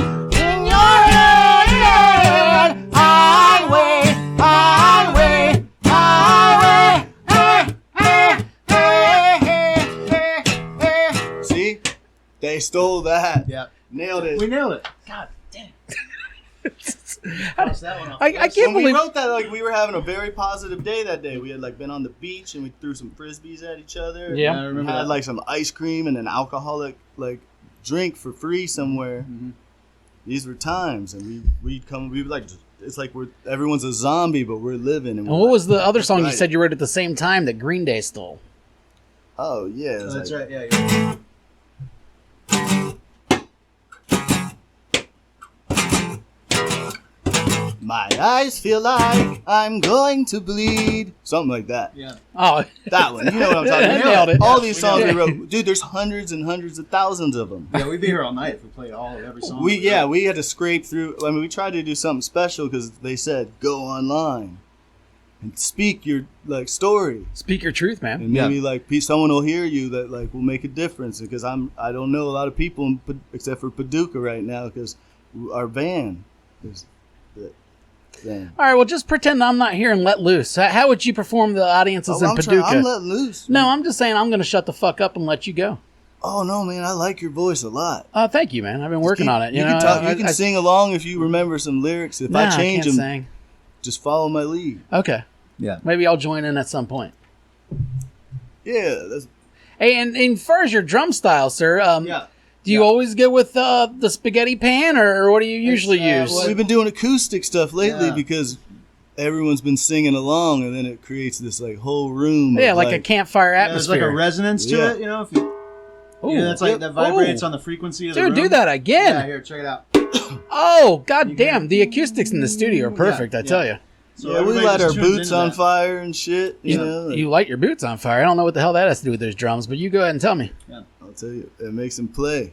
highway, See, they stole that. Yeah. Nailed it. We nailed it. God damn. Cross that one off. I can't When we believe. wrote that, like, we were having a very positive day that day. We had like been on the beach and we threw some frisbees at each other. Yeah. I remember Had that. like some ice cream and an alcoholic like drink for free somewhere. Mhm. These were times, and we'd like, it's like everyone's a zombie, but we're living. And what was the other song you right. said you wrote at the same time that Green Day stole? Oh yeah, it was That's like, right. Yeah. Yeah. my eyes feel like I'm going to bleed, something like that. Yeah. Oh, That one, you know what I'm talking about. Nailed it. All these songs we nailed wrote, dude. There's hundreds and hundreds of thousands of them. Yeah, we'd be here all night if we played every song. We had to scrape through. I mean, we tried to do something special because they said go online and speak your like story, speak your truth, man. and maybe like someone will hear you that like will make a difference. Because I don't know a lot of people except for Paducah right now because our van is the van. All right, well, just pretend I'm not here and let loose. How would you perform the audiences in Paducah? I'm letting loose. No, I'm just saying I'm going to shut the fuck up and let you go. Oh no, man! I like your voice a lot. Thank you, man. I've been working on it. You know, can talk. I- You can I- sing along if you remember some lyrics. If Nah, I change can't them, sing. just follow my lead. Okay. Yeah. Maybe I'll join in at some point. Yeah, that's Hey, and as far as your drum style, sir, Yeah. do you always go with the spaghetti pan, or what do you usually use? well, we've been doing acoustic stuff lately Yeah. because everyone's been singing along, and then it creates this like whole room. yeah, of, like a campfire Yeah, there's like atmosphere. a resonance to Yeah. it, you know. If you, Ooh, that's like that vibrates on the frequency of the Dude, room. do that again. Yeah, here, check it out. Oh, god damn. The acoustics in the studio are perfect, I tell you. So Yeah, we everybody light our just tunes boots into on that. fire and shit. You know, like, You light your boots on fire. I don't know what the hell that has to do with those drums, but you go ahead and tell me. I'll tell you, it makes him play.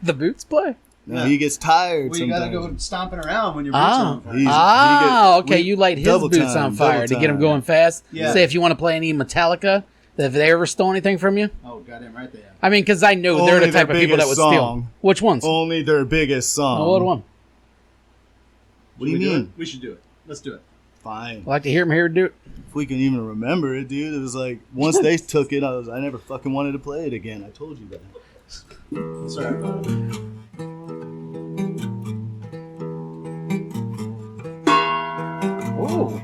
The boots play? Now Yeah. he gets tired. Well, you gotta sometimes. go stomping around when your boots are on fire. He's- Okay. we- You light his double boots time, on fire double to get him time. going fast. Yeah. Say if you want to play any Metallica, have they ever stole anything from you? Oh, goddamn right they have. I mean, because I know they're Only the type their of people that would biggest steal. song. Which ones? Only their biggest song. What one? What do you Should we mean? it? We should do it. Let's do it. Fine. I'd like to hear him here do it. If we can even remember it, dude. It was like once they took it, I never fucking wanted to play it again. I told you that. Sorry. Ooh.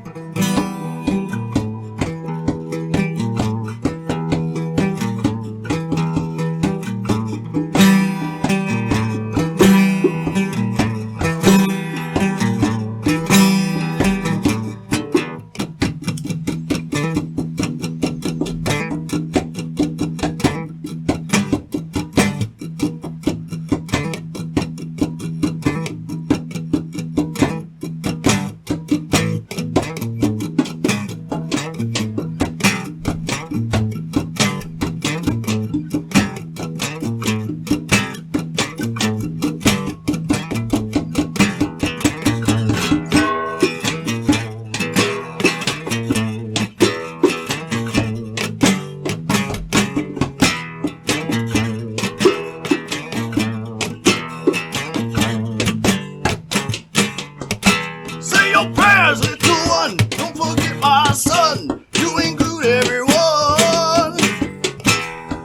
Say your prayers, little one. Don't forget my son. You include everyone.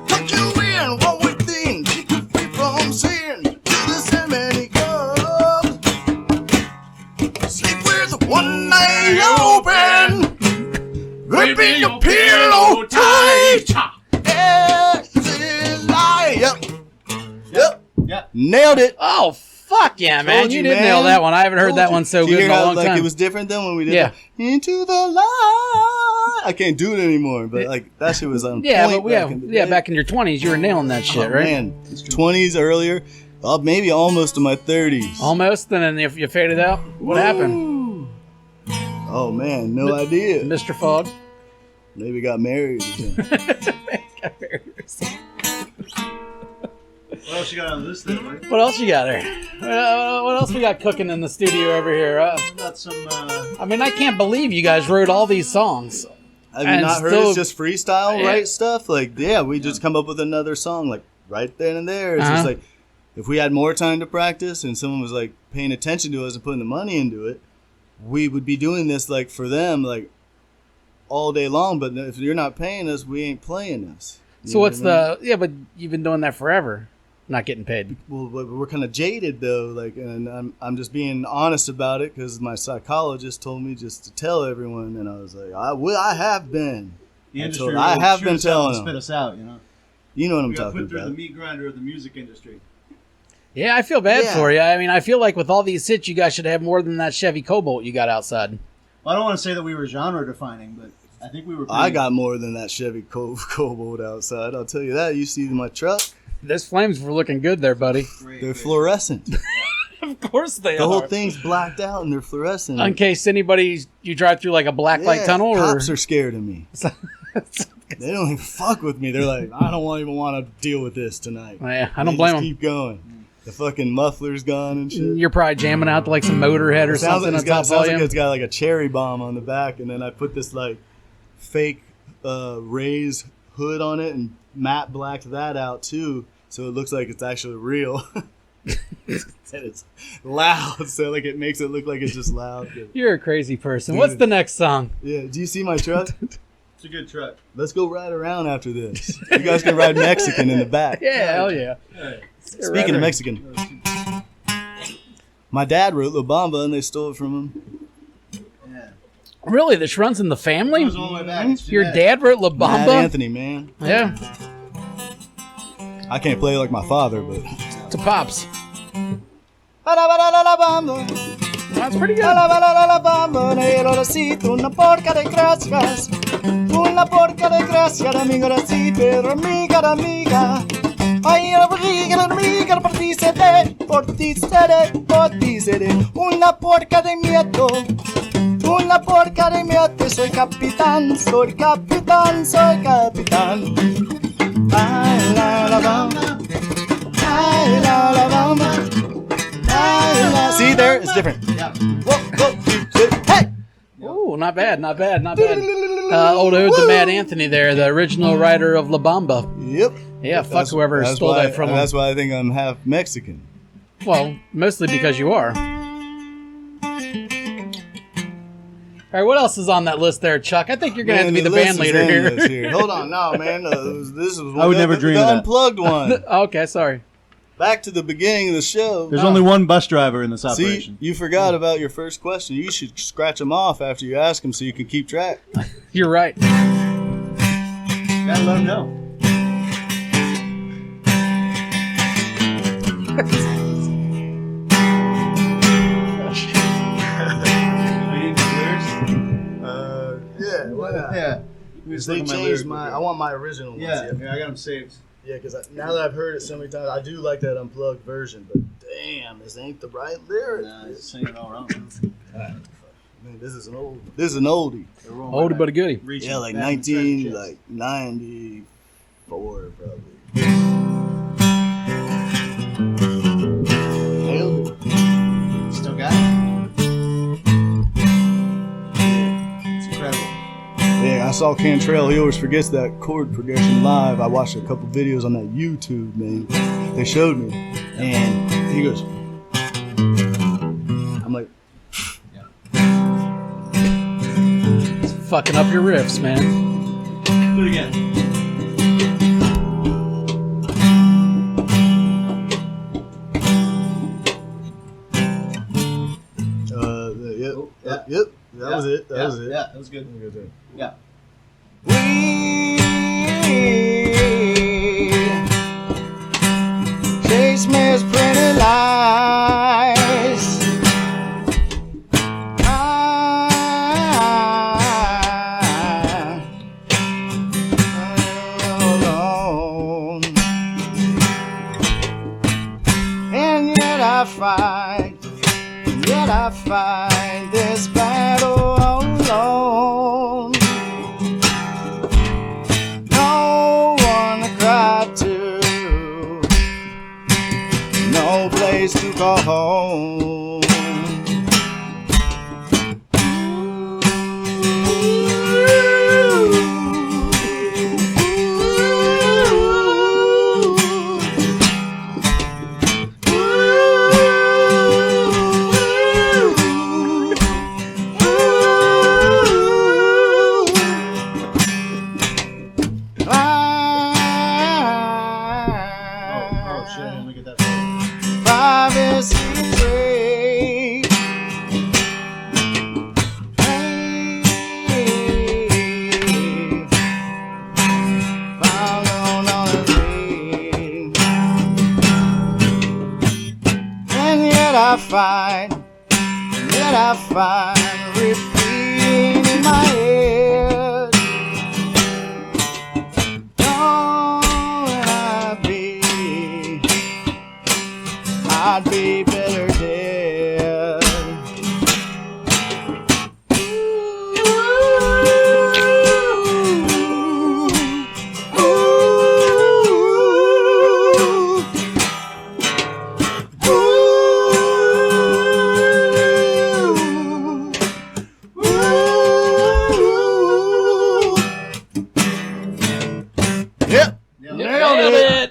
Tuck you in one within. Keep you free from sin. To the ceremony comes. Sleep with one eye open. Grip in your pillow tight. Yep. Yeah. Nailed it. Oh, fuck yeah, man. Told You you, did man. nail that one. I haven't heard Told that you. one so Do you good in hear a how, long like, time. it was different than when we did Yeah. the Into the Light. I can't do it anymore, but like that shit was on Yeah, point but yeah, back in the yeah, day. back in your 20s, you were nailing that shit, Oh, right? man, 20s earlier, maybe almost to my 30s. Almost, and then if you faded out, what happened? Oh man, no idea. Mr. Fogg? Maybe got married or something. What else you got on this thing, Mike? What else you got there? What else we got cooking in the studio over here? Got some. I mean, I can't believe you guys wrote all these songs. Have you And not heard still- it's just freestyle, Yeah. right stuff? Like, yeah, we just come up with another song, like, right then and there. It's Uh-huh. just like, if we had more time to practice and someone was, like, paying attention to us and putting the money into it, we would be doing this, like, for them, like, all day long. But if you're not paying us, we ain't playing us. You So know what's what I mean? the... Yeah, but you've been doing that forever. Not getting paid. Well, we're kind of jaded, though, like, and I'm just being honest about it because my psychologist told me just to tell everyone, and I was like, I have been. The I industry. told- I have been telling Spit them. us out, you know. You know what I'm We got talking put through about. the meat grinder of the music industry. Yeah, I feel bad Yeah. for you. I mean, I feel like with all these hits, you guys should have more than that Chevy Cobalt you got outside. Well, I don't want to say that we were genre defining, but I think we were. I got more than that Chevy Cobalt outside. I'll tell you that. You see my truck? Those flames were looking good there, buddy. They're fluorescent. Of course they The whole are. thing's blacked out and they're fluorescent. In case anybody, you drive through like a black light tunnel, or cops are scared of me. They don't even fuck with me. They're like, I don't even want to deal with this tonight. Yeah, I They don't blame just them. Keep going. The fucking muffler's gone and shit. You're probably jamming out to like some Motorhead or It sounds something like, on top sounds like volume. it's got like a cherry bomb on the back, and then I put this like fake Ray's hood on it and matte blacked that out too, so it looks like it's actually real. And it's loud, so like it makes it look like it's just loud. You're a crazy person. What's the next song? Yeah, do you see my truck? It's a good truck. Let's go ride around after this. You guys can ride Mexican in the back. Yeah, hell yeah. Speaking of Mexican, my dad wrote La Bamba and they stole it from him. Yeah. Really, this runs in the family? It goes all the way back. It's Your genetic. dad wrote La Mad Bamba? Anthony, man. Yeah, I can't play like my father, but. to Pops. That's pretty good. Una porca de gracias, una porca de gracias, amiga así, pero amiga. Ay, amiga, por ti seré, por ti seré, por ti seré. Una porca de miedo, soy capitán, soy capitán, soy capitán. Ay, la bamba, ay, la bamba. See there, it's different. Yeah. Hey! Ooh, not bad, not bad, not bad. Old ode to Mad Anthony there, the original writer of La Bamba. Yep. Yeah, fuck whoever stole why, that from him. That's why I think I'm half Mexican. Well, mostly because you are. All right, what else is on that list there, Chuck? I think you're going to have to be the band leader here. Hold on, no, man. This is I would never dream of that. unplugged one. Okay, sorry. Back to the beginning of the show. There's only one bus driver in this See, operation. you forgot about your first question. You should scratch them off after you ask them so you can keep track. You're right. Gotta let him know. Yeah, why not? Yeah. They changed my. I want my original ones. Yeah, I got them saved. Yeah, because now that I've heard it so many times, I do like that unplugged version. But damn, this ain't the right lyric. Nah, he's saying it all wrong. Man, this is an old. This is an oldie. Oldie but a goodie. Reaching Yeah, like back and certain 19, shit. like 94 probably. Nailed it. Still got it. It's incredible. Yeah, I saw Cantrell. He always forgets that chord progression live. I watched a couple videos on that YouTube, man. They showed me, and he goes. I'm like, Fucking up your riffs, man. Do it again. yep, yeah. yep. That was it. That was it. Yeah, that was good. Yeah. Chase Miss Pretty Lies. Alone. And yet I fight this battle alone. No one to cry to. call home. I find repeating in my head. Don't I'd be better dead.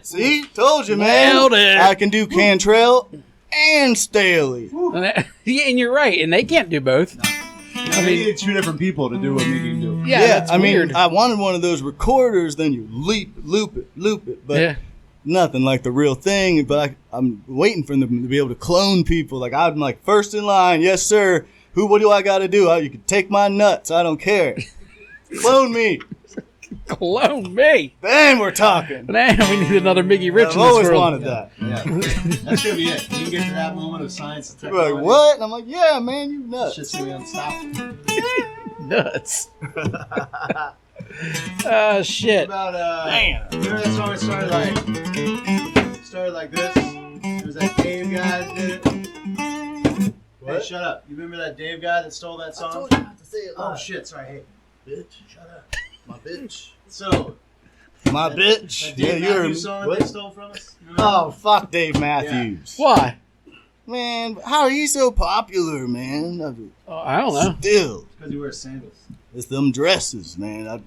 See, told you, man. Nailed it. I can do Cantrell and Staley. Yeah, and you're right, and they can't do both. I needed two different people to do what me can do. Yeah, that's weird. mean, I wanted one of those recorders, then you loop it, but nothing like the real thing. But I'm waiting for them to be able to clone people. Like, I'm like, first in line, yes, sir. What do I got to do? You can take my nuts. I don't care. Clone me. Clone me. Then we're talking. Man, we need another Miggy Rich I've in this always world. wanted that. Yeah. That's going to be it. You get to that moment of science and You're technology. like, what? And I'm like, yeah, man, you nuts. Shit's going to be unstoppable. Nuts. Oh, shit. About, remember that song started like this? It was that Dave guy that did it. What? Hey, shut up. You remember that Dave guy that stole that song? I told you not to say it Oh, loud. shit. Sorry. Hey, Bitch, shut up. My bitch. so... My bitch. That Dave you're Matthews song that what? they stole from us? Oh, fuck Dave Matthews. Why? Man, how are you so popular, man? I don't know. Still, Because he wears sandals. it's them dresses, man.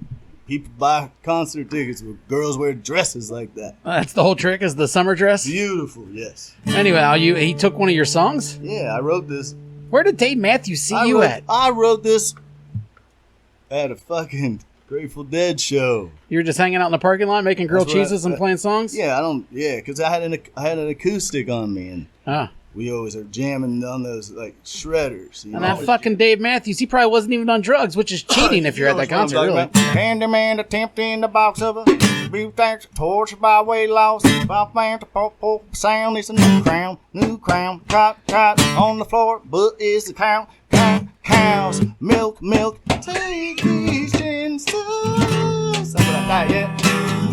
People buy concert tickets where girls wear dresses like that. That's the whole trick, is the summer dress. Beautiful, yes. Anyway, he took one of your songs? Yeah, I wrote this. Where did Dave Matthews see you at? I wrote this at a fucking Grateful Dead show. You were just hanging out in the parking lot making grilled That's what cheeses and playing songs? Because I had an acoustic on me, and Ah. we always are jamming on those like shredders. You And know? that fucking Dave Matthews, he probably wasn't even on drugs, which is cheating if you're at that concert, really. Handyman attempting the box of a beef tanks, tortured by weight loss. Pop man to pop sound is a new crown, trot on the floor, but is the cows, milk, take these gins to something like that, yeah.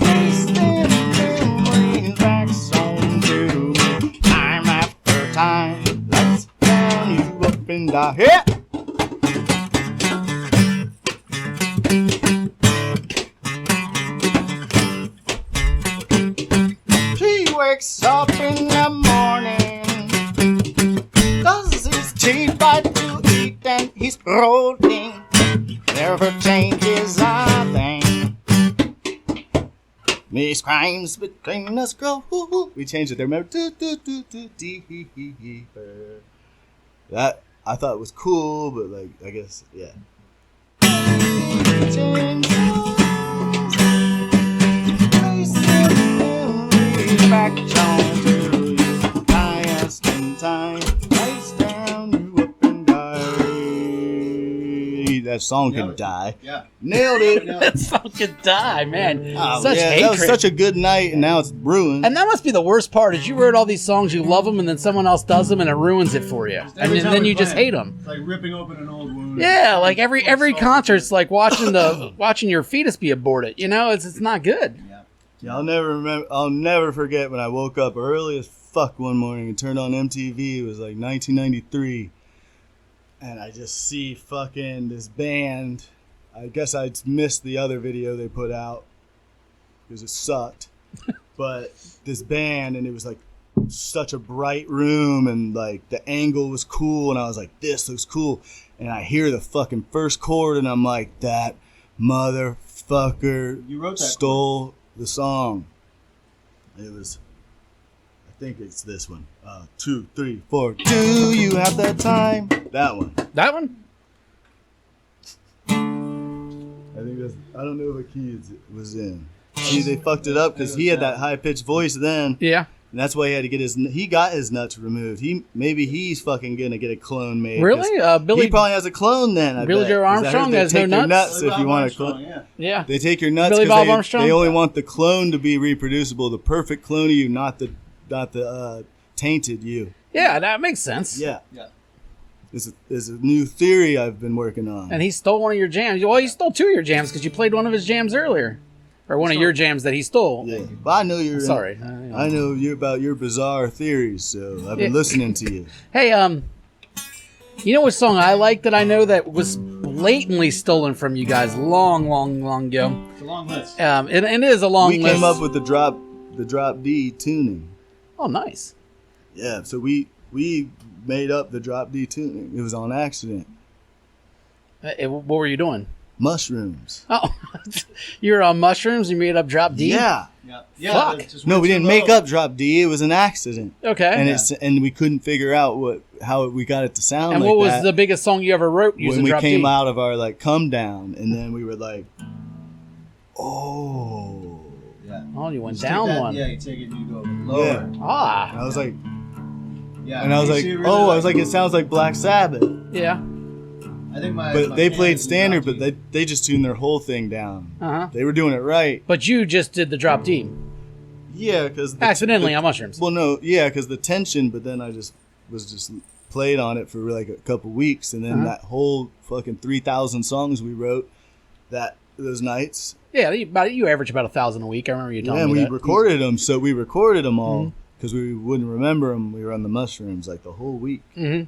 Tasting memories back on to me, time after time, lights down, you up and die, yeah. He wakes up in the morning, does his teeth bite to eat, and he's rolling. Never changes a thing. These crimes between us grow. We changed it there. Remember? That I thought was cool, but like I guess yeah. Back on to you, highest in time, lights down, you up and die. That song can die. Yeah. Nailed it. That song could die, man. Oh, Such yeah, hatred. that was such a good night, and now it's ruined. And that must be the worst part, is you wrote all these songs, you love them, and then someone else does them, and it ruins it for you. And Every time then we you play just it, hate them. It's like ripping open an old wound. Yeah, like every concert's like watching your fetus be aborted. You know, it's not good. Yeah, I'll never forget when I woke up early as fuck one morning and turned on MTV. It was like 1993, and I just see fucking this band. I guess I missed the other video they put out because it sucked. But this band, and it was like such a bright room, and like the angle was cool, and I was like, this looks cool. And I hear the fucking first chord, and I'm like, that motherfucker You wrote that stole the song. It was, I think it's this one. 2, 3, 4. Do you have that time? That one. That one? I think that's, I don't know what key it was in. See, they fucked it up because he had that high pitched voice then. Yeah. And that's why he had to get he got his nuts removed. Maybe he's fucking gonna get a clone made. Really? Billy. He probably has a clone then. Billy Joe Armstrong has no nuts? If you want a Armstrong, clone. yeah. Yeah. They take your nuts Billy because Bob Armstrong? they only want the clone to be reproducible, the perfect clone of you, not the tainted you. Yeah, that makes sense. Yeah. Yeah. This is a new theory I've been working on. And he stole one of your jams. Well, he stole 2 of your jams because you played one of his jams earlier. Or one of your jams that he stole. Yeah, but I know you're. Sorry. I know you about your bizarre theories, so I've been listening to you. Hey, you know what song I like that I know that was blatantly stolen from you guys long ago? It's a long list. It is a long We list. came up with the drop D tuning. Oh, nice. Yeah, so we made up the drop D tuning. It was on accident. What were you doing? Mushrooms. Oh, you were on mushrooms. You made up drop D. Yeah. Yeah. Fuck. it just No, went we too didn't make low. up drop D. It was an accident. Okay. And we couldn't figure out how we got it to sound And like what was that the biggest song you ever wrote using when we drop came D? out of our like come down, and then we were like, oh. Yeah. Oh, you went Just take down that- one. Yeah, you take it and you go lower. Yeah. And Ah. I was like, Yeah. and I was you like, see, really oh, I was like, it sounds like Black Sabbath. Yeah. I think my. But my they piano played is standard, drop but D. they just tuned their whole thing down. Uh-huh. They were doing it right. But you just did the drop D. Yeah, because Accidentally on mushrooms. Well, no, yeah, because the tension. But then I just played on it for like a couple weeks, and then that whole fucking 3,000 songs we wrote those nights. Yeah, you average about 1,000 a week. I remember you telling Yeah, and me we that. recorded them, so we recorded them all because we wouldn't remember them. We were on the mushrooms like the whole week. Mhm.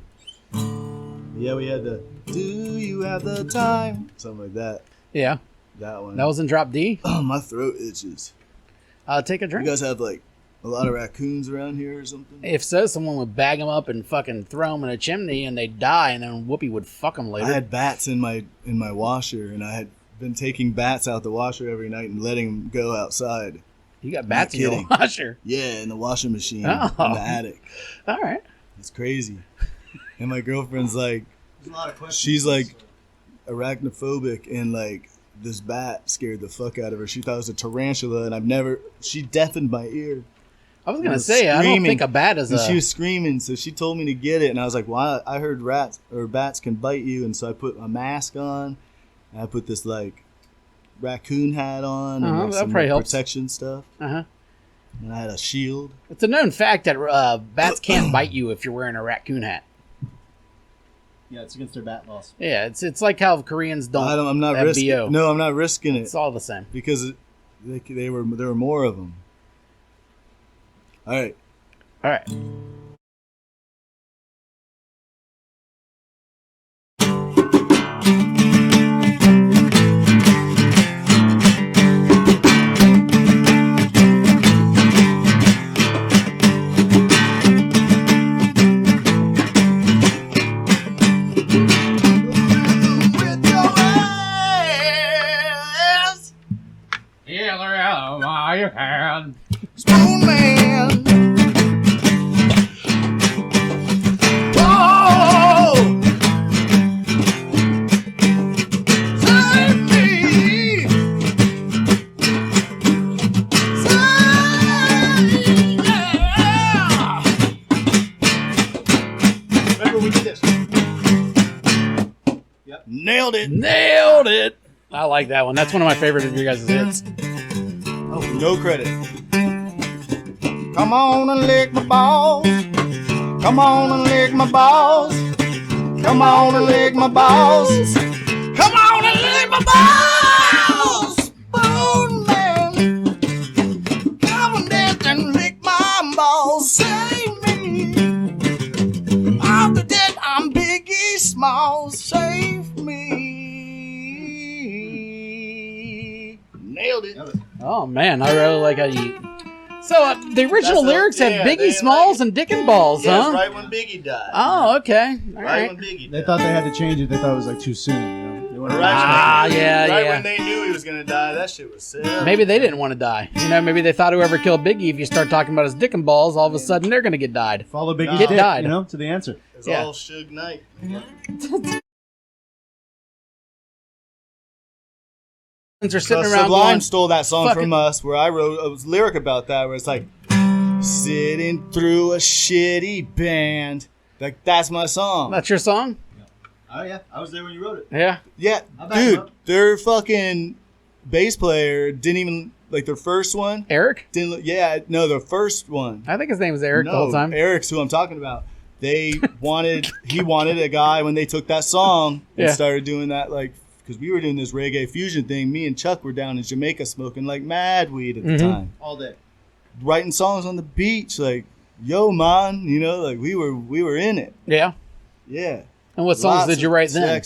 Yeah, we had the "Do you have the time?" something like that. Yeah, That one. that was in drop D. Oh, my throat itches. Take a You drink. guys have like a lot of raccoons around here or something? If so, someone would bag them up and fucking throw them in a chimney, and they'd die, and then Whoopi would fuck them later. I had bats in my washer, and I had been taking bats out the washer every night and letting them go outside. You got bats in Not your kidding. washer. Yeah, in the washing machine Oh. in the attic. All right. It's crazy. And my girlfriend's like, There's a lot of questions. she's like arachnophobic, and like this bat scared the fuck out of her. She thought it was a tarantula, and she deafened my ear. I was gonna was say I don't screaming, think a bat is And a. she was screaming, so she told me to get it, and I was like, "Well, I heard bats can bite you," and so I put a mask on, and I put this like raccoon hat on, and like, that some probably helps. protection stuff, Uh-huh. and I had a shield. It's a known fact that bats can't bite you if you're wearing a raccoon hat. Yeah, it's against their bat laws. Yeah, it's like how Koreans don't. I'm not have risking. BO. No, I'm not risking it It's all the same. because there were more of them. All right. All right. Spoon Man. Whoa. Save me. Remember we did this. Nailed it. Nailed it. I like that one. That's one of my favorite of your guys' hits. Oh, no credit. Come on and lick my balls. Come on and lick my balls. Come on and lick my balls. Come on and lick my balls. Spoon Man. Come on and lick my balls. Save me. After that, I'm Biggie Smalls. Save me. Nailed it. Oh man, I really like how you So the original lyrics had Biggie Smalls and Dick and Balls, Yeah, huh? right when Biggie died. Oh, okay. All Right right. when Biggie They died. thought they had to change it. They thought it was like too soon. You know? They wanted to- Right yeah. when they knew he was gonna die, that shit was sick. Maybe they didn't want to die. You know, maybe they thought whoever killed Biggie, if you start talking about his dick and balls, all of a sudden they're going to get died. Follow Biggie's Get dick, died. you know, to the answer. It's Yeah. all Suge Knight. Are sitting around Sublime going, stole that song fucking- from us, where I wrote a lyric about that, where it's like, sitting through a shitty band. Like, that's my song. that's your song? Oh, yeah. I was there when you wrote it. Yeah. Yeah, I'll back him dude, up. their fucking bass player didn't even, like, their first one, Eric? didn't, the first one. I think his name was Eric the whole time. Eric's who I'm talking about. He wanted a guy when they took that song and Yeah. started doing that, like, because we were doing this reggae fusion thing. Me and Chuck were down in Jamaica smoking like mad weed at the time, All day. writing songs on the beach, like, yo, man, you know, like we were in it. Yeah. Yeah. And what songs did you write then?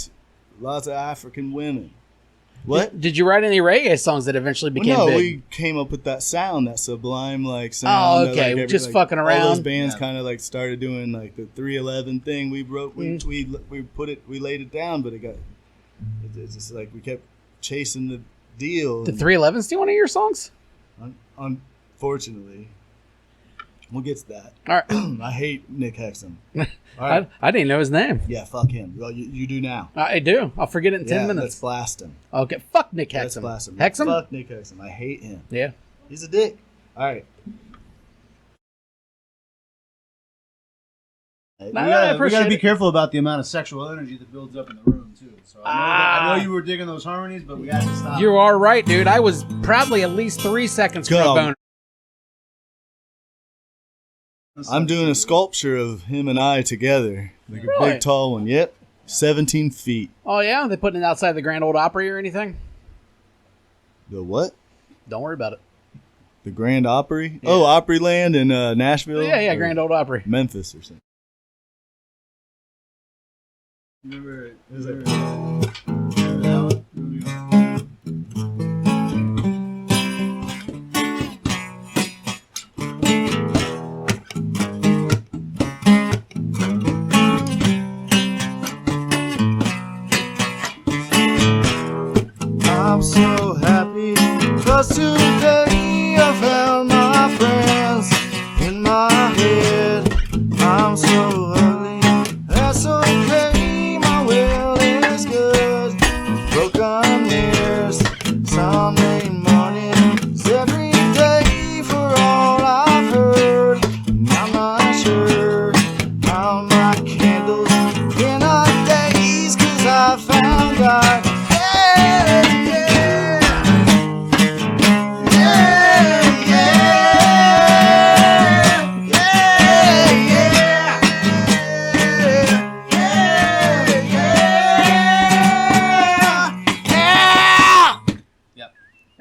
Lots of African women. What? Did you write any reggae songs that eventually became Well, no, big? we came up with that sound, that sublime like sound. Oh, that, okay, like, just fucking All those around. bands kind of like started doing like the 311 thing. We wrote, we laid it down, but it's just like we kept chasing the deal. Did 311 steal one of your songs? Unfortunately, we'll get to that. All right. I hate Nick Hexum. All right. I didn't know his name. Yeah, fuck him. Well, you do now. I do. I'll forget it in 10 Yeah, minutes. let's blast him. Okay. Fuck Nick Let's Hexum. blast him. Hexum? Fuck Nick Hexum. I hate him. Yeah. He's a dick. All right. No, We no, I gotta, we appreciate gotta be it. careful about the amount of sexual energy that builds up in the room, too. So I know you were digging those harmonies, but we gotta stop. You are right, dude. I was probably at least 3 seconds from a Go. boner. I'm doing a sculpture of him and I together. Like a Really? big, tall one. Yep. 17 feet. Oh, yeah? They putting it outside the Grand Ole Opry or anything? The what? Don't worry about it. The Grand Opry? Oh, Opryland in Nashville? Yeah, Or Grand Ole Opry. Memphis or something. Remember that one? I'm so happy, 'cause today I found my friends in my head. I'm so ugly, that's okay, my will is good. Broken mirrors, Sunday mornings, every day for all I've heard. And I'm not sure how my candles in our days, 'cause I found God.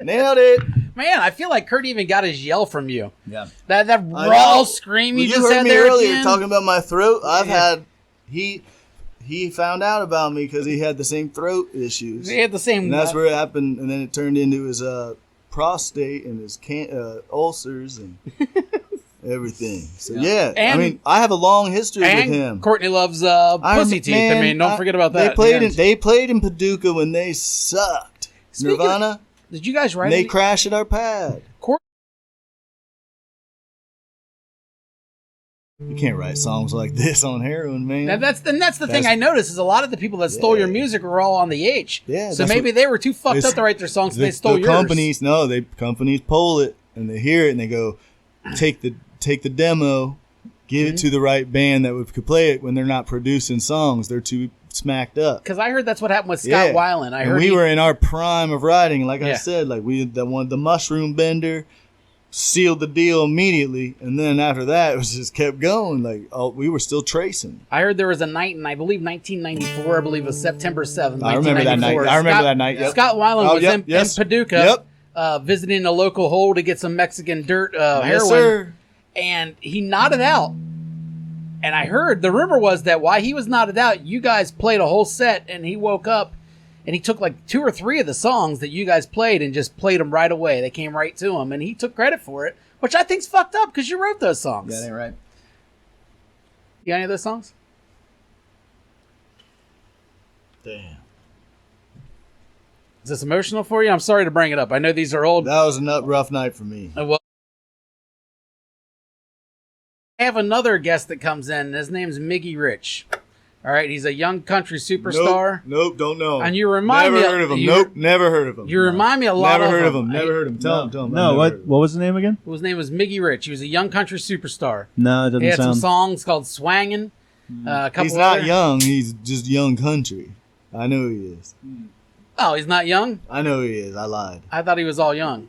Nailed it. Man, I feel like Kurt even got his yell from you. Yeah. That I raw know. scream Well, you just heard had me there earlier at the talking end. about my throat. I've Yeah. had he found out about me because he had the same throat issues. He had the same. And that's where it happened, and then it turned into his prostate and his ulcers and everything. So yeah, I And- mean, I have a long history with and him. Courtney loves I pussy rem- teeth. man, I mean, don't forget about that. They played in Paducah when they sucked. Speaking Nirvana. Did you guys write? And they any- crashed at our pad. You can't write songs like this on heroin, man. Now, that's the thing That's- I noticed is a lot of the people that stole your music were all on the H. Yeah, So that's maybe what- they were too fucked it's- up to write their songs, so they stole the yours. companies pull it and they hear it and they go take the demo, give Mm-hmm. it to the right band that could play it when they're not producing songs. They're too smacked up. Because I heard that's what happened with Scott Weiland. I and heard we were in our prime of writing. Like I Yeah. said, like the Mushroom Bender sealed the deal immediately, and then after that it was just kept going. Like we were still tracing. I heard there was a night in, I believe, 1994. I believe it was September 7th. I remember that night. 1994. I remember that night. Yep. Scott Weiland Oh, was yep, in yes. Paducah, Yep. visiting a local hole to get some Mexican dirt heroin, Yes, sir. and he nodded out. And I heard the rumor was that while he was nodded out, you guys played a whole set, and he woke up and he took like 2 or 3 of the songs that you guys played and just played them right away. They came right to him, and he took credit for it, which I think's fucked up because you wrote those songs. Yeah, that ain't right. You got any of those songs? Damn. Is this emotional for you? I'm sorry to bring it up. I know these are old. That was a rough night for me. Well, I have another guest that comes in. And his name's Miggy Rich. All right, he's a young country superstar. Nope, don't know. And you remind never me. heard of him. Nope, never heard of him. You remind me a lot Never of heard of him. Never heard of him. Tell him. No, what was the name again? His name was Miggy Rich. He was a young country superstar. No, it doesn't He had some sound. songs called "Swangin'." A couple He's not other- young. He's just young country. I know he is. Oh, he's not young. I know he is. I lied. I thought he was all young.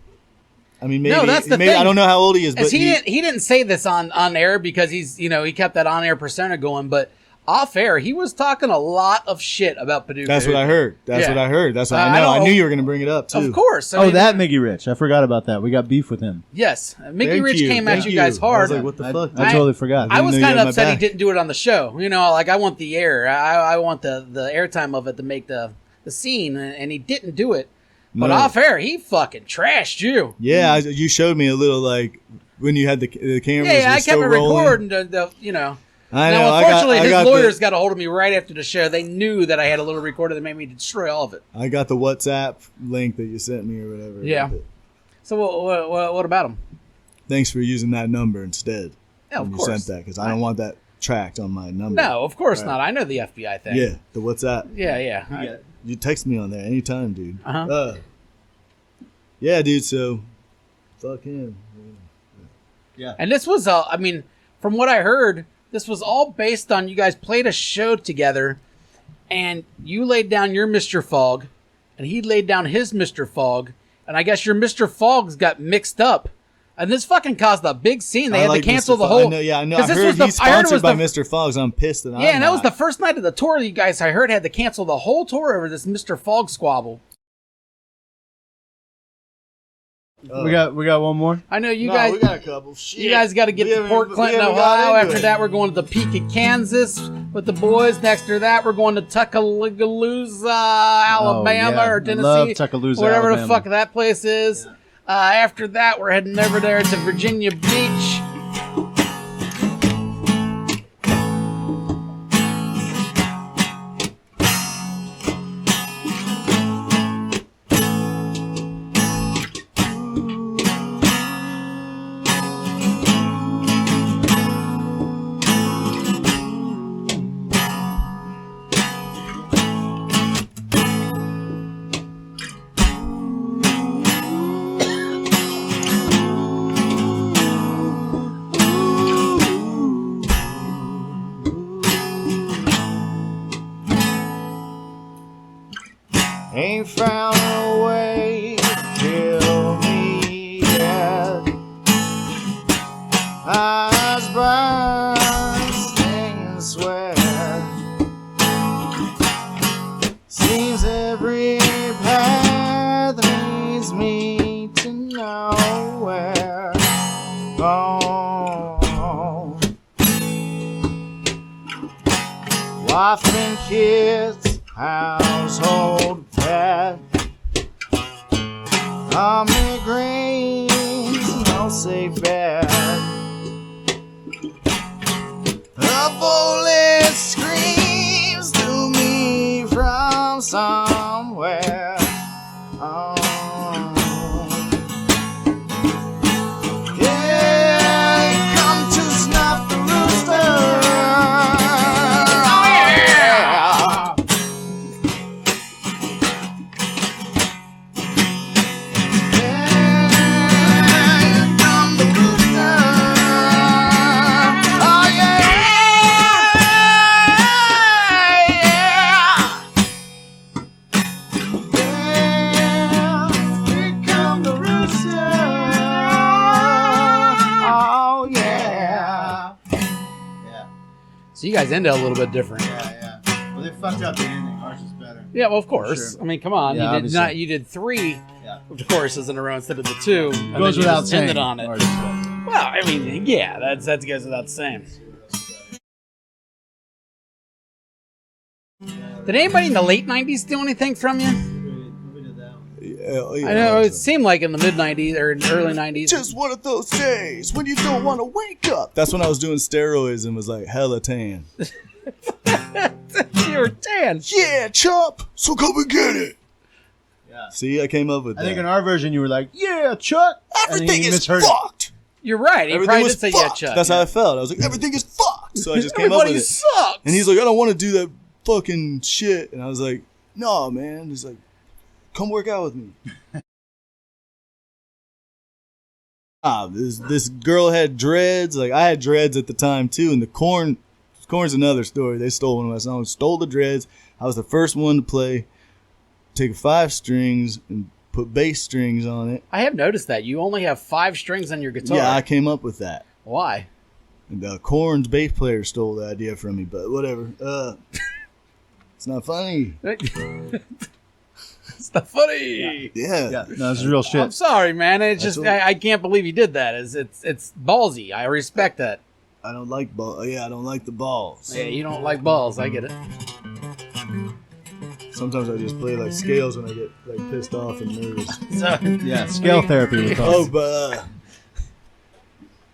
I mean, maybe. No, that's the maybe thing. I don't know how old he is, but As he didn't say this on air because he's he kept that on air persona going, but off air he was talking a lot of shit about Paducah. that's what I heard. That's Yeah. what I heard. That's what I I know. I don't- knew you were going to bring it up too. Of course. I Oh, mean, that Miggy Rich. I forgot about that. We got beef with him. Yes, Mickey Thank Rich you. came at Thank you guys I hard. was like, what the fuck? I totally forgot. I didn't was know you kind had of my upset he back. didn't do it on the show. Like I want the air. I want the airtime of it to make the scene, and he didn't do it. But No. off air, he fucking trashed you. Yeah, you showed me a little like when you had the cameras. Yeah, were I still kept it rolling. recording. I know. Now, unfortunately, his got lawyers got a hold of me right after the show. They knew that I had a little recorder that made me destroy all of it. I got the WhatsApp link that you sent me or whatever. Yeah. So what about him? Thanks for using that number instead. Yeah, of when course. you sent that because I don't want that tracked on my number. No, of course Right. not. I know the FBI thing. Yeah, the WhatsApp. Yeah. You text me on there anytime, dude. Uh-huh. Yeah, dude. So, fuck him. And this was, from what I heard, this was all based on you guys played a show together, and you laid down your Mr. Fogg, and he laid down his Mr. Fogg, and I guess your Mr. Foggs got mixed up, and this fucking caused a big scene. They I had like to cancel Mr. the Fogg. whole. I know. Yeah, I know. 'cause I this heard was the- he's I heard it sponsored was by the- Mr. Foggs. I'm pissed that I'm Yeah, and that was the not. first night of the tour. You guys, I heard, had to cancel the whole tour over this Mr. Fogg squabble. We got one more. I know you No, guy. we got a couple. Shit. You guys got to get We to haven't- Port we Clinton, haven't got Ohio. into After it. that, we're going to Topeka, Kansas with the boys. Next to that, we're going to Tuscaloosa, Alabama, yeah. or I Tennessee. love Tuscaloosa, whatever Alabama. the fuck that place is. After that, we're heading over there to Virginia Beach. Ain't found a way to kill me yet. Eyes burn, sting, sweat. Seems every path leads me to nowhere. Oh, wife and kids, household pet. Migraines, no safe bet. A bullet screams to me from somewhere. Oh. Yeah, come to snuff the rooster. Oh yeah. Yeah, come the rooster. Oh yeah. Yeah, here come the rooster. Oh yeah. So you guys ended a little bit different. Yeah. Well, they fucked up the ending. Ours is better. Yeah, well, of course. Sure. I mean, come on. Yeah, You did 3 Yeah. choruses in a row instead of the 2. And Goes then you without just saying. ended on it. Well, I mean, yeah, that goes without saying. Did anybody in the late 90s steal anything from you? We did that one. Yeah, I know it seemed like in the mid 90s or early 90s. Just one of those days when you don't want to wake up. That's when I was doing steroids and was like hella tan. You were tan. Yeah, chump. So come and get it. Yeah. See, I came up with I that. think in our version you were like, "Yeah, Chuck." And then Everything you is misheard it. fucked. You're right. He Everything probably was did say yeah, fucked. Chuck. That's how I felt. I was like, everything is fucked. So I just came up Everybody with it. sucks. And he's like, I don't want to do that fucking shit. And I was like, no, man. He's like, come work out with me. This girl had dreads. Like, I had dreads at the time, too. And the Corn's another story. They stole one of my songs. Stole the dreads. I was the first one to play. Take 5 strings and put bass strings on it. I have noticed that. You only have 5 strings on your guitar. Yeah, I came up with that. Why? And Korn's bass player stole the idea from me, but whatever. It's not funny. It's not funny. Yeah. Yeah, no, this is real I'm shit. sorry, man. It's just That's I can't believe you did that. It's ballsy. I respect that. I don't like balls. Yeah, I don't like the balls. Yeah, you don't like balls. I get it. Sometimes I just play like scales when I get like pissed off and nervous. So, Yeah, scale therapy. We call Oh, it. but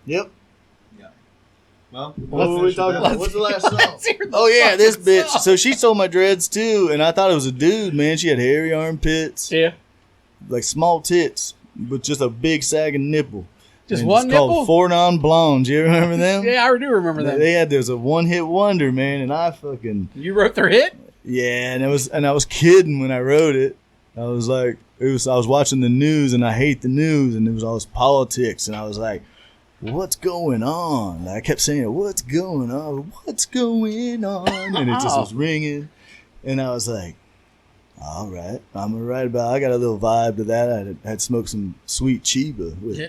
yep. Well, What were we talking about? What's the last song? let's hear the Oh yeah, this fucking bitch. song. So she stole my dreads too, and I thought it was a dude. Man, she had hairy armpits, Yeah. like small tits, but just a big sagging nipple. Just And one it's called nipple? Four Non-Blondes. You remember them? Yeah, I do remember that. There's a one-hit wonder, man, and I fucking You wrote their hit? yeah, and I was kidding when I wrote it. I was like, I was watching the news, and I hate the news, and it was all this politics, and I was like, what's going on? I kept saying, what's going on? What's going on? And it just was ringing, and I was like, all right, I'm gonna write about. I got a little vibe to that. I had smoked some sweet Chiba with Yeah.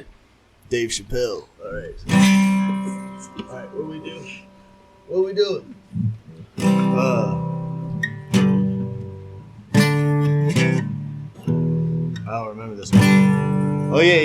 Dave Chappelle. All right, what we do? What we doing? I don't remember this one. Oh yeah.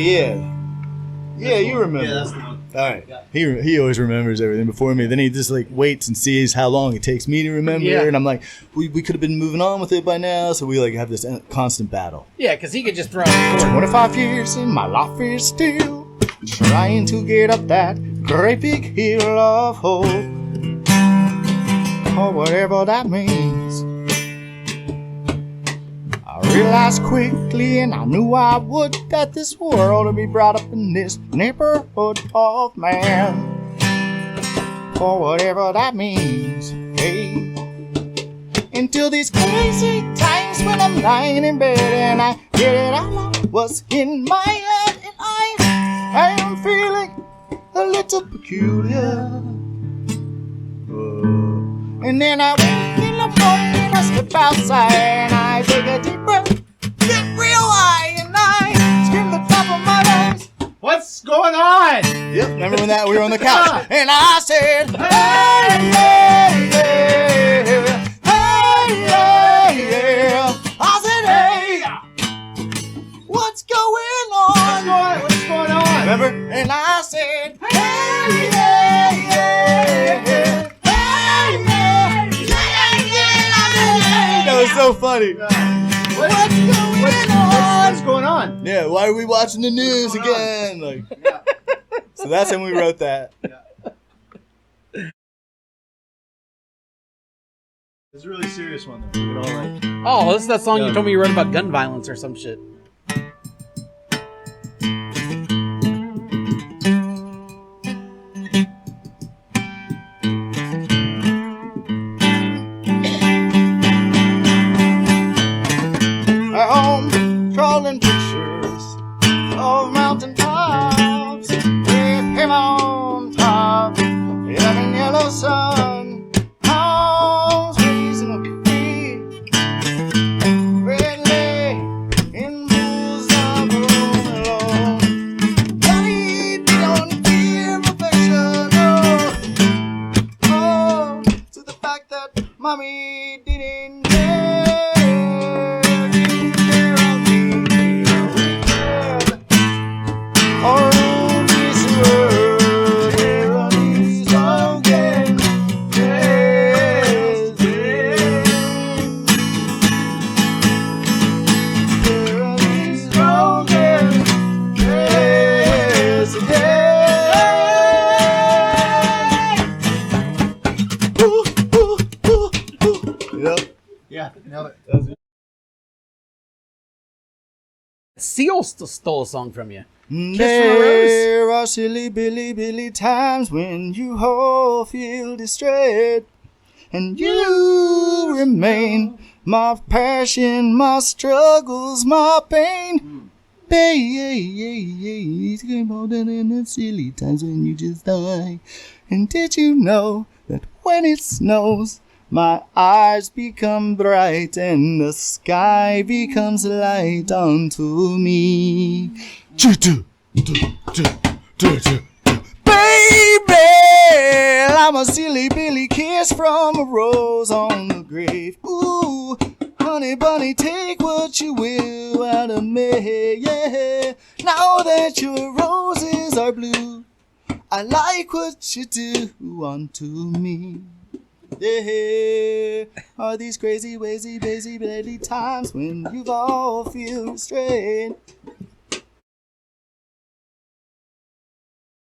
You remember. Yeah, that's the one. All right. He always remembers everything before me. Then he just like waits and sees how long it takes me to remember. Yeah. And I'm like, we could have been moving on with it by now. So we like have this constant battle. Yeah, because he could just throw it. 25 years and my life is still trying to get up that great big hill of hope, or whatever that means. I realized quickly, and I knew I would, that this world would be brought up in this neighborhood of man, for whatever that means. Hey, until these crazy times when I'm lying in bed and I get it all out what's in my head, and I am feeling a little peculiar. And then I wake in the morning and I step outside and I take a deep breath, get real high, and I scream the top of my voice. What's going on? Yep, remember when we were on the couch and I said, hey, hey, hey, hey, hey, yeah. I said, hey, what's going on? What's going on? Remember? And I said, hey, hey, hey, hey. That was so funny. What's going on? Yeah, why are we watching the news again? Like, so that's when we wrote that. It's a really serious one though. You know, like, Oh, this is that song you told me you wrote about gun violence or some shit. I'm crawling pictures of mountain tops with him on top, in a yellow sun. Palms raising up feet, redly in pools of room alone. Daddy, they don't fear perfection, no. Oh, to the fact that mommy didn't care. Seal stole a song from you. There are silly billy times when you all feel distressed, and you remain my passion, my struggles, my pain. Babe, more than the silly times when you just die. And did you know that when it snows, my eyes become bright and the sky becomes light unto me? Baby, I'm a silly billy kiss from a rose on the grave. Ooh, honey bunny, take what you will out of me, yeah. Now that your roses are blue, I like what you do unto me. Yeah, are these crazy, wazy, bazy times when you've all feel restrained?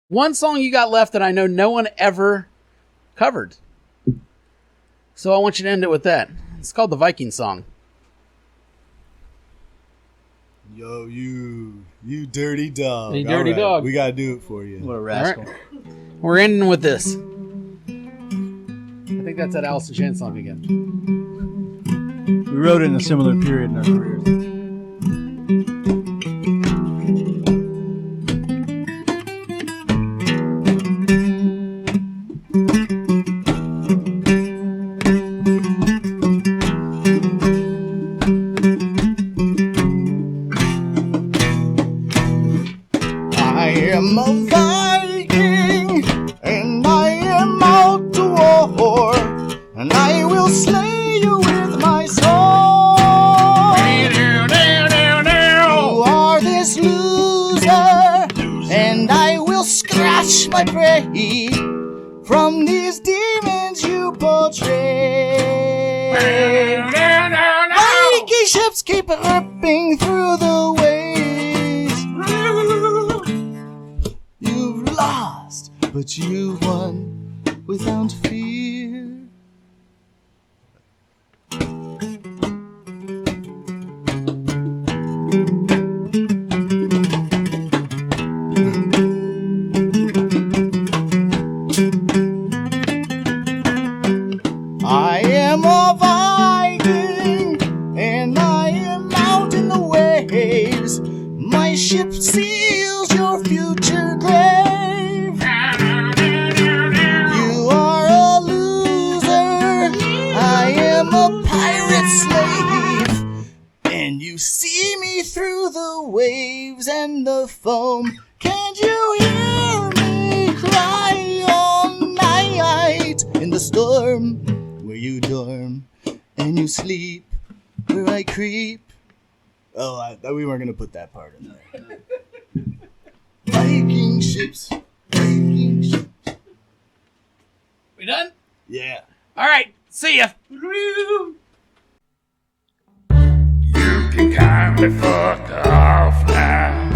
One song you got left that I know no one ever covered. So I want you to end it with that. It's called the Viking song. Yo, you dirty dog. You dirty All right, dog. We gotta do it for you. What a rascal. All right. We're ending with this. I think that's that Alice in Chains song again. We wrote it in a similar period in our careers. I am a Viking, and I am out to war, and I will slay you with my sword. You are this loser, and I will scratch my prey from these demons you portray. Viking ships keep ripping through the waves. You've lost, but you won without fear. I am a Viking, and I am out in the waves. My ship seals your future grave. You are a loser, I am a pirate slave, and you see me through the waves and the foam. Can't you hear me cry all night in the storm where you dorm and you sleep where I creep? Oh, we weren't going to put that part in there. Viking ships. We done? Yeah. All right. See ya. You can kindly fuck off now.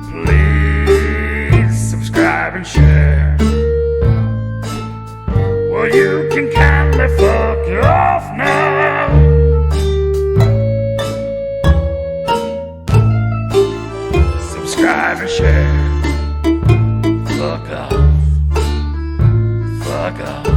Please subscribe and share. Well, you can kindly fuck off now. Subscribe and share. Fuck off. Fuck off.